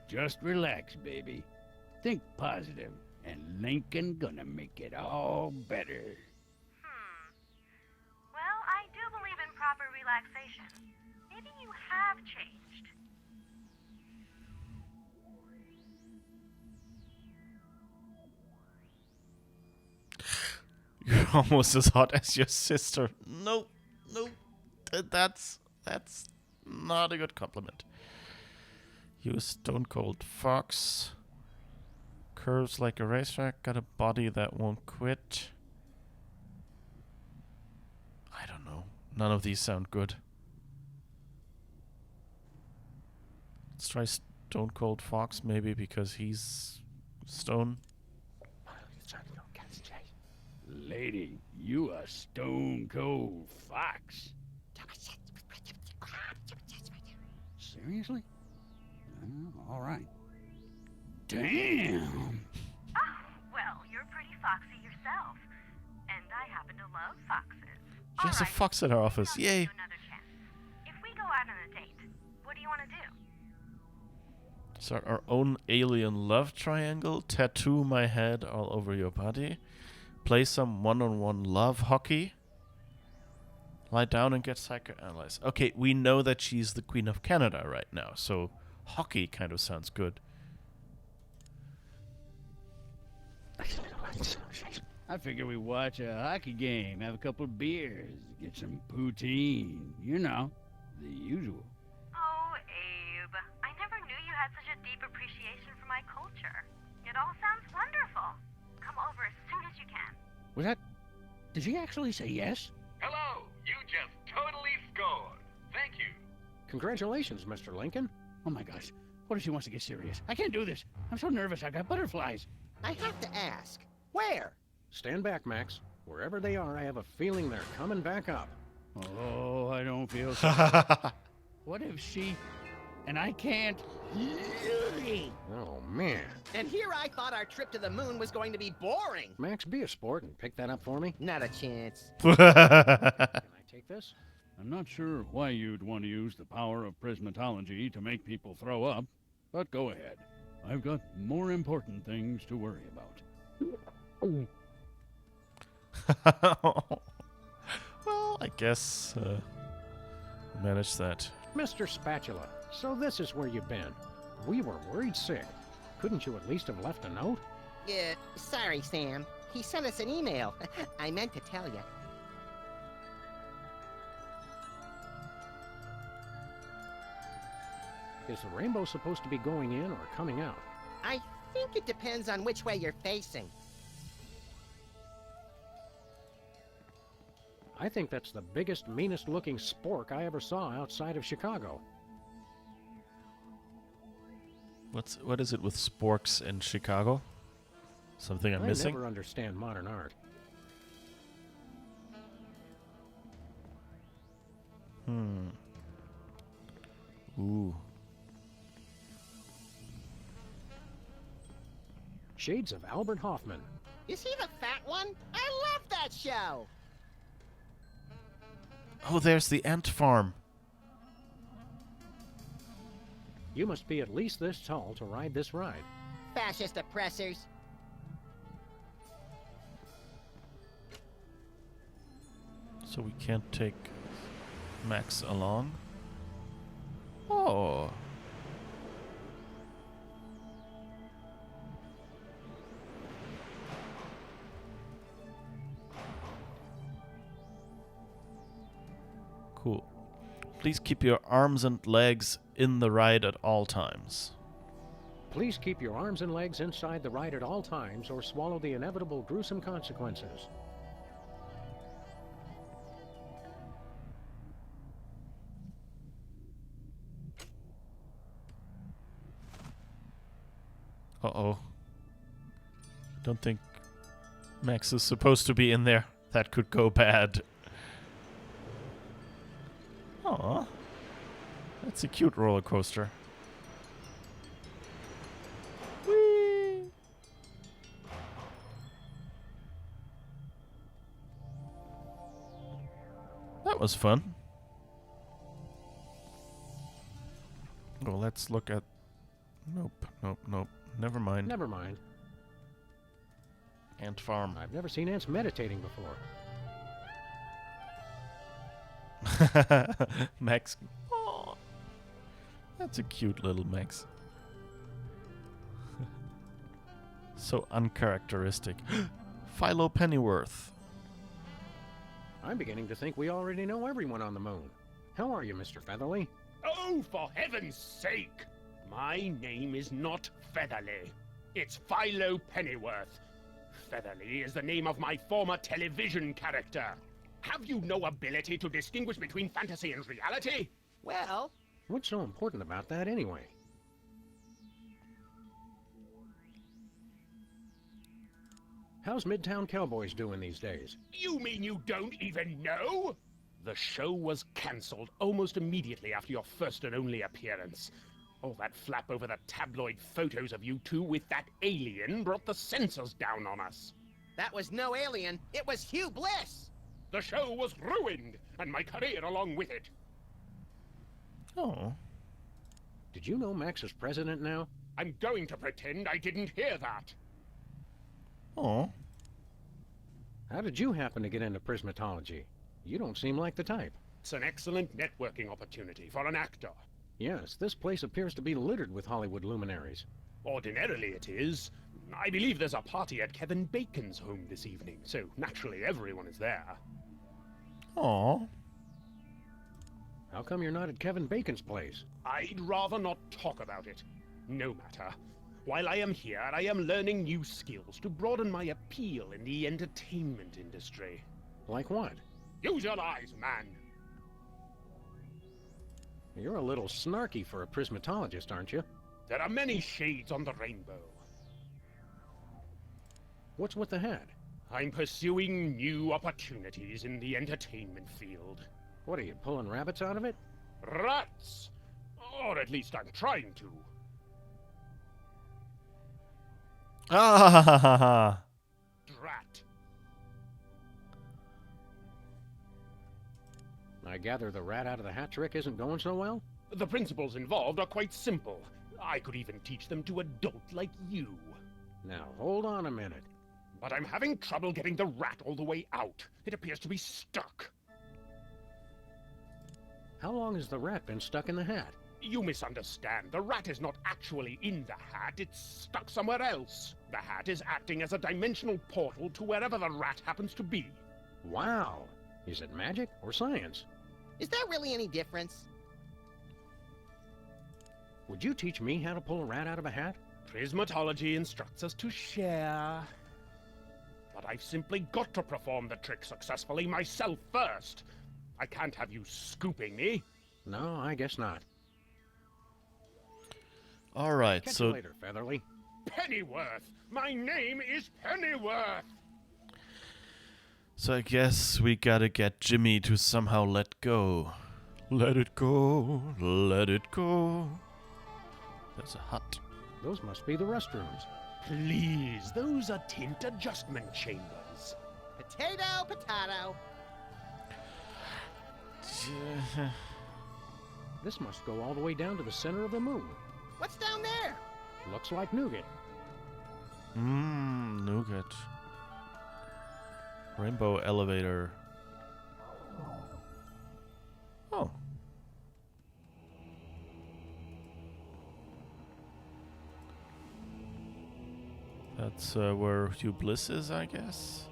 [SPEAKER 16] Just relax, baby. Think positive, and Lincoln gonna make it all better.
[SPEAKER 10] Well, I do believe in proper relaxation. Maybe you have changed.
[SPEAKER 1] You're almost as hot as your sister. No, no, that's not a good compliment. You Stone Cold Fox. Curves like a racetrack. Got a body that won't quit. I don't know. None of these sound good. Let's try Stone Cold Fox maybe because he's stone.
[SPEAKER 16] Lady, you a stone cold fox. Seriously? All right. Damn!
[SPEAKER 10] Oh, well, you're pretty foxy yourself. And I happen to love foxes.
[SPEAKER 1] She has a fox at her office. Yay!
[SPEAKER 10] If we go out on a date, what do you want to do?
[SPEAKER 1] So our own alien love triangle. Tattoo my head all over your body. Play some one-on-one love hockey. Lie down and get psychoanalyzed. Okay, we know that she's the Queen of Canada right now, so hockey kind of sounds good.
[SPEAKER 16] I figure we watch a hockey game, have a couple of beers, get some poutine. You know, the usual.
[SPEAKER 10] Oh, Abe, I never knew you had such a deep appreciation for my culture. It all sounds wonderful. Come over as soon as you can.
[SPEAKER 16] Was that... Did she actually say yes?
[SPEAKER 14] Hello, you just totally scored. Thank you.
[SPEAKER 3] Congratulations, Mr. Lincoln.
[SPEAKER 16] Oh my gosh, what if she wants to get serious? I can't do this. I'm so nervous, I got butterflies.
[SPEAKER 2] I have to ask, where?
[SPEAKER 3] Stand back, Max. Wherever they are, I have a feeling they're coming back up.
[SPEAKER 16] Oh, I don't feel so. What if she... And I can't...
[SPEAKER 3] Oh, man.
[SPEAKER 2] And here I thought our trip to the moon was going to be boring.
[SPEAKER 3] Max, be a sport and pick that up for me.
[SPEAKER 2] Not a chance.
[SPEAKER 3] Can I take this?
[SPEAKER 16] I'm not sure why you'd want to use the power of prismatology to make people throw up, but go ahead. I've got more important things to worry about.
[SPEAKER 1] Well, I guess manage that.
[SPEAKER 3] Mr. Spatula, so this is where you've been. We were worried sick. Couldn't you at least have left a note?
[SPEAKER 2] Sorry, Sam. He sent us an email. I meant to tell you.
[SPEAKER 3] Is the rainbow supposed to be going in or coming out?
[SPEAKER 2] I think it depends on which way you're facing.
[SPEAKER 3] I think that's the biggest, meanest looking spork I ever saw outside of Chicago.
[SPEAKER 1] What is it with sporks in Chicago? Something I'm missing?
[SPEAKER 3] I never understand modern art.
[SPEAKER 1] Ooh.
[SPEAKER 3] Shades of Albert Hoffman.
[SPEAKER 2] Is he the fat one? I love that show!
[SPEAKER 1] Oh, there's the ant farm.
[SPEAKER 3] You must be at least this tall to ride this ride.
[SPEAKER 2] Fascist oppressors.
[SPEAKER 1] So we can't take Max along? Oh. Cool. Please keep your arms and legs in the ride at all times.
[SPEAKER 3] Please keep your arms and legs inside the ride at all times or swallow the inevitable gruesome consequences.
[SPEAKER 1] Uh-oh. Don't think Max is supposed to be in there. That could go bad. Aw. That's a cute roller coaster. Whee! That was fun. Well, let's look at... Nope. Never mind.
[SPEAKER 3] Never mind.
[SPEAKER 1] Ant farm.
[SPEAKER 3] I've never seen ants meditating before.
[SPEAKER 1] Max. Oh, that's a cute little Max. So uncharacteristic. Philo Pennyworth.
[SPEAKER 3] I'm beginning to think we already know everyone on the moon. How are you, Mr. Featherly?
[SPEAKER 17] Oh, for heaven's sake! My name is not Featherly. It's Philo Pennyworth. Featherly is the name of my former television character. Have you no ability to distinguish between fantasy and reality?
[SPEAKER 2] Well...
[SPEAKER 3] What's so important about that anyway? How's Midtown Cowboys doing these days?
[SPEAKER 17] You mean you don't even know? The show was cancelled almost immediately after your first and only appearance. All that flap over the tabloid photos of you two with that alien brought the censors down on us.
[SPEAKER 2] That was no alien. It was Hugh Bliss!
[SPEAKER 17] The show was ruined, and my career along with it.
[SPEAKER 1] Oh.
[SPEAKER 3] Did you know Max is president now?
[SPEAKER 17] I'm going to pretend I didn't hear that.
[SPEAKER 1] Oh.
[SPEAKER 3] How did you happen to get into prismatology? You don't seem like the type.
[SPEAKER 17] It's an excellent networking opportunity for an actor.
[SPEAKER 3] Yes, this place appears to be littered with Hollywood luminaries.
[SPEAKER 17] Ordinarily it is. I believe there's a party at Kevin Bacon's home this evening, so naturally everyone is there.
[SPEAKER 1] Aww.
[SPEAKER 3] How come you're not at Kevin Bacon's place?
[SPEAKER 17] I'd rather not talk about it. No matter. While I am here, I am learning new skills to broaden my appeal in the entertainment industry.
[SPEAKER 3] Like what?
[SPEAKER 17] Use your eyes, man!
[SPEAKER 3] You're a little snarky for a prismatologist, aren't you?
[SPEAKER 17] There are many shades on the rainbow.
[SPEAKER 3] What's with the hat?
[SPEAKER 17] I'm pursuing new opportunities in the entertainment field.
[SPEAKER 3] What are you, pulling rabbits out of it?
[SPEAKER 17] Rats! Or at least I'm trying to.
[SPEAKER 1] Ah!
[SPEAKER 17] Drat.
[SPEAKER 3] I gather the rat out of the hat trick isn't going so well?
[SPEAKER 17] The principles involved are quite simple. I could even teach them to a dolt like you.
[SPEAKER 3] Now, hold on a minute.
[SPEAKER 17] But I'm having trouble getting the rat all the way out. It appears to be stuck.
[SPEAKER 3] How long has the rat been stuck in the hat?
[SPEAKER 17] You misunderstand. The rat is not actually in the hat, it's stuck somewhere else. The hat is acting as a dimensional portal to wherever the rat happens to be.
[SPEAKER 3] Wow. Is it magic or science?
[SPEAKER 2] Is there really any difference?
[SPEAKER 3] Would you teach me how to pull a rat out of a hat?
[SPEAKER 17] Prismatology instructs us to share. But I've simply got to perform the trick successfully myself first. I can't have you scooping me.
[SPEAKER 3] No, I guess not.
[SPEAKER 1] All right,
[SPEAKER 3] Catch
[SPEAKER 1] so
[SPEAKER 3] you later, Featherly.
[SPEAKER 17] Pennyworth! My name is Pennyworth!
[SPEAKER 1] I guess we gotta get Jimmy to somehow let go. Let it go, let it go. There's a hut.
[SPEAKER 3] Those must be the restrooms.
[SPEAKER 17] Please, those are tint adjustment chambers.
[SPEAKER 2] Potato, potato.
[SPEAKER 3] This must go all the way down to the center of the moon.
[SPEAKER 2] What's down there?
[SPEAKER 3] Looks like nougat.
[SPEAKER 1] Nougat. Rainbow elevator. Oh. That's where Hugh Bliss is, I guess.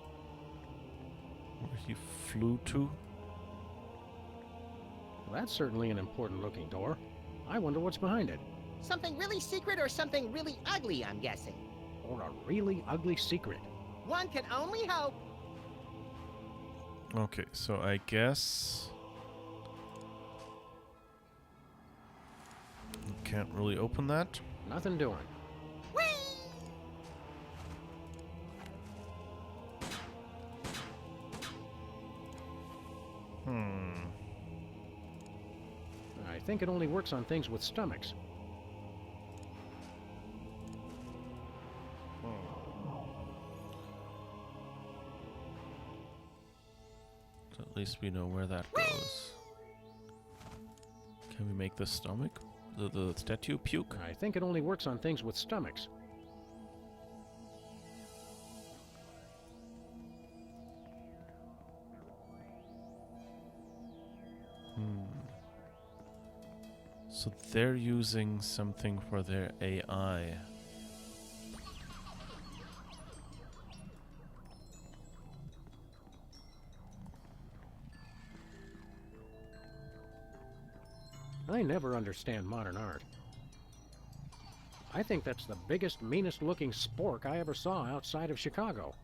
[SPEAKER 1] Where he flew to.
[SPEAKER 3] Well, that's certainly an important looking door. I wonder what's behind it.
[SPEAKER 2] Something really secret or something really ugly, I'm guessing.
[SPEAKER 3] Or a really ugly secret.
[SPEAKER 2] One can only hope.
[SPEAKER 1] Okay, so I guess you can't really open that.
[SPEAKER 3] Nothing doing.
[SPEAKER 2] Whee!
[SPEAKER 3] I think it only works on things with stomachs.
[SPEAKER 1] So at least we know where that goes. Can we make the stomach? The statue puke?
[SPEAKER 3] I think it only works on things with stomachs.
[SPEAKER 1] So they're using something for their AI.
[SPEAKER 3] I never understand modern art. I think that's the biggest, meanest looking spork I ever saw outside of Chicago.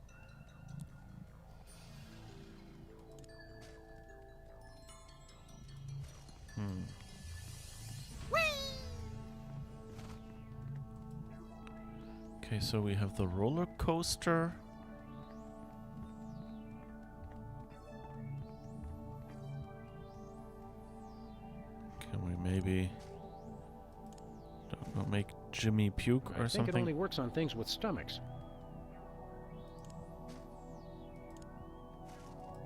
[SPEAKER 1] Okay, so we have the roller coaster. Can we maybe, don't know, make Jimmy puke or
[SPEAKER 3] I think
[SPEAKER 1] something?
[SPEAKER 3] it only works on things with stomachs.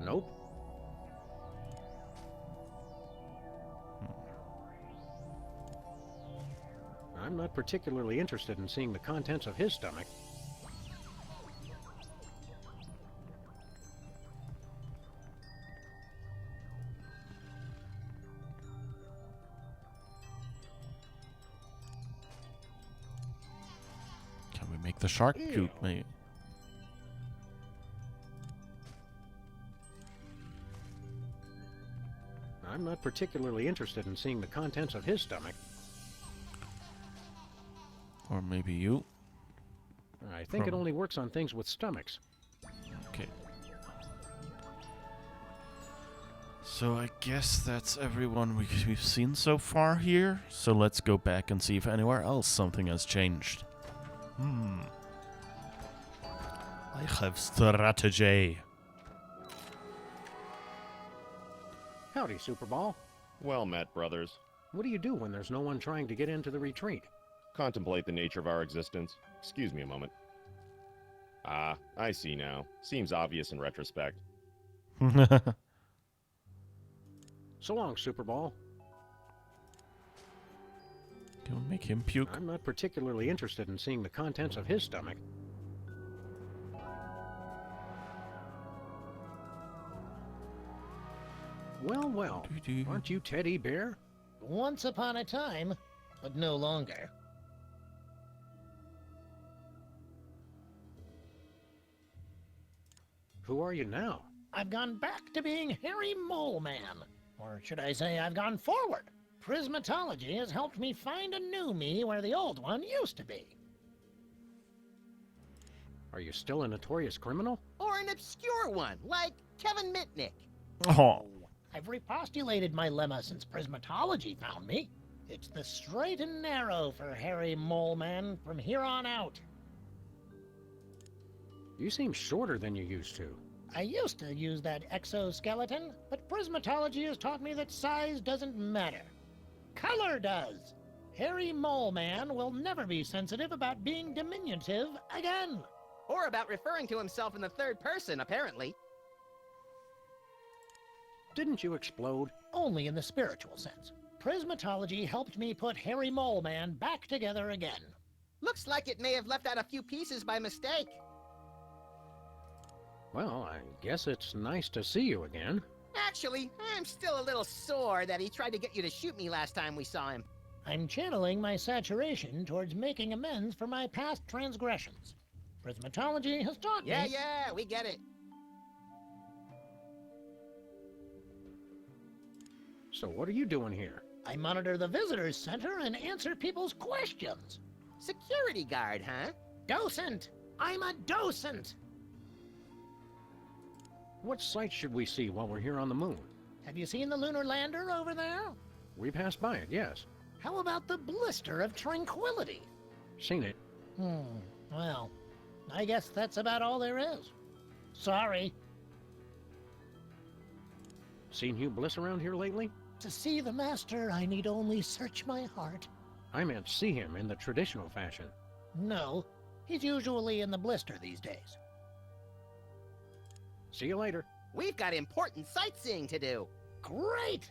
[SPEAKER 3] Nope. I'm not particularly interested in seeing the contents of his stomach.
[SPEAKER 1] Can we make the shark puke, mate?
[SPEAKER 3] I'm not particularly interested in seeing the contents of his stomach.
[SPEAKER 1] Or maybe you?
[SPEAKER 3] I think it only works on things with stomachs.
[SPEAKER 1] Okay. So I guess that's everyone we've seen so far here. So let's go back and see if anywhere else something has changed. I have strategy.
[SPEAKER 3] Howdy, Superball.
[SPEAKER 5] Well met, brothers.
[SPEAKER 3] What do you do when there's no one trying to get into the retreat?
[SPEAKER 5] Contemplate the nature of our existence. Excuse me a moment. Ah, I see now. Seems obvious in retrospect.
[SPEAKER 3] So long, Superball.
[SPEAKER 1] Can we make him puke?
[SPEAKER 3] I'm not particularly interested in seeing the contents of his stomach. Well, well. Aren't you Teddy Bear?
[SPEAKER 4] Once upon a time, but no longer.
[SPEAKER 3] Who are you now?
[SPEAKER 4] I've gone back to being Harry Mole Man. Or should I say I've gone forward? Prismatology has helped me find a new me where the old one used to be.
[SPEAKER 3] Are you still a notorious criminal?
[SPEAKER 2] Or an obscure one, like Kevin Mitnick.
[SPEAKER 1] Oh.
[SPEAKER 4] I've repostulated my lemma since Prismatology found me. It's the straight and narrow for Harry Mole Man from here on out.
[SPEAKER 3] You seem shorter than you used to.
[SPEAKER 4] I used to use that exoskeleton, but Prismatology has taught me that size doesn't matter. Color does. Harry Mole Man will never be sensitive about being diminutive again.
[SPEAKER 2] Or about referring to himself in the third person, apparently.
[SPEAKER 3] Didn't you explode?
[SPEAKER 4] Only in the spiritual sense. Prismatology helped me put Harry Mole Man back together again.
[SPEAKER 2] Looks like it may have left out a few pieces by mistake.
[SPEAKER 3] Well, I guess it's nice to see you again.
[SPEAKER 2] Actually, I'm still a little sore that he tried to get you to shoot me last time we saw him.
[SPEAKER 4] I'm channeling my saturation towards making amends for my past transgressions. Prismatology has taught me...
[SPEAKER 2] Yeah, we get it.
[SPEAKER 3] So what are you doing here?
[SPEAKER 4] I monitor the visitors center and answer people's questions.
[SPEAKER 2] Security guard, huh?
[SPEAKER 4] Docent! I'm a docent!
[SPEAKER 3] What sights should we see while we're here on the moon?
[SPEAKER 4] Have you seen the lunar lander over there?
[SPEAKER 3] We passed by it, yes.
[SPEAKER 4] How about the blister of tranquility?
[SPEAKER 3] Seen it.
[SPEAKER 4] Well, I guess that's about all there is. Sorry.
[SPEAKER 3] Seen Hugh Bliss around here lately?
[SPEAKER 4] To see the master, I need only search my heart.
[SPEAKER 3] I meant see him in the traditional fashion.
[SPEAKER 4] No, he's usually in the blister these days.
[SPEAKER 3] See you later.
[SPEAKER 2] We've got important sightseeing to do.
[SPEAKER 4] Great!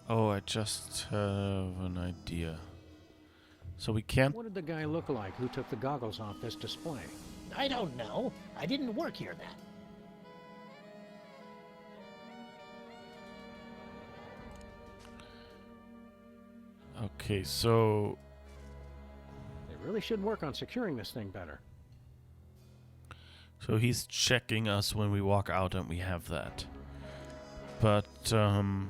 [SPEAKER 1] Oh, I just have an idea. So we can't...
[SPEAKER 3] What did the guy look like who took the goggles off this display?
[SPEAKER 4] I don't know. I didn't work here then.
[SPEAKER 1] Okay, so...
[SPEAKER 3] They really should work on securing this thing better.
[SPEAKER 1] So he's checking us when we walk out, and we have that. But, can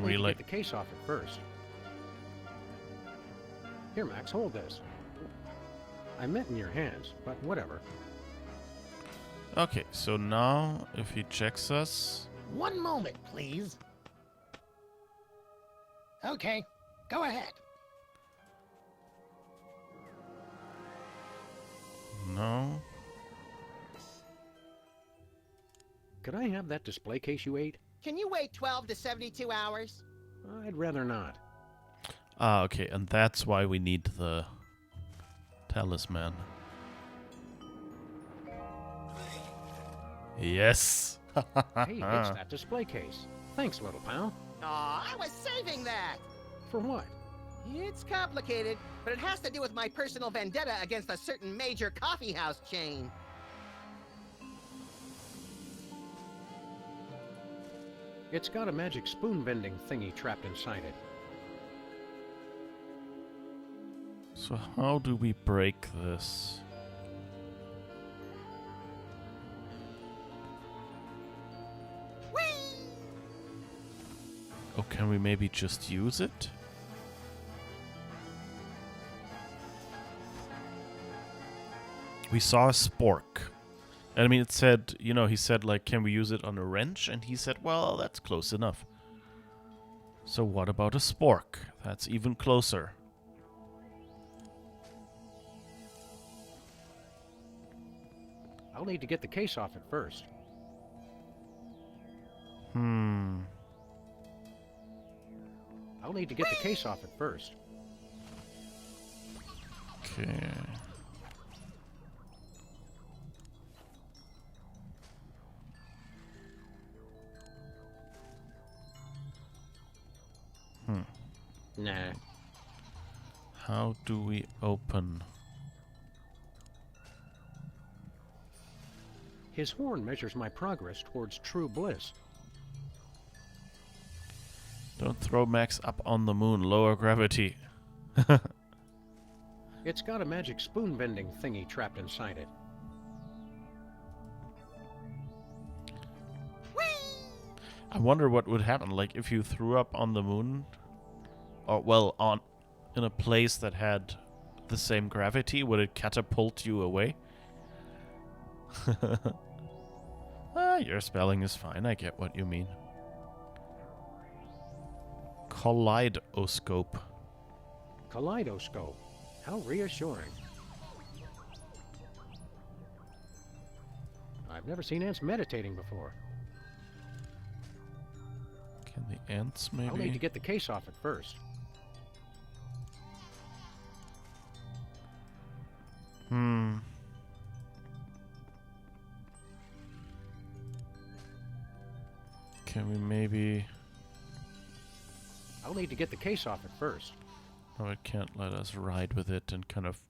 [SPEAKER 1] we, like...
[SPEAKER 3] get the case off it first. Here, Max, hold this. I meant in your hands, but whatever.
[SPEAKER 1] Okay, so now, if he checks us...
[SPEAKER 4] One moment, please. Okay, go ahead.
[SPEAKER 1] No.
[SPEAKER 3] Could I have that display case you ate?
[SPEAKER 2] Can you wait 12 to 72 hours?
[SPEAKER 3] I'd rather not.
[SPEAKER 1] Ah, okay, and that's why we need the talisman. Yes!
[SPEAKER 3] Hey, it's that display case. Thanks, little pal.
[SPEAKER 2] Aw, I was saving that!
[SPEAKER 3] For what?
[SPEAKER 2] It's complicated, but it has to do with my personal vendetta against a certain major coffeehouse chain.
[SPEAKER 3] It's got a magic spoon bending thingy trapped inside it.
[SPEAKER 1] So how do we break this?
[SPEAKER 2] Whee!
[SPEAKER 1] Oh, can we maybe just use it? We saw a spork. And I mean, it said, you know, he said, like, can we use it on a wrench? And he said, well, that's close enough. So what about a spork? That's even closer.
[SPEAKER 3] I'll need to get the case off it first. I'll need to get the case off it first.
[SPEAKER 1] Okay.
[SPEAKER 3] Nah.
[SPEAKER 1] How do we open?
[SPEAKER 3] His horn measures my progress towards true bliss.
[SPEAKER 1] Don't throw Max up on the moon. Lower gravity.
[SPEAKER 3] It's got a magic spoon-bending thingy trapped inside it.
[SPEAKER 1] I wonder what would happen, like, if you threw up on the moon, or well, in a place that had the same gravity. Would it catapult you away? Your spelling is fine. I get what you mean. Kaleidoscope.
[SPEAKER 3] Kaleidoscope. How reassuring. I've never seen ants meditating before.
[SPEAKER 1] Can the ants maybe?
[SPEAKER 3] I'll need to get the case off it first.
[SPEAKER 1] Can we maybe...
[SPEAKER 3] I'll need to get the case off it first.
[SPEAKER 1] Oh, it can't let us ride with it and kind of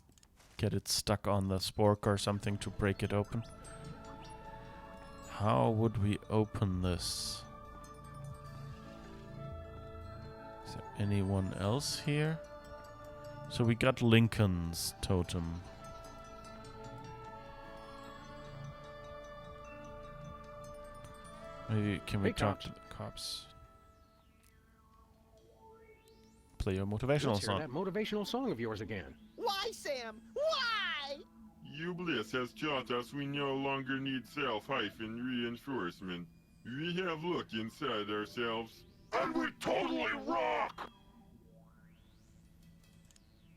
[SPEAKER 1] get it stuck on the spork or something to break it open. How would we open this? Is there anyone else here? So we got Lincoln's totem. Maybe can we
[SPEAKER 3] Hey,
[SPEAKER 1] talk
[SPEAKER 3] cops.
[SPEAKER 1] to the cops? Play your motivational
[SPEAKER 3] Let's hear
[SPEAKER 1] song.
[SPEAKER 3] that motivational song of yours again.
[SPEAKER 2] Why, Sam? Why?
[SPEAKER 15] Bliss has taught us we no longer need self-reinforcement. We have looked inside ourselves.
[SPEAKER 13] And we totally rock!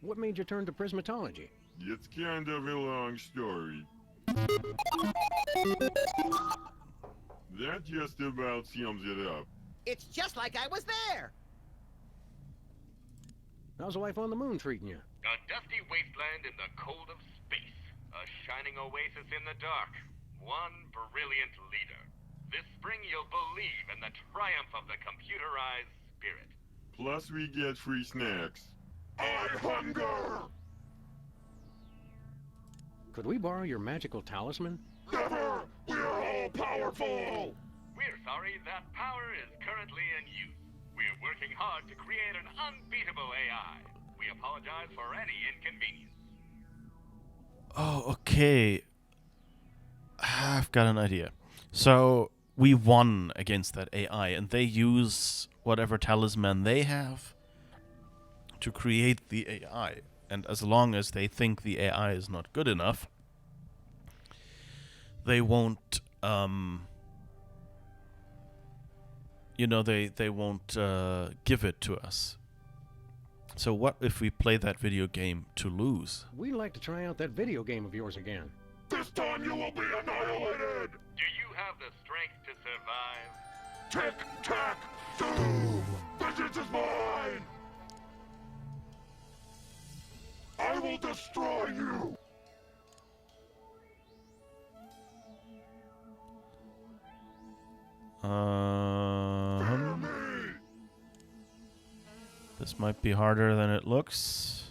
[SPEAKER 3] What made you turn to prismatology?
[SPEAKER 15] It's kind of a long story. That just about sums it up.
[SPEAKER 2] It's just like I was there.
[SPEAKER 3] How's life on the moon treating you?
[SPEAKER 14] A dusty wasteland in the cold of space. A shining oasis in the dark. One brilliant leader. This spring you'll believe in the triumph of the computerized spirit.
[SPEAKER 15] Plus we get free snacks.
[SPEAKER 13] I hunger!
[SPEAKER 3] Could we borrow your magical talisman?
[SPEAKER 13] Never! We're all powerful!
[SPEAKER 14] We're sorry that power is currently in use. We're working hard to create an unbeatable AI. We apologize for any inconvenience.
[SPEAKER 1] Oh, okay. I've got an idea. So we won against that AI, and they use whatever talisman they have to create the AI. And as long as they think the AI is not good enough, they won't, they won't give it to us. So what if we play that video game to lose?
[SPEAKER 3] We'd like to try out that video game of yours again.
[SPEAKER 13] This time you will be annihilated!
[SPEAKER 14] Do you have the strength to survive?
[SPEAKER 13] Tic-tac-toe! Vengeance is mine! I will destroy you!
[SPEAKER 1] This might be harder than it looks.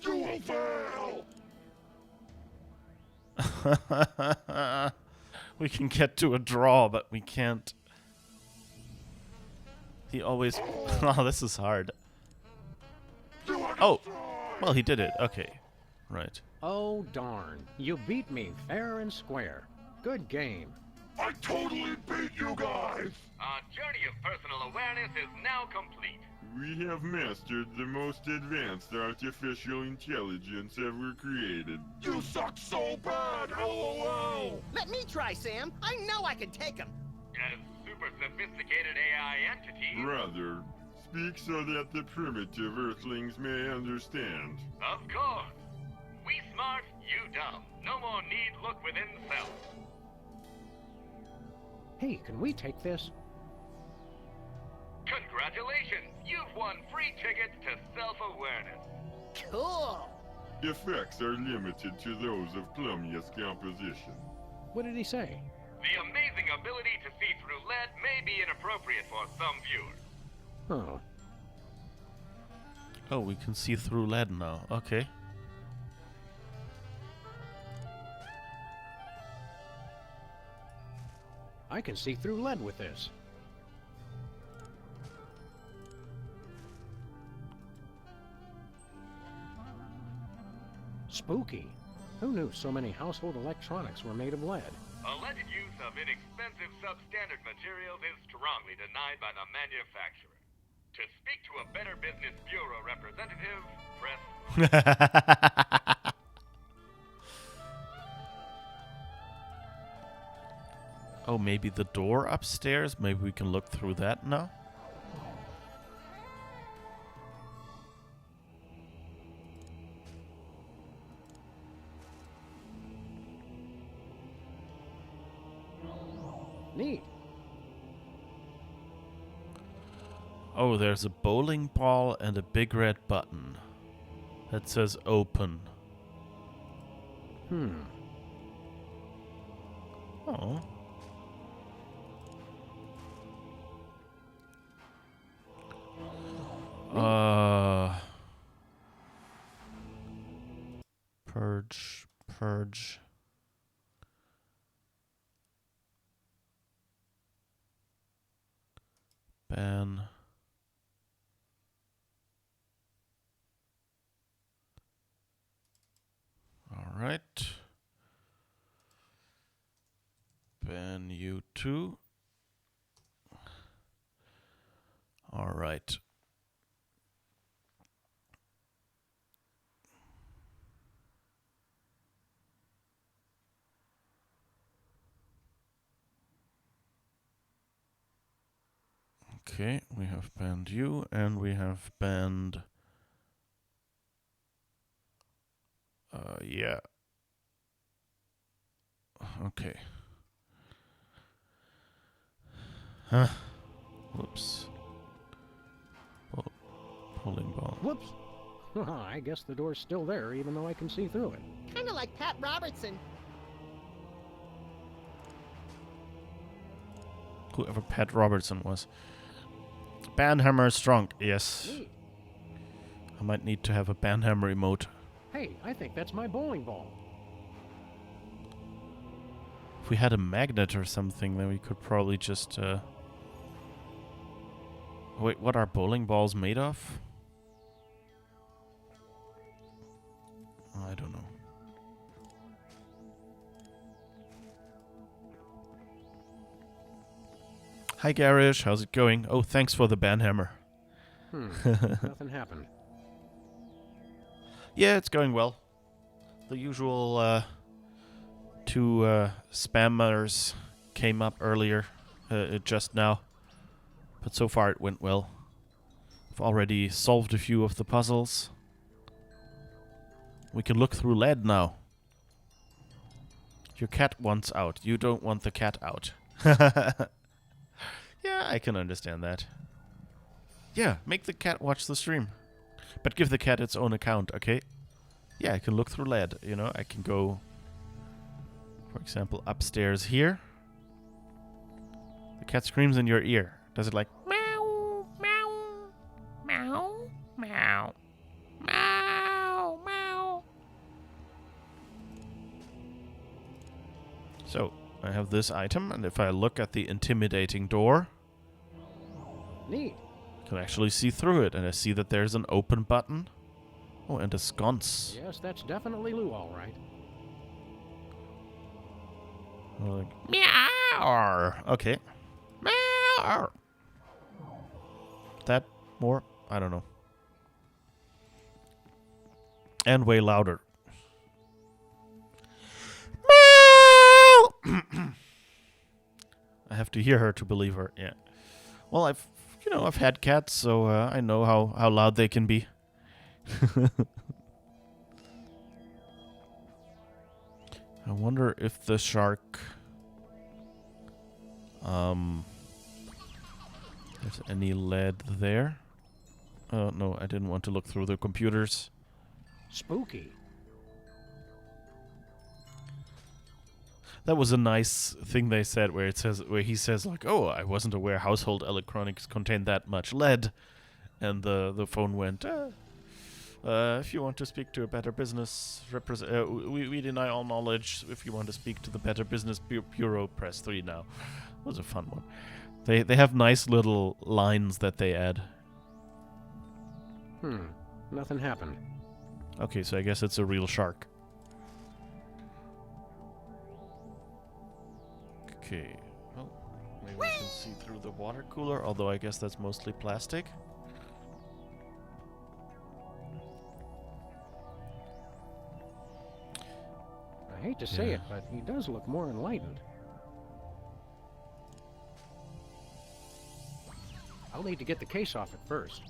[SPEAKER 13] You will fail!
[SPEAKER 1] We can get to a draw, but we can't. He always... Oh, this is hard. Oh! Well, he did it. Okay. Right.
[SPEAKER 3] Oh, darn. You beat me fair and square. Good game.
[SPEAKER 13] I totally beat you guys!
[SPEAKER 14] Our journey of personal awareness is now complete.
[SPEAKER 15] We have mastered the most advanced artificial intelligence ever created.
[SPEAKER 13] You suck so bad, LOL!
[SPEAKER 2] Let me try, Sam. I know I can take him.
[SPEAKER 14] As super sophisticated AI entities...
[SPEAKER 15] Rather, speak so that the primitive Earthlings may understand.
[SPEAKER 14] Of course. We smart, you dumb. No more need look within self.
[SPEAKER 3] Hey, can we take this?
[SPEAKER 14] Congratulations! You've won free tickets to self-awareness.
[SPEAKER 2] Cool.
[SPEAKER 15] Effects are limited to those of Plumius composition.
[SPEAKER 3] What did he say?
[SPEAKER 14] The amazing ability to see through lead may be inappropriate for some viewers.
[SPEAKER 3] Oh.
[SPEAKER 1] Oh, we can see through lead now. Okay.
[SPEAKER 3] I can see through lead with this. Spooky. Who knew so many household electronics were made of lead?
[SPEAKER 14] Alleged use of inexpensive substandard materials is strongly denied by the manufacturer. To speak to a Better Business Bureau representative, press...
[SPEAKER 1] Oh, maybe the door upstairs? Maybe we can look through that now?
[SPEAKER 3] Neat.
[SPEAKER 1] Oh, there's a bowling ball and a big red button that says open. Oh. Purge. Ban. All right. Ban you too. All right. Okay, we have banned you, and we have banned... yeah. Okay. Huh. Whoops. Bowling ball.
[SPEAKER 3] Whoops. I guess the door's still there, even though I can see through it.
[SPEAKER 2] Kinda like Pat Robertson.
[SPEAKER 1] Whoever Pat Robertson was. Banhammer strong, yes.
[SPEAKER 3] Neat.
[SPEAKER 1] I might need to have a banhammer emote.
[SPEAKER 3] Hey, I think that's my bowling ball.
[SPEAKER 1] If we had a magnet or something, then we could probably just, Wait, what are bowling balls made of? I don't know. Hi Garish, how's it going? Oh, thanks for the banhammer.
[SPEAKER 3] Nothing happened.
[SPEAKER 1] Yeah, it's going well. The usual two spammers came up earlier, just now. But so far it went well. I've already solved a few of the puzzles. We can look through lead now. Your cat wants out. You don't want the cat out. Yeah, I can understand that. Yeah, make the cat watch the stream. But give the cat its own account, okay? Yeah, I can look through lead, you know? I can go, for example, upstairs here. The cat screams in your ear. Does it like...
[SPEAKER 18] Meow, meow, meow, meow, meow, meow.
[SPEAKER 1] So, I have this item, and if I look at the intimidating door...
[SPEAKER 3] Neat.
[SPEAKER 1] I can actually see through it, and I see that there's an open button. Oh, and a sconce.
[SPEAKER 3] Yes, that's definitely Lou, all right.
[SPEAKER 1] Like, meow. Okay. Meow. That more? I don't know. And way louder. Meow. I have to hear her to believe her. Yeah. Well, I've had cats, so I know how loud they can be. I wonder if the shark there's any lead there. Oh no, I didn't want to look through the computers.
[SPEAKER 3] Spooky.
[SPEAKER 1] That was a nice thing they said where he says like, "Oh, I wasn't aware household electronics contained that much lead." And the phone went, if you want to speak to a Better Business we deny all knowledge. If you want to speak to the Better Business Bureau, press 3 now. was a fun one. They have nice little lines that they add.
[SPEAKER 3] Nothing happened.
[SPEAKER 1] Okay, so I guess it's a real shark. Okay. Well, maybe we can see through the water cooler, although I guess that's mostly plastic.
[SPEAKER 3] I hate to say it, but he does look more enlightened. I'll need to get the case off at first.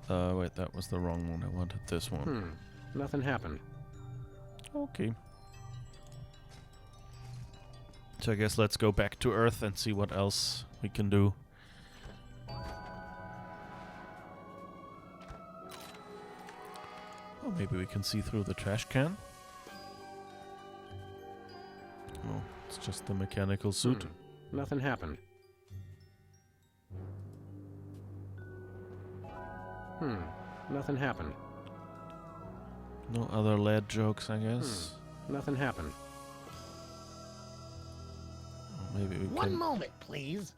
[SPEAKER 1] Wait, that was the wrong one. I wanted this one.
[SPEAKER 3] Nothing happened.
[SPEAKER 1] Okay. So I guess let's go back to Earth and see what else we can do. Oh, maybe we can see through the trash can. Oh, it's just the mechanical suit.
[SPEAKER 3] Nothing happened. Nothing happened.
[SPEAKER 1] No other lead jokes, I guess.
[SPEAKER 3] Nothing happened.
[SPEAKER 1] Maybe we
[SPEAKER 4] One
[SPEAKER 1] can...
[SPEAKER 4] moment, please.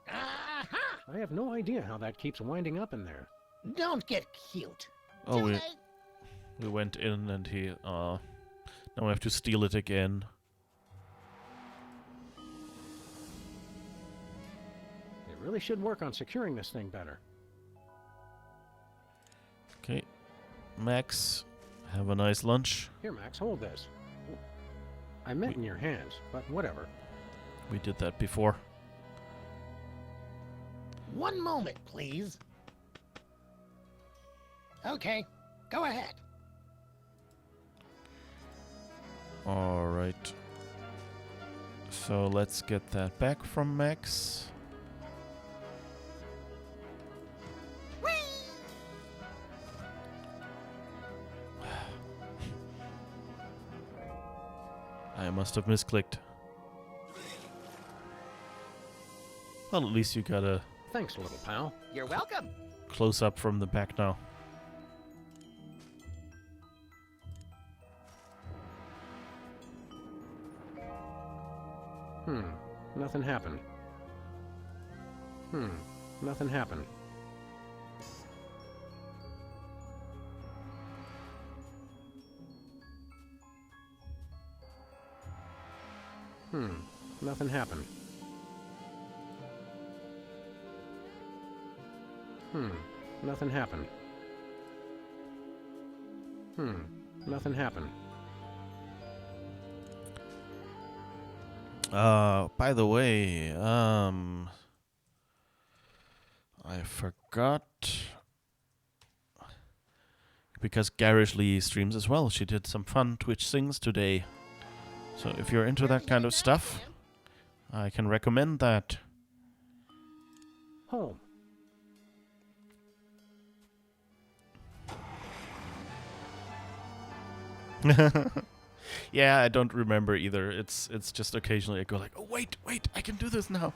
[SPEAKER 4] Aha!
[SPEAKER 3] I have no idea how that keeps winding up in there.
[SPEAKER 4] Don't get cute.
[SPEAKER 1] Oh, we went in and he... now we have to steal it again.
[SPEAKER 3] They really should work on securing this thing better.
[SPEAKER 1] Okay. Max, have a nice lunch.
[SPEAKER 3] Here, Max, hold this. I meant in your hands, but whatever.
[SPEAKER 1] We did that before.
[SPEAKER 4] One moment, please. Okay, go ahead.
[SPEAKER 1] Alright. So let's get that back from Max. I must have misclicked. Well, at least you got a
[SPEAKER 3] Thanks, little pal.
[SPEAKER 2] You're welcome.
[SPEAKER 1] close up from the back now.
[SPEAKER 3] Nothing happened. Nothing happened. Nothing happened. Nothing happened. Nothing happened.
[SPEAKER 1] By the way, I forgot, because Garish Lee streams as well. She did some fun Twitch sings today. So if you're into that kind of stuff, I can recommend that.
[SPEAKER 3] Home.
[SPEAKER 1] Yeah, I don't remember either. It's just occasionally I go like, oh wait, I can do this now.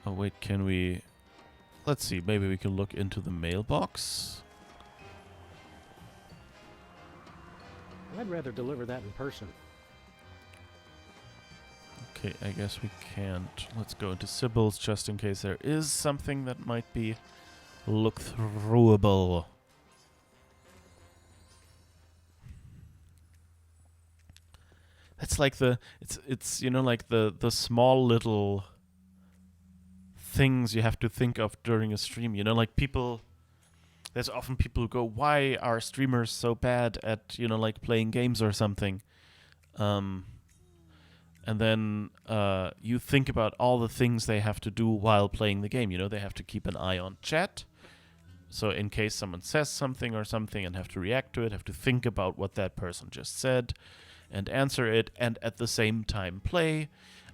[SPEAKER 1] Oh wait, can we... Let's see, maybe we can look into the mailbox.
[SPEAKER 3] I'd rather deliver that in person.
[SPEAKER 1] Okay, I guess we can't. Let's go into Sybil's just in case there is something that might be look-throughable. That's like the... It's you know, like the small little things you have to think of during a stream. You know, like people... There's often people who go, why are streamers so bad at, you know, like playing games or something? And then you think about all the things they have to do while playing the game. You know, they have to keep an eye on chat. So in case someone says something or something and have to react to it, have to think about what that person just said and answer it, and at the same time play.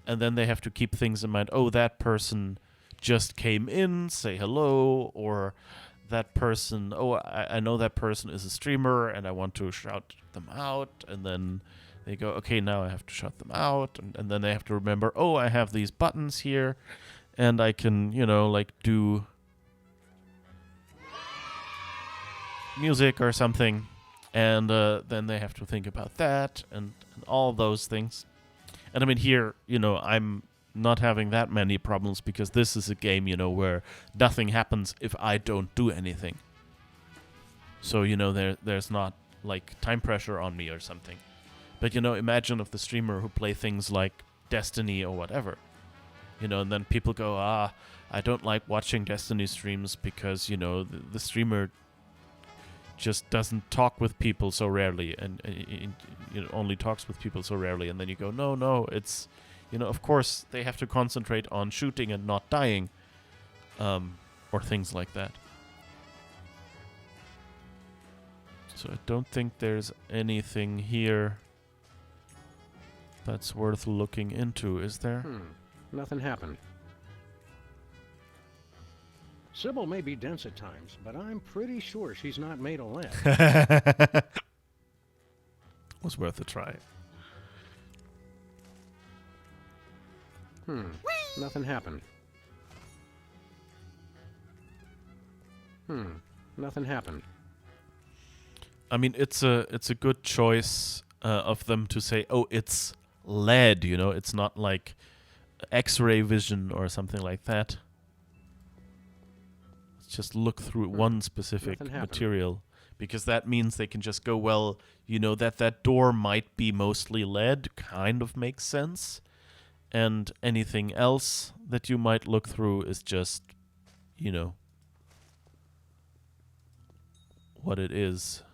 [SPEAKER 1] And then they have to keep things in mind. Oh, that person just came in, say hello, or... that person, oh, I know that person is a streamer and I want to shout them out, and then they go, okay, now I have to shout them out, and then they have to remember, oh, I have these buttons here, and I can, you know, like do music or something. And then they have to think about that and all those things. And I mean, here, I'm not having that many problems because this is a game, where nothing happens if I don't do anything. So, there's not, like, time pressure on me or something. But, imagine if the streamer who play things like Destiny or whatever, and then people go, I don't like watching Destiny streams because, the streamer just doesn't talk with people so rarely and only talks with people so rarely. And then you go, no, it's, of course they have to concentrate on shooting and not dying, or things like that. So I don't think there's anything here that's worth looking into, is there?
[SPEAKER 3] Nothing happened. Sybil may be dense at times, but I'm pretty sure she's not made of lead.
[SPEAKER 1] Was worth a try.
[SPEAKER 3] Nothing happened. Nothing happened.
[SPEAKER 1] I mean, it's a good choice of them to say, oh, it's lead, it's not like X-ray vision or something like that. Let's just look through one specific material, because that means they can just go, well, that door might be mostly lead, kind of makes sense, and anything else that you might look through is just, what it is.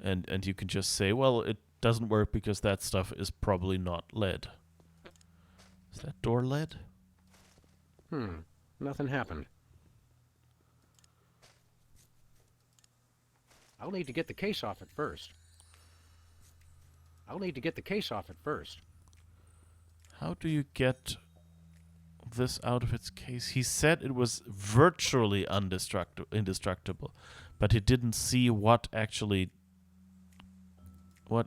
[SPEAKER 1] And you can just say, well, it doesn't work because that stuff is probably not lead. Is that door lead?
[SPEAKER 3] Nothing happened. I'll need to get the case off it first.
[SPEAKER 1] How do you get this out of its case? He said it was virtually indestructible, but he didn't see what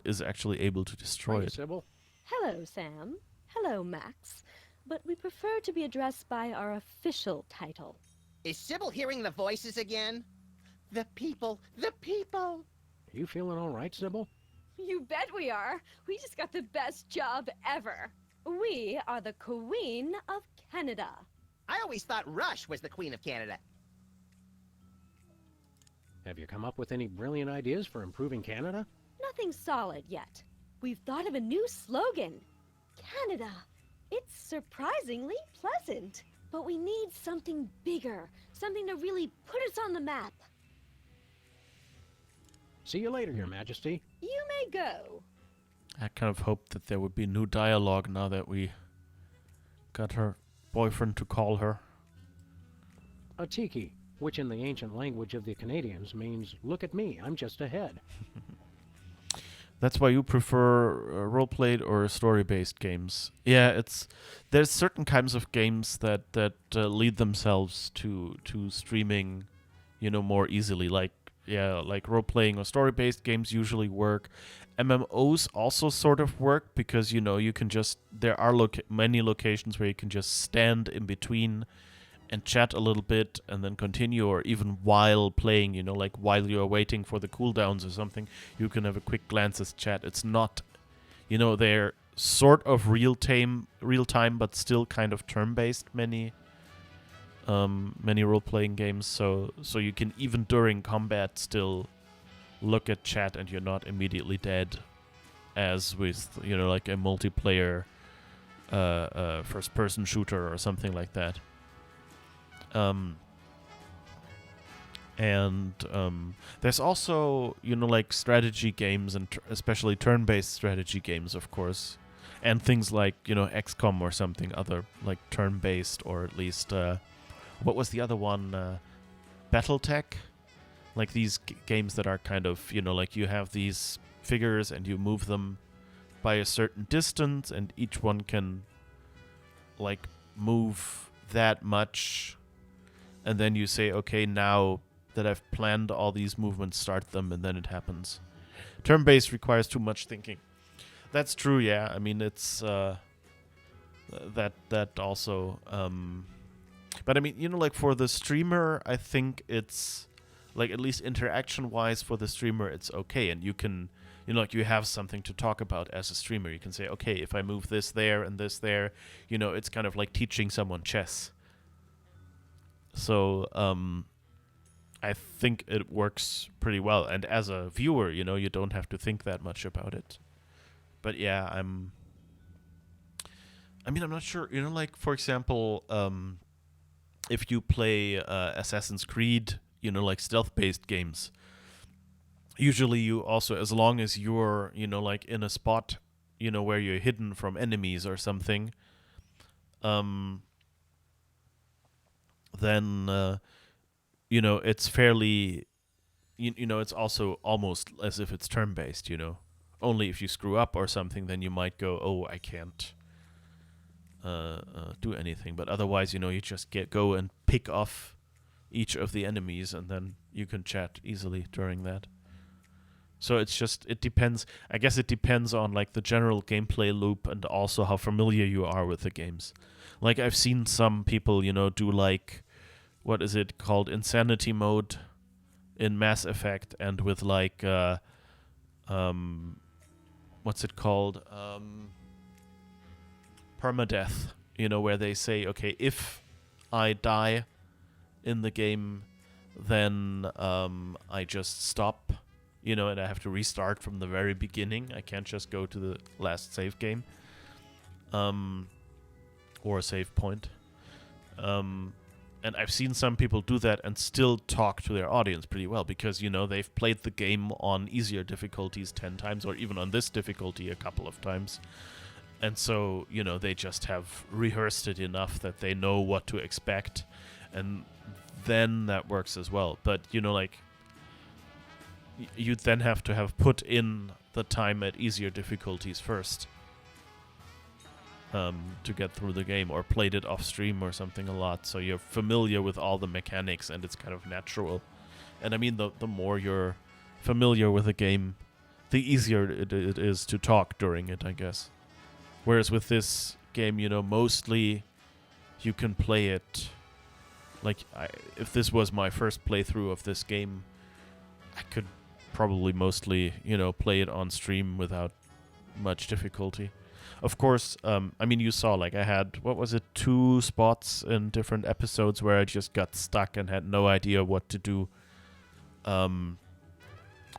[SPEAKER 1] is actually able to destroy it.
[SPEAKER 3] Sybil?
[SPEAKER 7] Hello, Sam. Hello, Max. But we prefer to be addressed by our official title.
[SPEAKER 2] Is Sybil hearing the voices again? The people! The people!
[SPEAKER 3] You feeling all right, Sybil?
[SPEAKER 7] You bet we are. We just got the best job ever. We are the Queen of Canada.
[SPEAKER 2] I always thought Rush was the Queen of Canada.
[SPEAKER 3] Have you come up with any brilliant ideas for improving Canada?
[SPEAKER 7] Nothing solid yet. We've thought of a new slogan. Canada. It's surprisingly pleasant. But we need something bigger. Something to really put us on the map.
[SPEAKER 3] See you later, Your Majesty.
[SPEAKER 7] You may go.
[SPEAKER 1] I kind of hoped that there would be new dialogue now that we got her boyfriend to call her.
[SPEAKER 3] A tiki, which in the ancient language of the Canadians means, look at me, I'm just ahead.
[SPEAKER 1] That's why you prefer role-played or story-based games. Yeah, there's certain kinds of games that lead themselves to streaming, more easily. Like role-playing or story-based games usually work. MMOs also sort of work because you can just there are many locations where you can just stand in between and chat a little bit and then continue, or even while playing, like while you're waiting for the cooldowns or something, you can have a quick glance at chat. It's not, they're sort of real time, but still kind of turn-based. Many role-playing games, so you can even during combat still look at chat and you're not immediately dead, as with like a multiplayer first-person shooter or something like that. There's also, like strategy games and especially turn-based strategy games, of course, and things like, XCOM or something other, like turn-based, or at least, what was the other one? Battletech? Like these games that are kind of, like you have these figures and you move them by a certain distance, and each one can, like, move that much. And then you say, okay, now that I've planned all these movements, start them, and then it happens. Turn-based requires too much thinking. That's true, yeah. I mean, it's that also. But I mean, like for the streamer, I think it's like at least interaction-wise for the streamer, it's okay, and you can, like you have something to talk about as a streamer. You can say, okay, if I move this there and this there, it's kind of like teaching someone chess. So I think it works pretty well, and as a viewer, you don't have to think that much about it. But yeah, I'm not sure, like for example, if you play Assassin's Creed, like stealth-based games, usually you also, as long as you're, like in a spot, where you're hidden from enemies or something, then, it's fairly, it's also almost as if it's turn-based, Only if you screw up or something, then you might go, oh, I can't do anything. But otherwise, you just go and pick off each of the enemies, and then you can chat easily during that. So it depends. I guess it depends on like the general gameplay loop and also how familiar you are with the games. Like I've seen some people, do like, what is it called, insanity mode in Mass Effect, and with like what's it called? Permadeath, where they say, okay, if I die in the game, then I just stop, and I have to restart from the very beginning. I can't just go to the last save game, or a save point. And I've seen some people do that and still talk to their audience pretty well, because, they've played the game on easier difficulties 10 times, or even on this difficulty a couple of times. And so, they just have rehearsed it enough that they know what to expect, and then that works as well. But, like, you then have to have put in the time at easier difficulties first to get through the game, or played it off stream or something a lot, so you're familiar with all the mechanics and it's kind of natural. And I mean, the more you're familiar with a game, the easier it is to talk during it, I guess. Whereas with this game, mostly you can play it like, if this was my first playthrough of this game, I could probably mostly, play it on stream without much difficulty. Of course, you saw, like, I had, 2 spots in different episodes where I just got stuck and had no idea what to do. And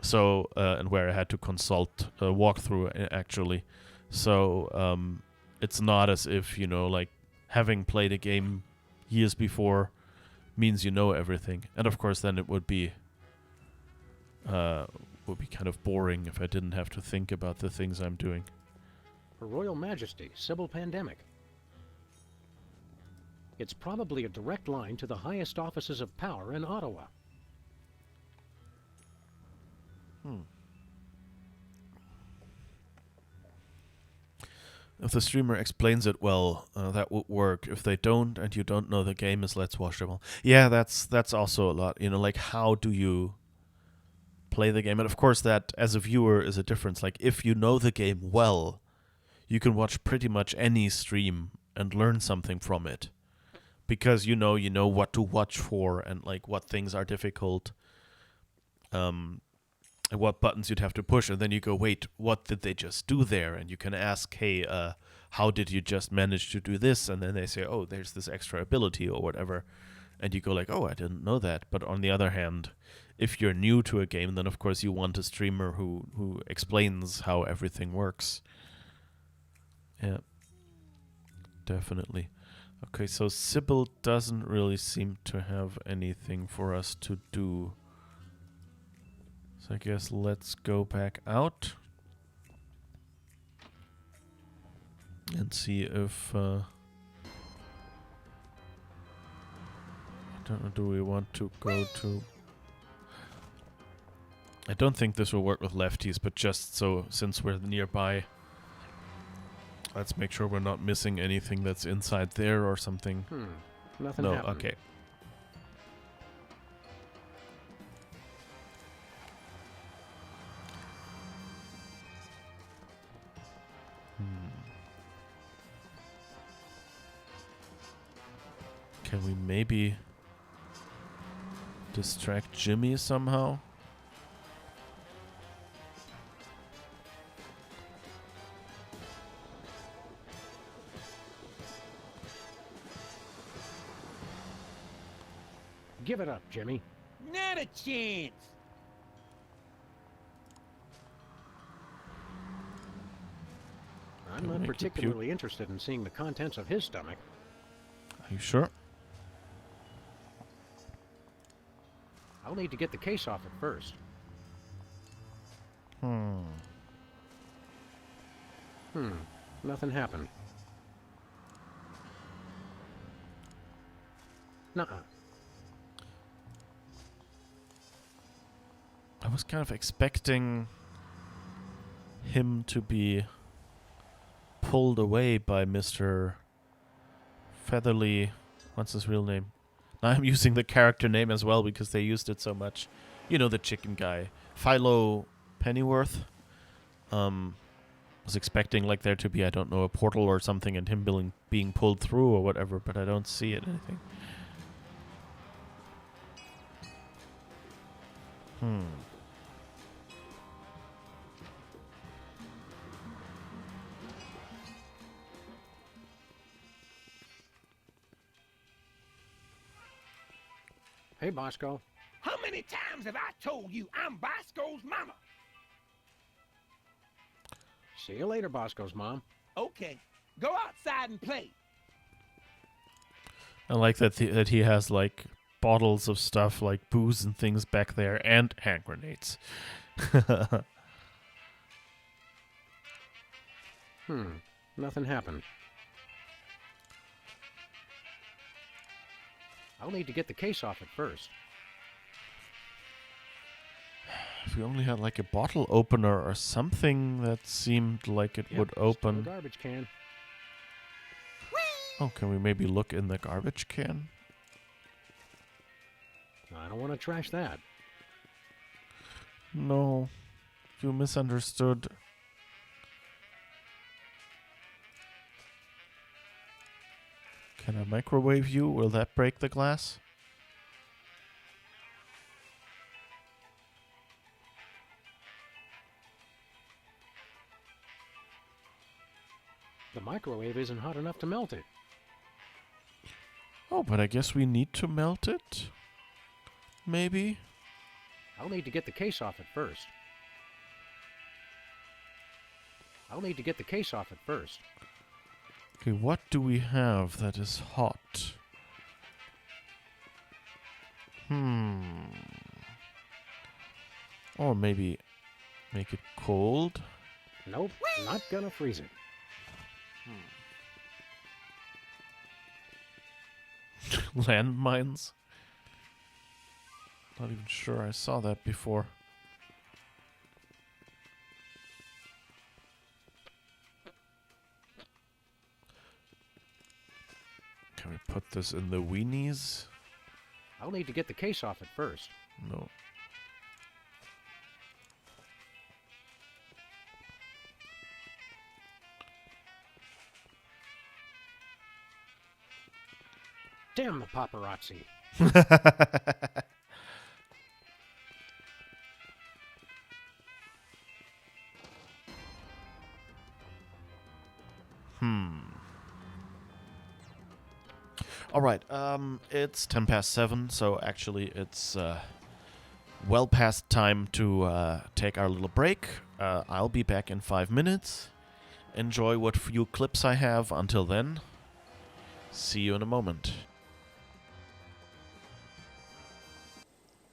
[SPEAKER 1] where I had to consult a walkthrough, actually. So, it's not as if, like, having played a game years before means you know everything. And of course, then it would be kind of boring if I didn't have to think about the things I'm doing.
[SPEAKER 3] Her Royal Majesty, Sybil Pandemic. It's probably a direct line to the highest offices of power in Ottawa.
[SPEAKER 1] If the streamer explains it well, that would work. If they don't, and you don't know the game is Let's Watchable. Yeah, that's also a lot. Like, how do you play the game? And of course, that as a viewer is a difference. Like, if you know the game well, you can watch pretty much any stream and learn something from it, because you know what to watch for, and like what things are difficult, and what buttons you'd have to push, and then you go, wait, what did they just do there? And you can ask, hey, how did you just manage to do this? And then they say, oh, there's this extra ability or whatever, and you go like, oh, I didn't know that. But on the other hand, if you're new to a game, then of course you want a streamer who explains how everything works. Yeah, definitely. Okay, so Sybil doesn't really seem to have anything for us to do. So I guess let's go back out and see if I don't know, do we want to go to... I don't think this will work with lefties, but just so, since we're nearby, let's make sure we're not missing anything that's inside there or something.
[SPEAKER 3] Nothing
[SPEAKER 1] No,
[SPEAKER 3] happened.
[SPEAKER 1] okay. Can we maybe distract Jimmy somehow.
[SPEAKER 3] Give it up, Jimmy.
[SPEAKER 8] Not a chance.
[SPEAKER 3] I'm
[SPEAKER 1] Don't
[SPEAKER 3] not
[SPEAKER 1] make you puke.
[SPEAKER 3] particularly interested in seeing the contents of his stomach.
[SPEAKER 1] Are you sure?
[SPEAKER 3] I'll need to get the case off it first. Nothing happened. Nuh-uh.
[SPEAKER 1] I was kind of expecting him to be pulled away by Mr. Featherly. What's his real name? Now I'm using the character name as well because they used it so much. You know, the chicken guy. Philo Pennyworth. Was expecting like there to be, I don't know, a portal or something and him being pulled through or whatever, but I don't see it, anything.
[SPEAKER 3] Hey, Bosco.
[SPEAKER 8] How many times have I told you I'm Bosco's mama?
[SPEAKER 3] See you later, Bosco's mom.
[SPEAKER 8] Okay, go outside and play.
[SPEAKER 1] I like that that he has like bottles of stuff like booze and things back there and hand grenades.
[SPEAKER 3] Nothing happened. I'll need to get the case off it first.
[SPEAKER 1] If we only had like a bottle opener or something that seemed like it would open.
[SPEAKER 3] Still a garbage can.
[SPEAKER 1] Oh, can we maybe look in the garbage can?
[SPEAKER 3] I don't want to trash that.
[SPEAKER 1] No, you misunderstood. Can I microwave you? Will that break the glass?
[SPEAKER 3] The microwave isn't hot enough to melt it.
[SPEAKER 1] Oh, but I guess we need to melt it? Maybe?
[SPEAKER 3] I'll need to get the case off it first. I'll need to get the case off it first.
[SPEAKER 1] Okay, what do we have that is hot? Or maybe make it cold?
[SPEAKER 3] Nope, not gonna freeze it.
[SPEAKER 1] Landmines? Not even sure I saw that before. Can we put this in the weenies?
[SPEAKER 3] I'll need to get the case off it first.
[SPEAKER 1] No.
[SPEAKER 3] Damn the paparazzi.
[SPEAKER 1] All right, it's 7:10, so actually it's well past time to take our little break. I'll be back in 5 minutes. Enjoy what few clips I have. Until then, see you in a moment.